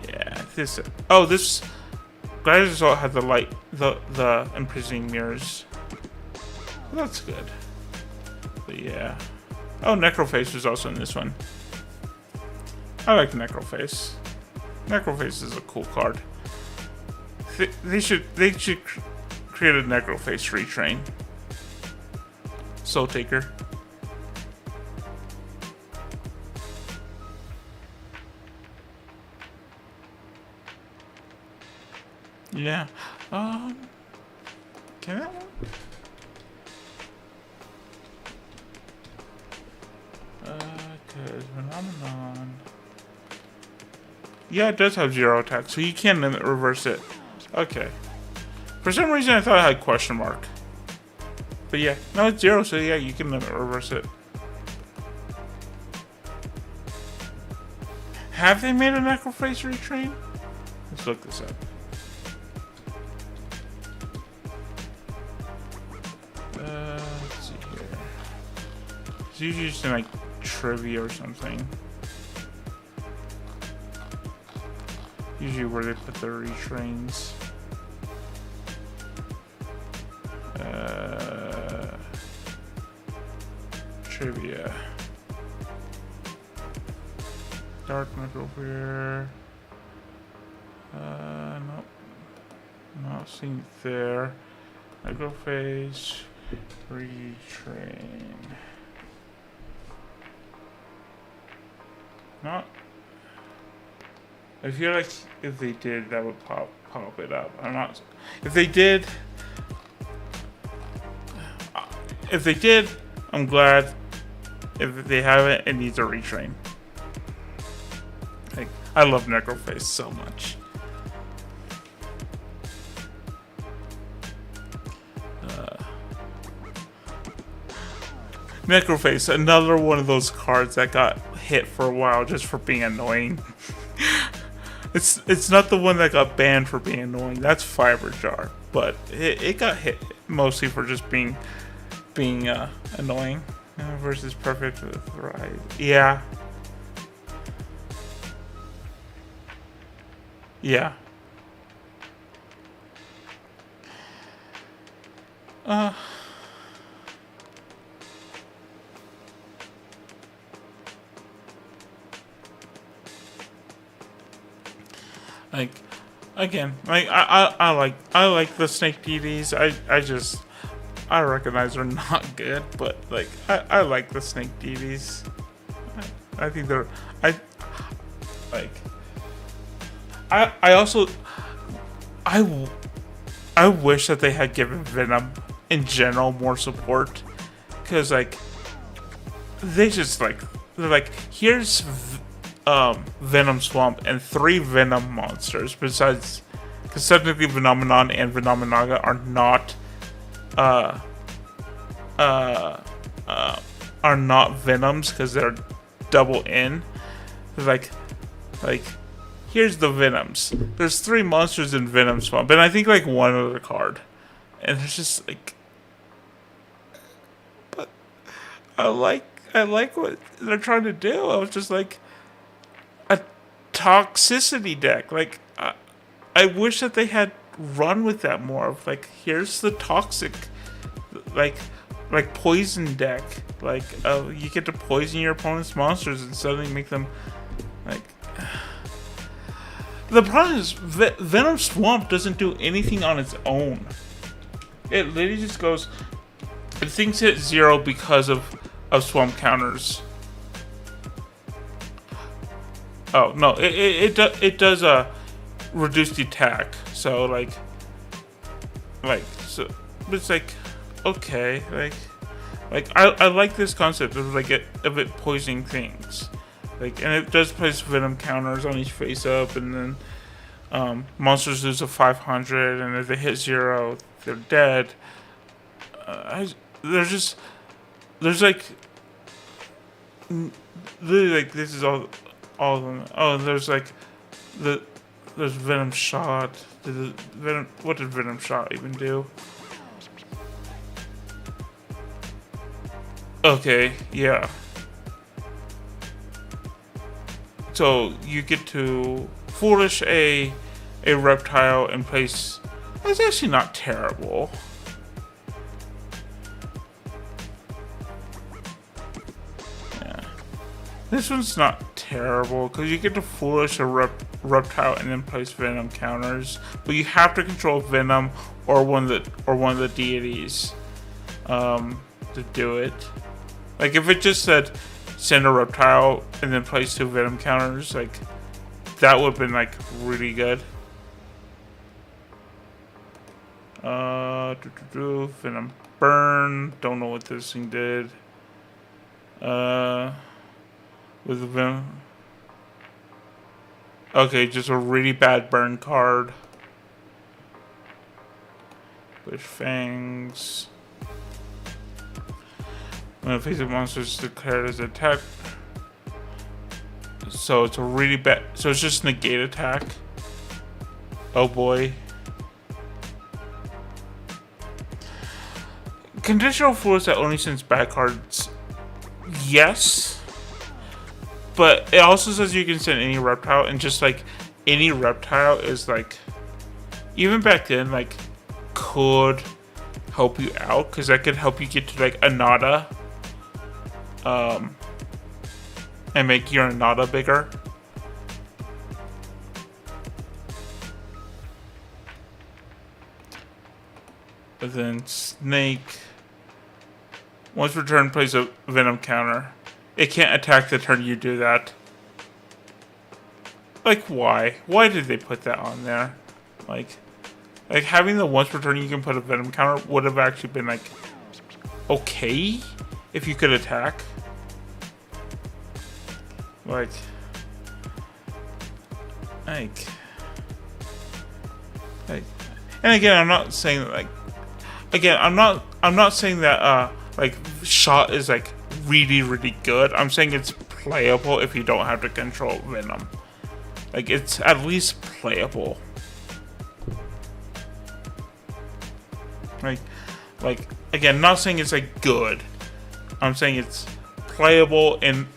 Yeah, this Gladiator's Assault had the imprisoning mirrors. Well, that's good. But yeah. Oh, Necroface was also in this one. I like Necroface. Necroface is a cool card. They should create a Necroface retrain. Soul Taker. Yeah. Can that one? Cause Phenomenon. Yeah, it does have 0 attack, so you can limit reverse it. Okay. For some reason, I thought it had question mark. But yeah, no, it's 0, so yeah, you can limit reverse it. Have they made a Necroface retrain? Let's look this up. Let's see here. It's usually just in like trivia or something. Usually where they put the retrains. Trivia. Dark Necroface. Nope. Not seen it there. Necroface retrain. Not. I feel like if they did, that would pop it up. I'm not. If they did, I'm glad. If they haven't, it needs a retrain. Like, I love Necroface so much. Necroface, another one of those cards that got hit for a while just for being annoying. It's not the one that got banned for being annoying. That's Fiber Jar, but it got hit mostly for just being annoying. Versus Perfect Rise. Yeah. Yeah. Like, again, like I like the snake deities. I recognize they're not good, but like I like the snake deities. I think they're like I also I wish that they had given Venom in general more support, because like they just like they're like, here's Venom Swamp and 3 Venom monsters besides, because technically Phenomenon and Phenomenaga are not are not Venoms because they're double in. They're like here's the Venoms. There's 3 monsters in Venom Swamp, and I think like 1 other card, and it's just like, but I like what they're trying to do. I was just like, a toxicity deck. Like I wish that they had run with that more. Of like, here's the toxic, like poison deck. Like you get to poison your opponent's monsters and suddenly make them like. The problem is Venom Swamp doesn't do anything on its own. It literally just goes. It thinks hit 0 because of swamp counters. Oh no! It does reduced attack. So like so, but it's like, okay, like I like this concept of like of it poisoning things. Like, and it does place venom counters on each face up, and then monsters lose a 500, and if they hit 0, they're dead. There's like literally like this is all of them. Oh, there's like there's Venom Shot. What did Venom Shot even do? Okay, yeah. So you get to Foolish a reptile and place. That's actually not terrible. Yeah, this one's not terrible because you get to Foolish a reptile and then place Venom counters, but you have to control Venom or one of the deities to do it. Like if it just said send a reptile and then place 2 Venom counters, like that would have been like really good. Venom Burn. Don't know what this thing did. With the Venom. Okay, just a really bad burn card. With Fangs. When a face of monster is declared as attack. So it's a really bad. So it's just negate attack. Oh boy. Conditional force that only sends bad cards. Yes. But it also says you can send any reptile, and just like any reptile is like, even back then, like could help you out because that could help you get to like Anata. And make your Anata bigger. And then Snake. Once per turn, plays a Venom counter. It can't attack the turn you do that. like why? Why did they put that on there? Like having the once per turn you can put a venom counter would have actually been like okay if you could attack. Like and again, I'm not saying that, I'm not saying that like shot is like really good. I'm saying it's playable if you don't have to control venom. Like it's at least playable. Like again, not saying it's like good. I'm saying it's playable and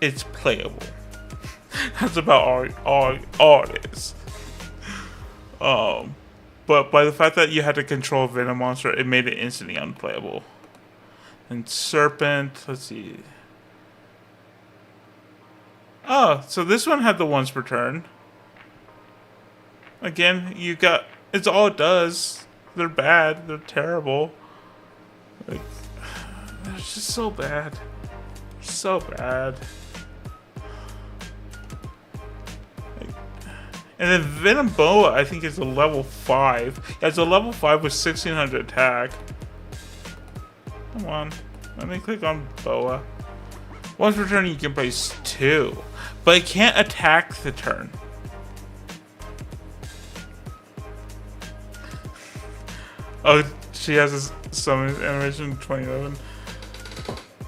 it's playable. That's about all it is. But by the fact that you had to control a venom monster, it made it instantly unplayable. And Serpent, let's see. Oh, so this one had the once per turn. Again, it's all it does. They're bad. They're terrible. Like, they're just so bad. So bad. And then Venom Boa, I think, is a level 5. Yeah, it's a level 5 with 1600 attack. Come on. Let me click on Boa. Once per turn, you can place 2. But it can't attack the turn. Oh, she has a summon animation in 2011.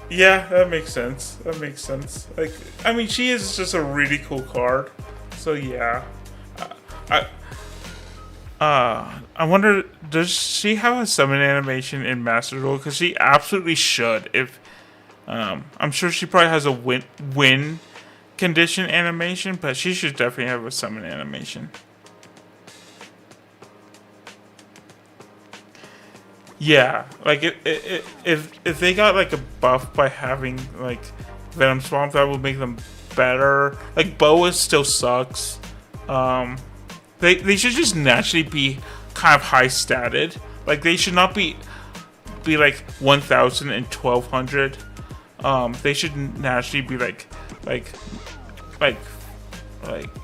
Yeah, that makes sense. Like, I mean, she is just a really cool card. So, yeah. I wonder, does she have a summon animation in Master Duel? Because she absolutely should. If I'm sure she probably has a win condition animation, but she should definitely have a summon animation. Yeah, like if they got like a buff by having like Venom Swamp, that would make them better. Like Boa still sucks. They should just naturally be kind of high statted. Like they should not be like 1,000 and 1,200. They should naturally be like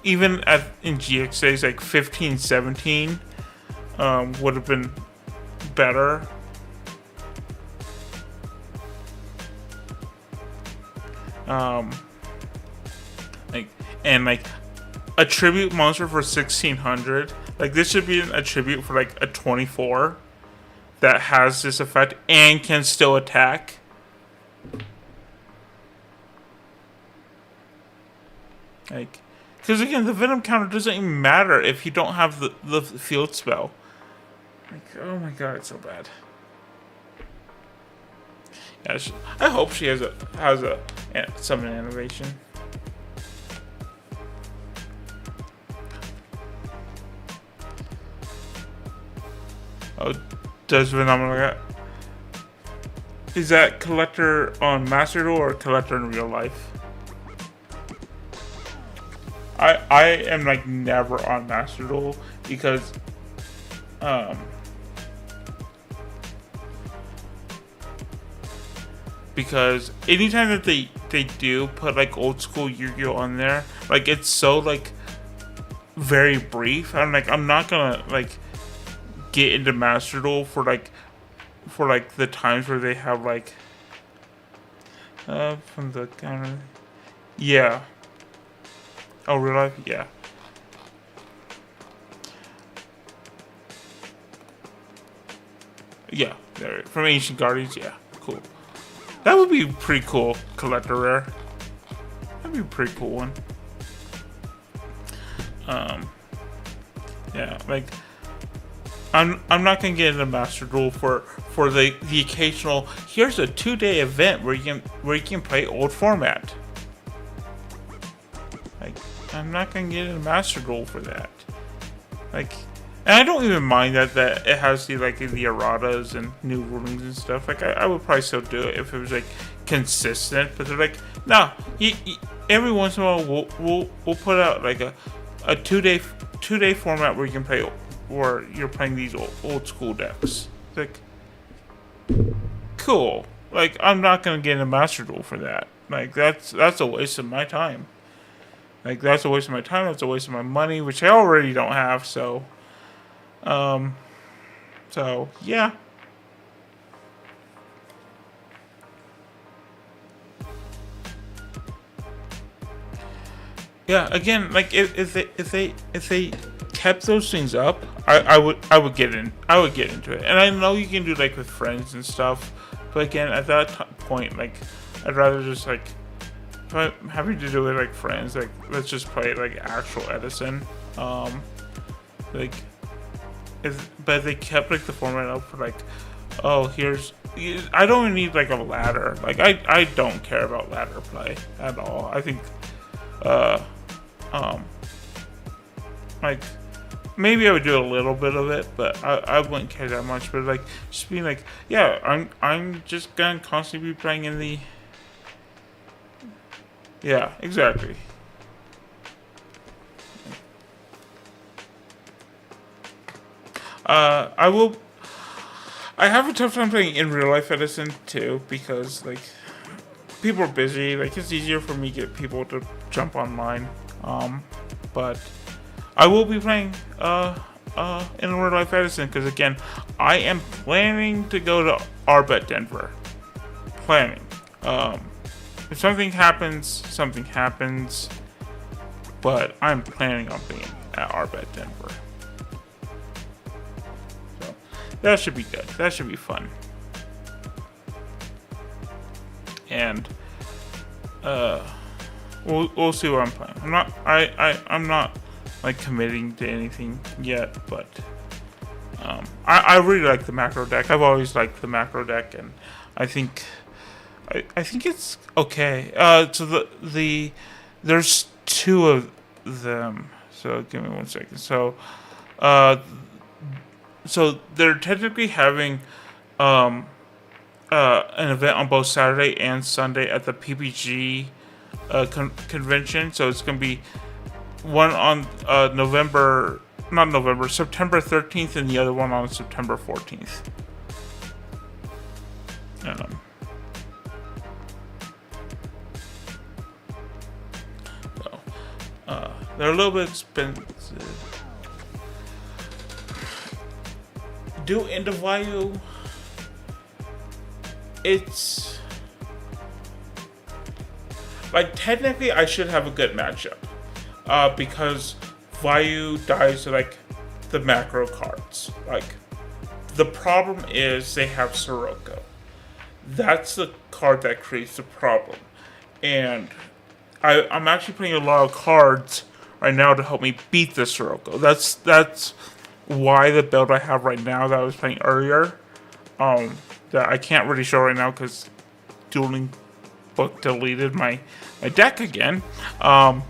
even in GX days like 15, 17 would have been better. Like a tribute monster for 1,600. Like this should be a tribute for like a 24 that has this effect and can still attack. Like, because again, the venom counter doesn't even matter if you don't have the field spell. Like, oh my god, it's so bad. Yeah, I hope she has a summon animation. Oh, does Phenomenal? Is that collector on Master Duel or collector in real life? I am like never on Master Duel because anytime that they do put like old school Yu-Gi-Oh on there, like it's so like very brief. I'm not gonna like get into Master Duel for the times where they have like from the counter. Yeah. Oh, real life? Yeah. Yeah, there. From Ancient Guardians, yeah. Cool. That would be pretty cool, collector rare. That'd be a pretty cool one. Yeah, like I'm not gonna get into Master Duel for the occasional. Here's a 2-day event where you can play old format. Like I'm not gonna get into Master Duel for that. Like, and I don't even mind that it has the erratas and new rulings and stuff. Like I would probably still do it if it was like consistent. But they're like, nah. Every once in a while we'll put out like a 2-day format where you can play, or you're playing these old school decks. It's like, cool. Like I'm not gonna get into Master Duel for that. Like that's a waste of my time. Like, that's a waste of my time. That's a waste of my money, which I already don't have. So, yeah. Yeah. Again, like if they kept those things up, I would get in. I would get into it. And I know you can do like with friends and stuff, but again, at that point, like, I'd rather just like, if I'm having to do it like friends, like, let's just play like actual Edison. Like, but they kept like the format up for like, oh, I don't even need like a ladder. Like, I don't care about ladder play at all. I think, um, like, maybe I would do a little bit of it, but I wouldn't care that much. But like, just being like, yeah, I'm just gonna constantly be playing in the. Yeah, exactly. I will. I have a tough time playing in real life Edison too, because like, people are busy. Like, it's easier for me to get people to jump online. But I will be playing in real life Edison, because again, I am planning to go to RBET Denver. Planning. If something happens, something happens. But I'm planning on being at RBET Denver. So that should be good. That should be fun. And we'll see what I'm playing. I'm not like committing to anything yet, but I really like the macro deck. I've always liked the macro deck, and I think it's okay. So there's two of them. So give me 1 second. So they're technically having an event on both Saturday and Sunday at the PPG convention. So it's gonna be one on September 13th, and the other one on September 14th. They're a little bit expensive. Due into value, it's like, technically I should have a good matchup, because Vayu dies to like the macro cards. Like, the problem is they have Sirocco. That's the card that creates the problem, and I'm actually playing a lot of cards right now to help me beat the Sirocco. That's why the build I have right now that I was playing earlier, that I can't really show right now because Dueling Book deleted my deck again. But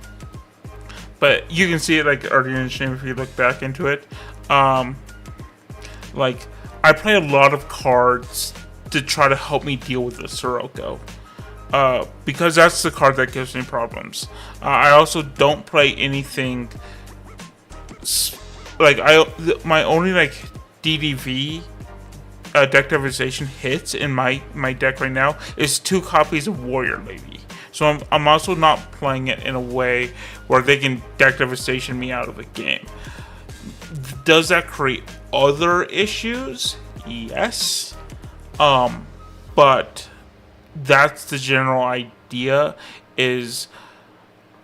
you can see it like earlier in the stream if you look back into it. Like, I play a lot of cards to try to help me deal with the Sirocco. Because that's the card that gives me problems. I also don't play anything. Like, my only like DDV deck devastation hits in my deck right now is 2 copies of Warrior Lady. So I'm also not playing it in a way where they can deck devastation me out of the game. Does that create other issues? Yes. But that's the general idea, is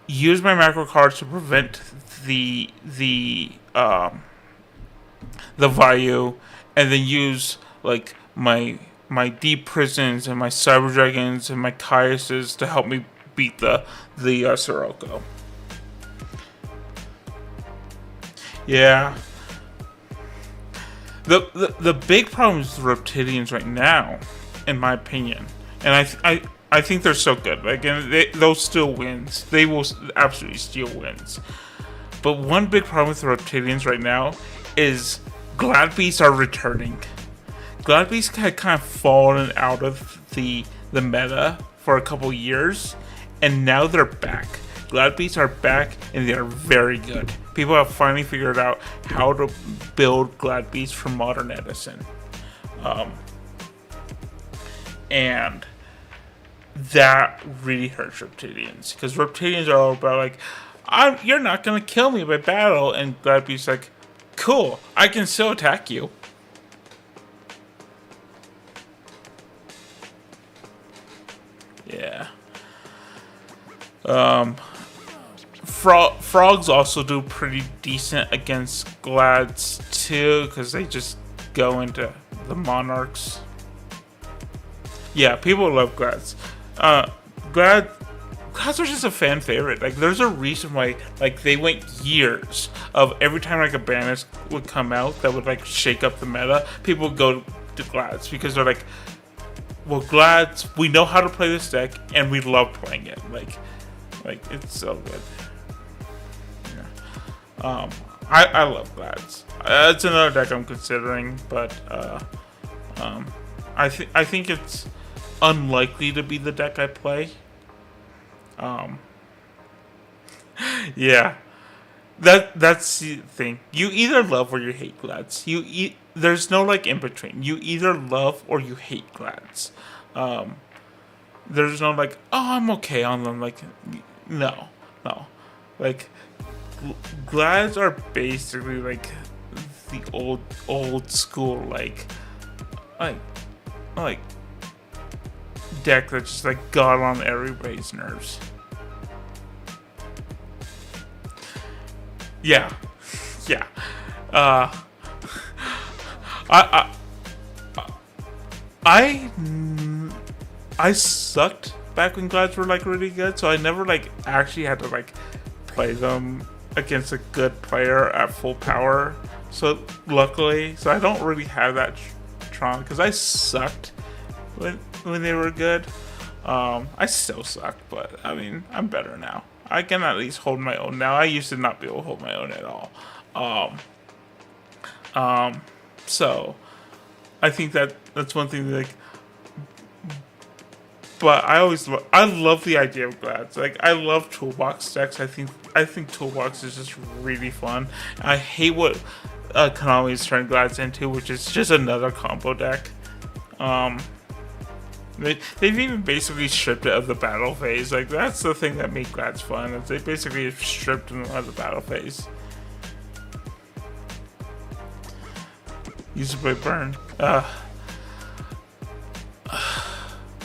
use my macro cards to prevent the value, and then use like my deep prisons and my cyber dragons and my Caiuses to help me beat the Sirocco. Yeah. The big problem is the Reptilians right now, in my opinion, and I think they're so good. Like, and they'll still wins. They will absolutely steal wins. But one big problem with the Reptilians right now is Glad Beasts are returning. Glad Beasts had kind of fallen out of the meta for a couple years, and now they're back. Glad Beasts are back, and they are very good. People have finally figured out how to build Glad Beasts for modern Edison. And that really hurts Reptilians, because Reptilians are all about like, You're not gonna kill me by battle. And Gladbeast's like, cool, I can still attack you. Yeah. Frogs also do pretty decent against Glads too, because they just go into the Monarchs. Yeah, people love Glads. Glads are just a fan favorite. Like, there's a reason why, like, they went years of every time like a Banish would come out that would like shake up the meta, people would go to Glads because they're like, well, Glads, we know how to play this deck and we love playing it. Like it's so good. Yeah. I love Glads. It's another deck I'm considering, but I think it's unlikely to be the deck I play. Yeah, that's the thing. You either love or you hate Glads. There's no like in between. You either love or you hate Glads. There's no like, oh, I'm okay on them. Like, no. Like, Glads are basically like the old school like deck that just like got on everybody's nerves. Yeah. I sucked back when Glads were like really good, so I never like actually had to like play them against a good player at full power. So luckily, I don't really have that trauma because I sucked when they were good. I still suck, but I mean, I'm better now. I can at least hold my own now. I used to not be able to hold my own at all. So I think that's one thing. Like, but I love the idea of Glads. Like, I love toolbox decks. I think toolbox is just really fun. I hate what Konami is turning Glads into, which is just another combo deck. They've even basically stripped it of the battle phase. Like, that's the thing that made Glads fun. Is they basically stripped them of the battle phase. Use to play Burn.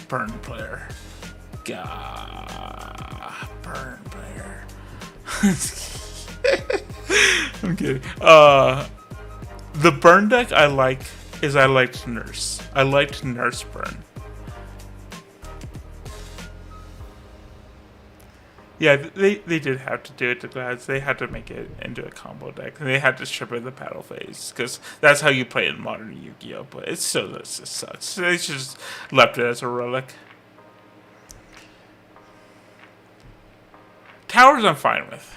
Burn player. Gah. Burn player. I'm kidding. The Burn deck I liked Nurse. I liked Nurse Burn. Yeah, they did have to do it to Glads. They had to make it into a combo deck. They had to strip it the battle phase because that's how you play it in modern Yu-Gi-Oh! But it still just sucks. They just left it as a relic. Towers I'm fine with.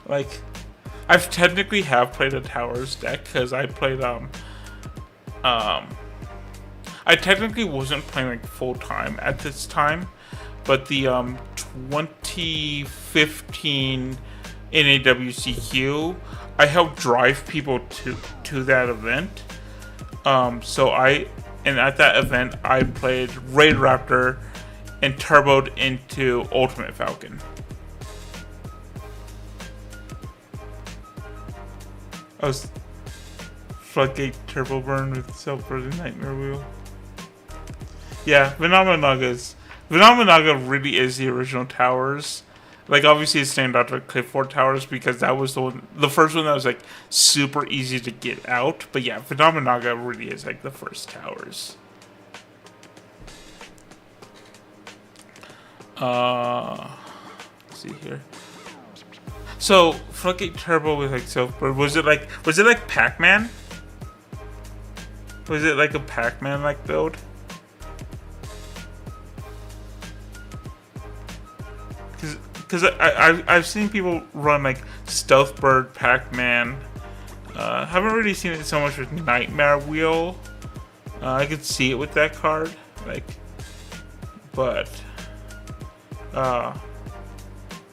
Like, I've technically have played a Towers deck because I played I technically wasn't playing like full time at this time, but the 2015 NAWCQ, I helped drive people to that event. And at that event I played Raid Raptor and turboed into Ultimate Falcon. I was Floodgate Turbo Burn with Self-Burning Nightmare Wheel. Yeah, Venomanaga really is the original Towers. Like, obviously it's named after Clifford Towers because that was the first one that was like super easy to get out. But yeah, Venomanaga really is like the first Towers. Let's see here. So Floodgate Turbo with like Self-Burn, was it like Pac-Man? Was it like a Pac-Man like build? Because I've seen people run like Stealth Bird, Pac-Man. Haven't really seen it so much with Nightmare Wheel. I could see it with that card, like, but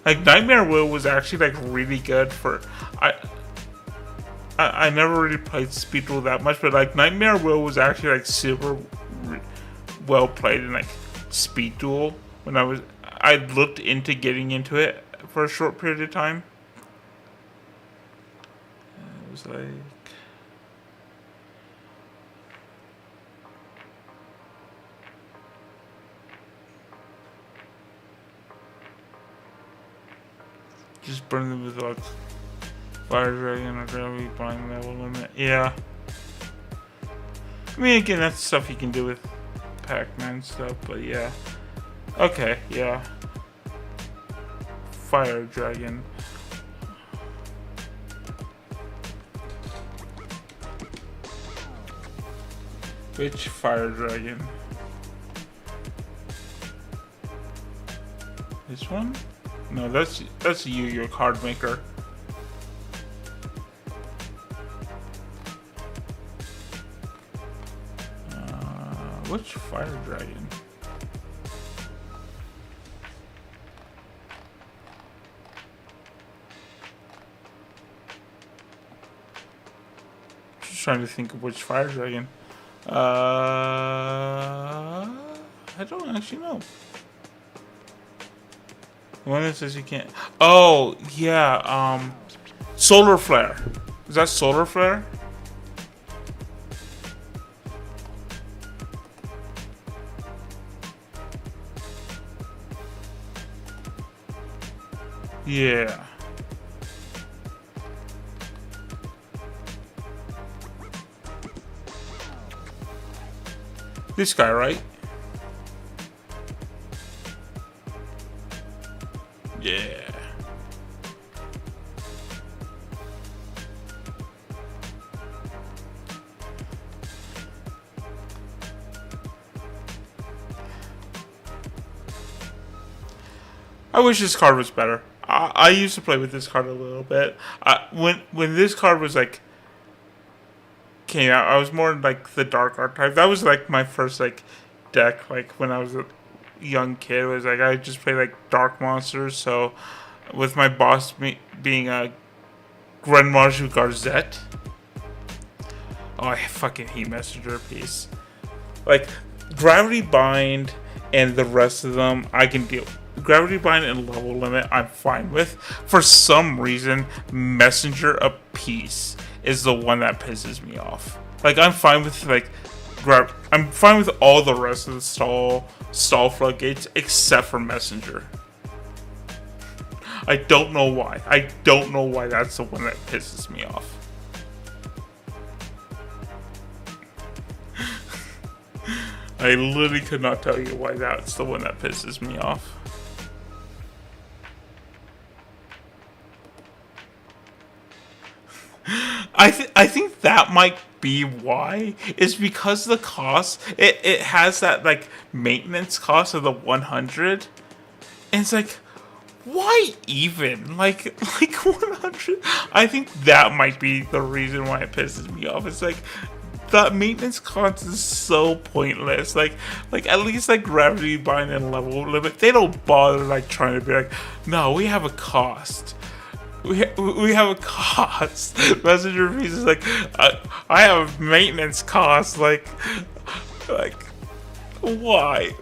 like Nightmare Wheel was actually like really good for I never really played Speed Duel that much, but like Nightmare Wheel was actually like super well played in like Speed Duel when I I looked into getting into it for a short period of time. It was like, just burn them with like fire dragon or gravity bind level limit. Yeah. I mean, again, that's stuff you can do with Pac-Man stuff, but yeah. Okay, yeah. Fire dragon. Which fire dragon? This one? No, that's you, your card maker. Which fire dragon? Just trying to think of which fire dragon. I don't actually know. The one that says you can't. Oh yeah. Solar flare. Is that solar flare? Yeah. This guy, right? Yeah. I wish this card was better. I used to play with this card a little bit. When this card was like came out, I was more like the dark archetype. That was like my first like deck. Like when I was a young kid, was like I just played like dark monsters. So with my boss being a Grandmaju Garzette. Oh, I fucking hate Messenger Piece. Like Gravity Bind and the rest of them, I can deal. Gravity Bind and Level Limit, I'm fine with. For some reason, Messenger of Peace is the one that pisses me off. Like I'm fine with like I'm fine with all the rest of the stall floodgates except for Messenger. I don't know why. I don't know why that's the one that pisses me off. I literally could not tell you why that's the one that pisses me off. I think that might be why. Is because the cost it has that like maintenance cost of the 100, and it's like, why even like 100? I think that might be the reason why it pisses me off. It's like the maintenance cost is so pointless. Like at least like Gravity Bind and Level Limit, they don't bother like trying to be like, no, we have a cost. We have a cost. Messenger Piece is like, I have maintenance costs. Like, why?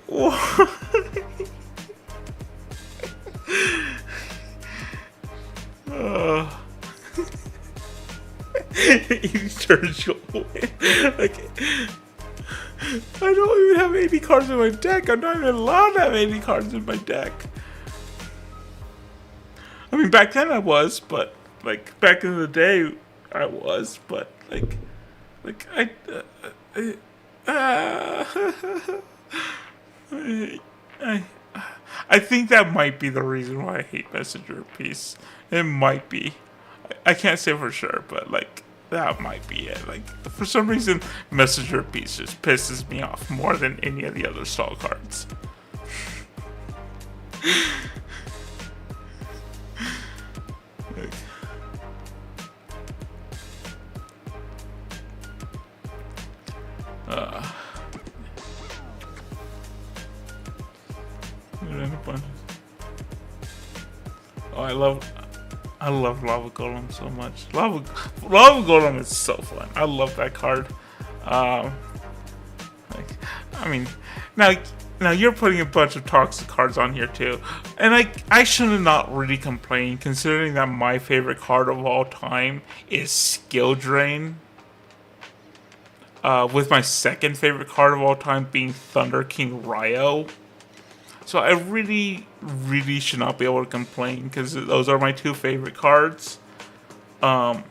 Eternal win. Like, I don't even have 80 cards in my deck. I'm not even allowed to have 80 cards in my deck. I mean, back then I was, but like back in the day, I was, but like I think that might be the reason why I hate Messenger Piece. It might be. I can't say for sure, but like that might be it. Like for some reason, Messenger Piece just pisses me off more than any of the other stall cards. Oh, I love Lava Golem so much. Lava Golem is so fun. I love that card. Like, I mean, now Now you're putting a bunch of toxic cards on here too, and I should not really complain considering that my favorite card of all time is Skill Drain. With my second favorite card of all time being Thunder King Ryo. So I really, really should not be able to complain because those are my two favorite cards. And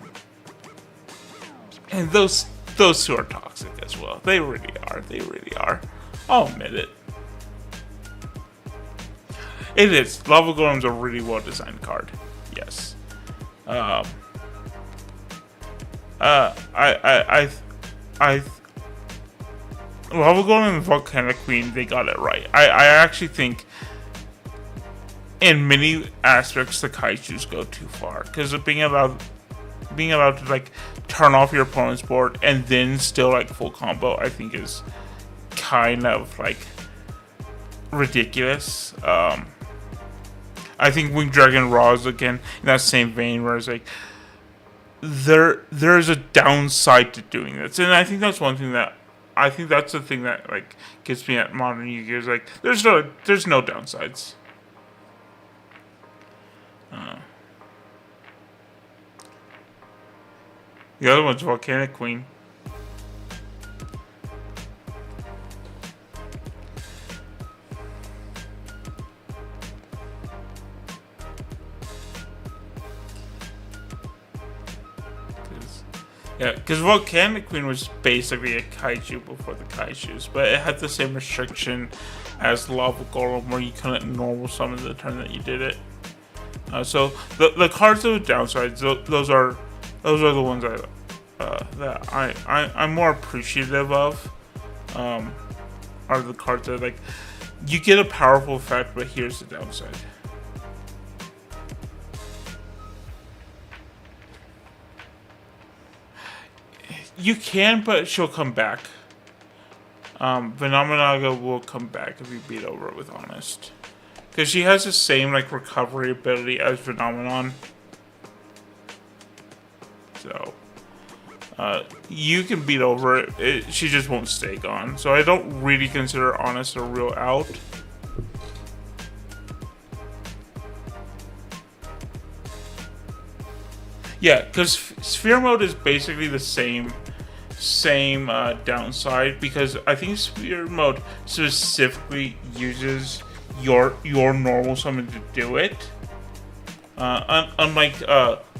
those two are toxic as well. They really are. They really are. I'll admit it. It is. Lava Golem's a really well designed card. Yes. I Lava Golem and Volcanic Queen, they got it right. I actually think in many aspects the Kaijus go too far because of being allowed to like turn off your opponent's board and then still like full combo, I think is kind of like ridiculous. I think Winged Dragon Raw is again in that same vein where it's like there's a downside to doing this, and I think that's one thing that I think that's the thing that like gets me at modern Yu-Gi-Oh! Is like there's no downsides. The other one's Volcanic Queen. Yeah, because Volcanic Queen was basically a kaiju before the kaijus, but it had the same restriction as Lava Golem, where you couldn't normal summon the turn that you did it. So the cards with downsides, those are the ones that I'm more appreciative of. Are the cards that like you get a powerful effect, but here's the downside. You can, but she'll come back. Phenomenaga will come back if you beat over it with Honest. Because she has the same like recovery ability as Phenomenon. So, you can beat over it. She just won't stay gone. So I don't really consider Honest a real out. Yeah, because Sphere Mode is basically the same downside, because I think Sphere Mode specifically uses your normal summon to do it. Unlike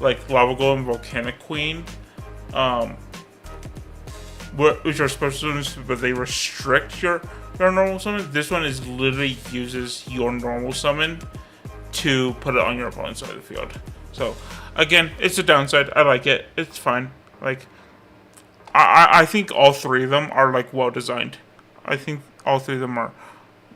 like Lava Golem and Volcanic Queen, which are special summons, but they restrict your normal summon. This one is literally uses your normal summon to put it on your opponent's side of the field. So again, it's a downside. I like it. It's fine. Like I think all three of them are like well designed. I think all three of them are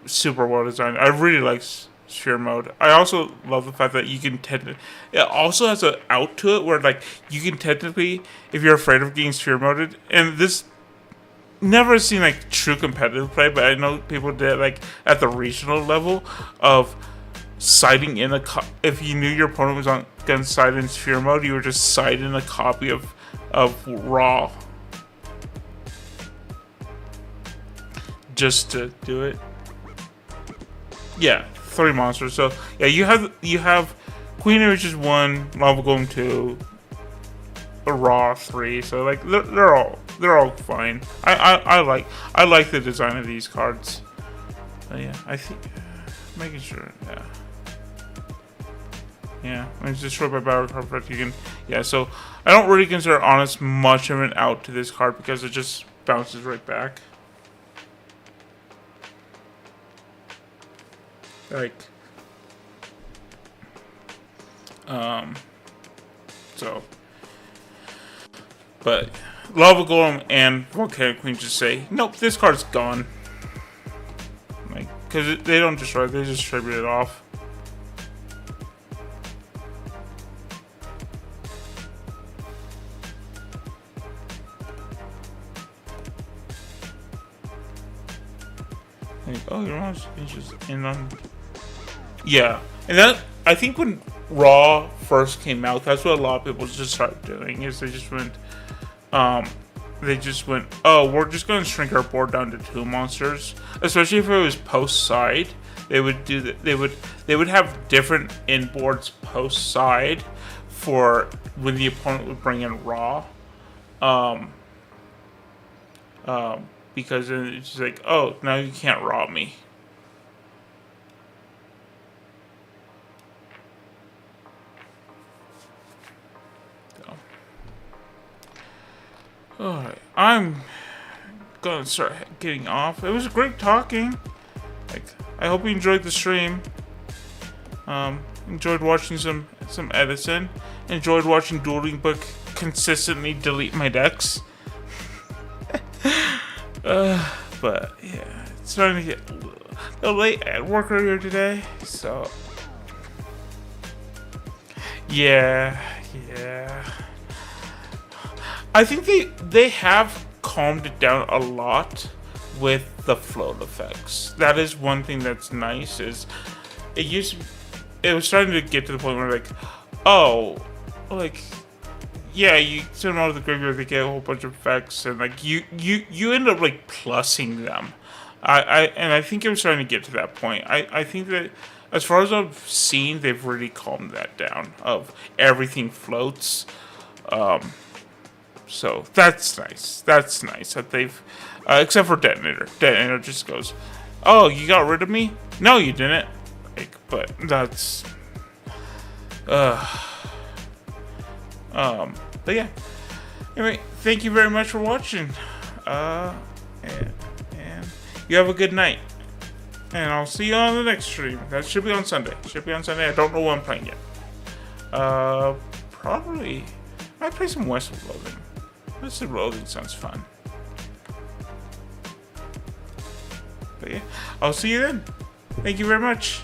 super well designed. I really like Sphere Mode. I also love the fact that you can it also has an out to it where like you can technically, if you're afraid of getting Sphere Moded, and this never seen like true competitive play, but I know people did like at the regional level of siding in if you knew your opponent was gonna side in Sphere Mode, you were just siding a copy of Raw just to do it. Yeah, 3 monsters. So yeah, you have Queen of Riches 1, Lava Golem 2, a Raw 3. So like they're all fine. I like the design of these cards. Yeah, I think making sure. Yeah, when it's destroyed by battle card effect, you can. Yeah, so I don't really consider Honest much of an out to this card because it just bounces right back. Like, so, but Lava Golem and Volcanic Queen just say, nope, this card's gone. Like, because they don't destroy it, they just distribute it off. Like, oh, your mom's just in on. Yeah, and that I think when Raw first came out, that's what a lot of people just started doing. Is they just went, they just went, oh, we're just going to shrink our board down to 2 monsters. Especially if it was post side, they would do that. They would have different inboards post side for when the opponent would bring in raw. Because then it's just like, oh, now you can't raw me. Alright, I'm gonna start getting off. It was great talking. Like, I hope you enjoyed the stream. Enjoyed watching some Edison. Enjoyed watching Dueling Book consistently delete my decks. But yeah, it's starting to get a little late at work earlier today, so yeah. I think they have calmed it down a lot with the float effects. That is one thing that's nice. Is it was starting to get to the point where like, oh, like, yeah, you send them out of the graveyard, they get a whole bunch of effects, and like you end up like plussing them. I think it was starting to get to that point. I think that as far as I've seen, they've really calmed that down. Of everything floats. So that's nice. That's nice that they've, except for Detonator. Detonator just goes, "Oh, you got rid of me? No, you didn't." Like, but that's, but yeah. Anyway, thank you very much for watching. And you have a good night. And I'll see you on the next stream. That should be on Sunday. I don't know what I'm playing yet. Probably. I might play some Westwood Loading. Westwood Loading sounds fun. But yeah, I'll see you then. Thank you very much.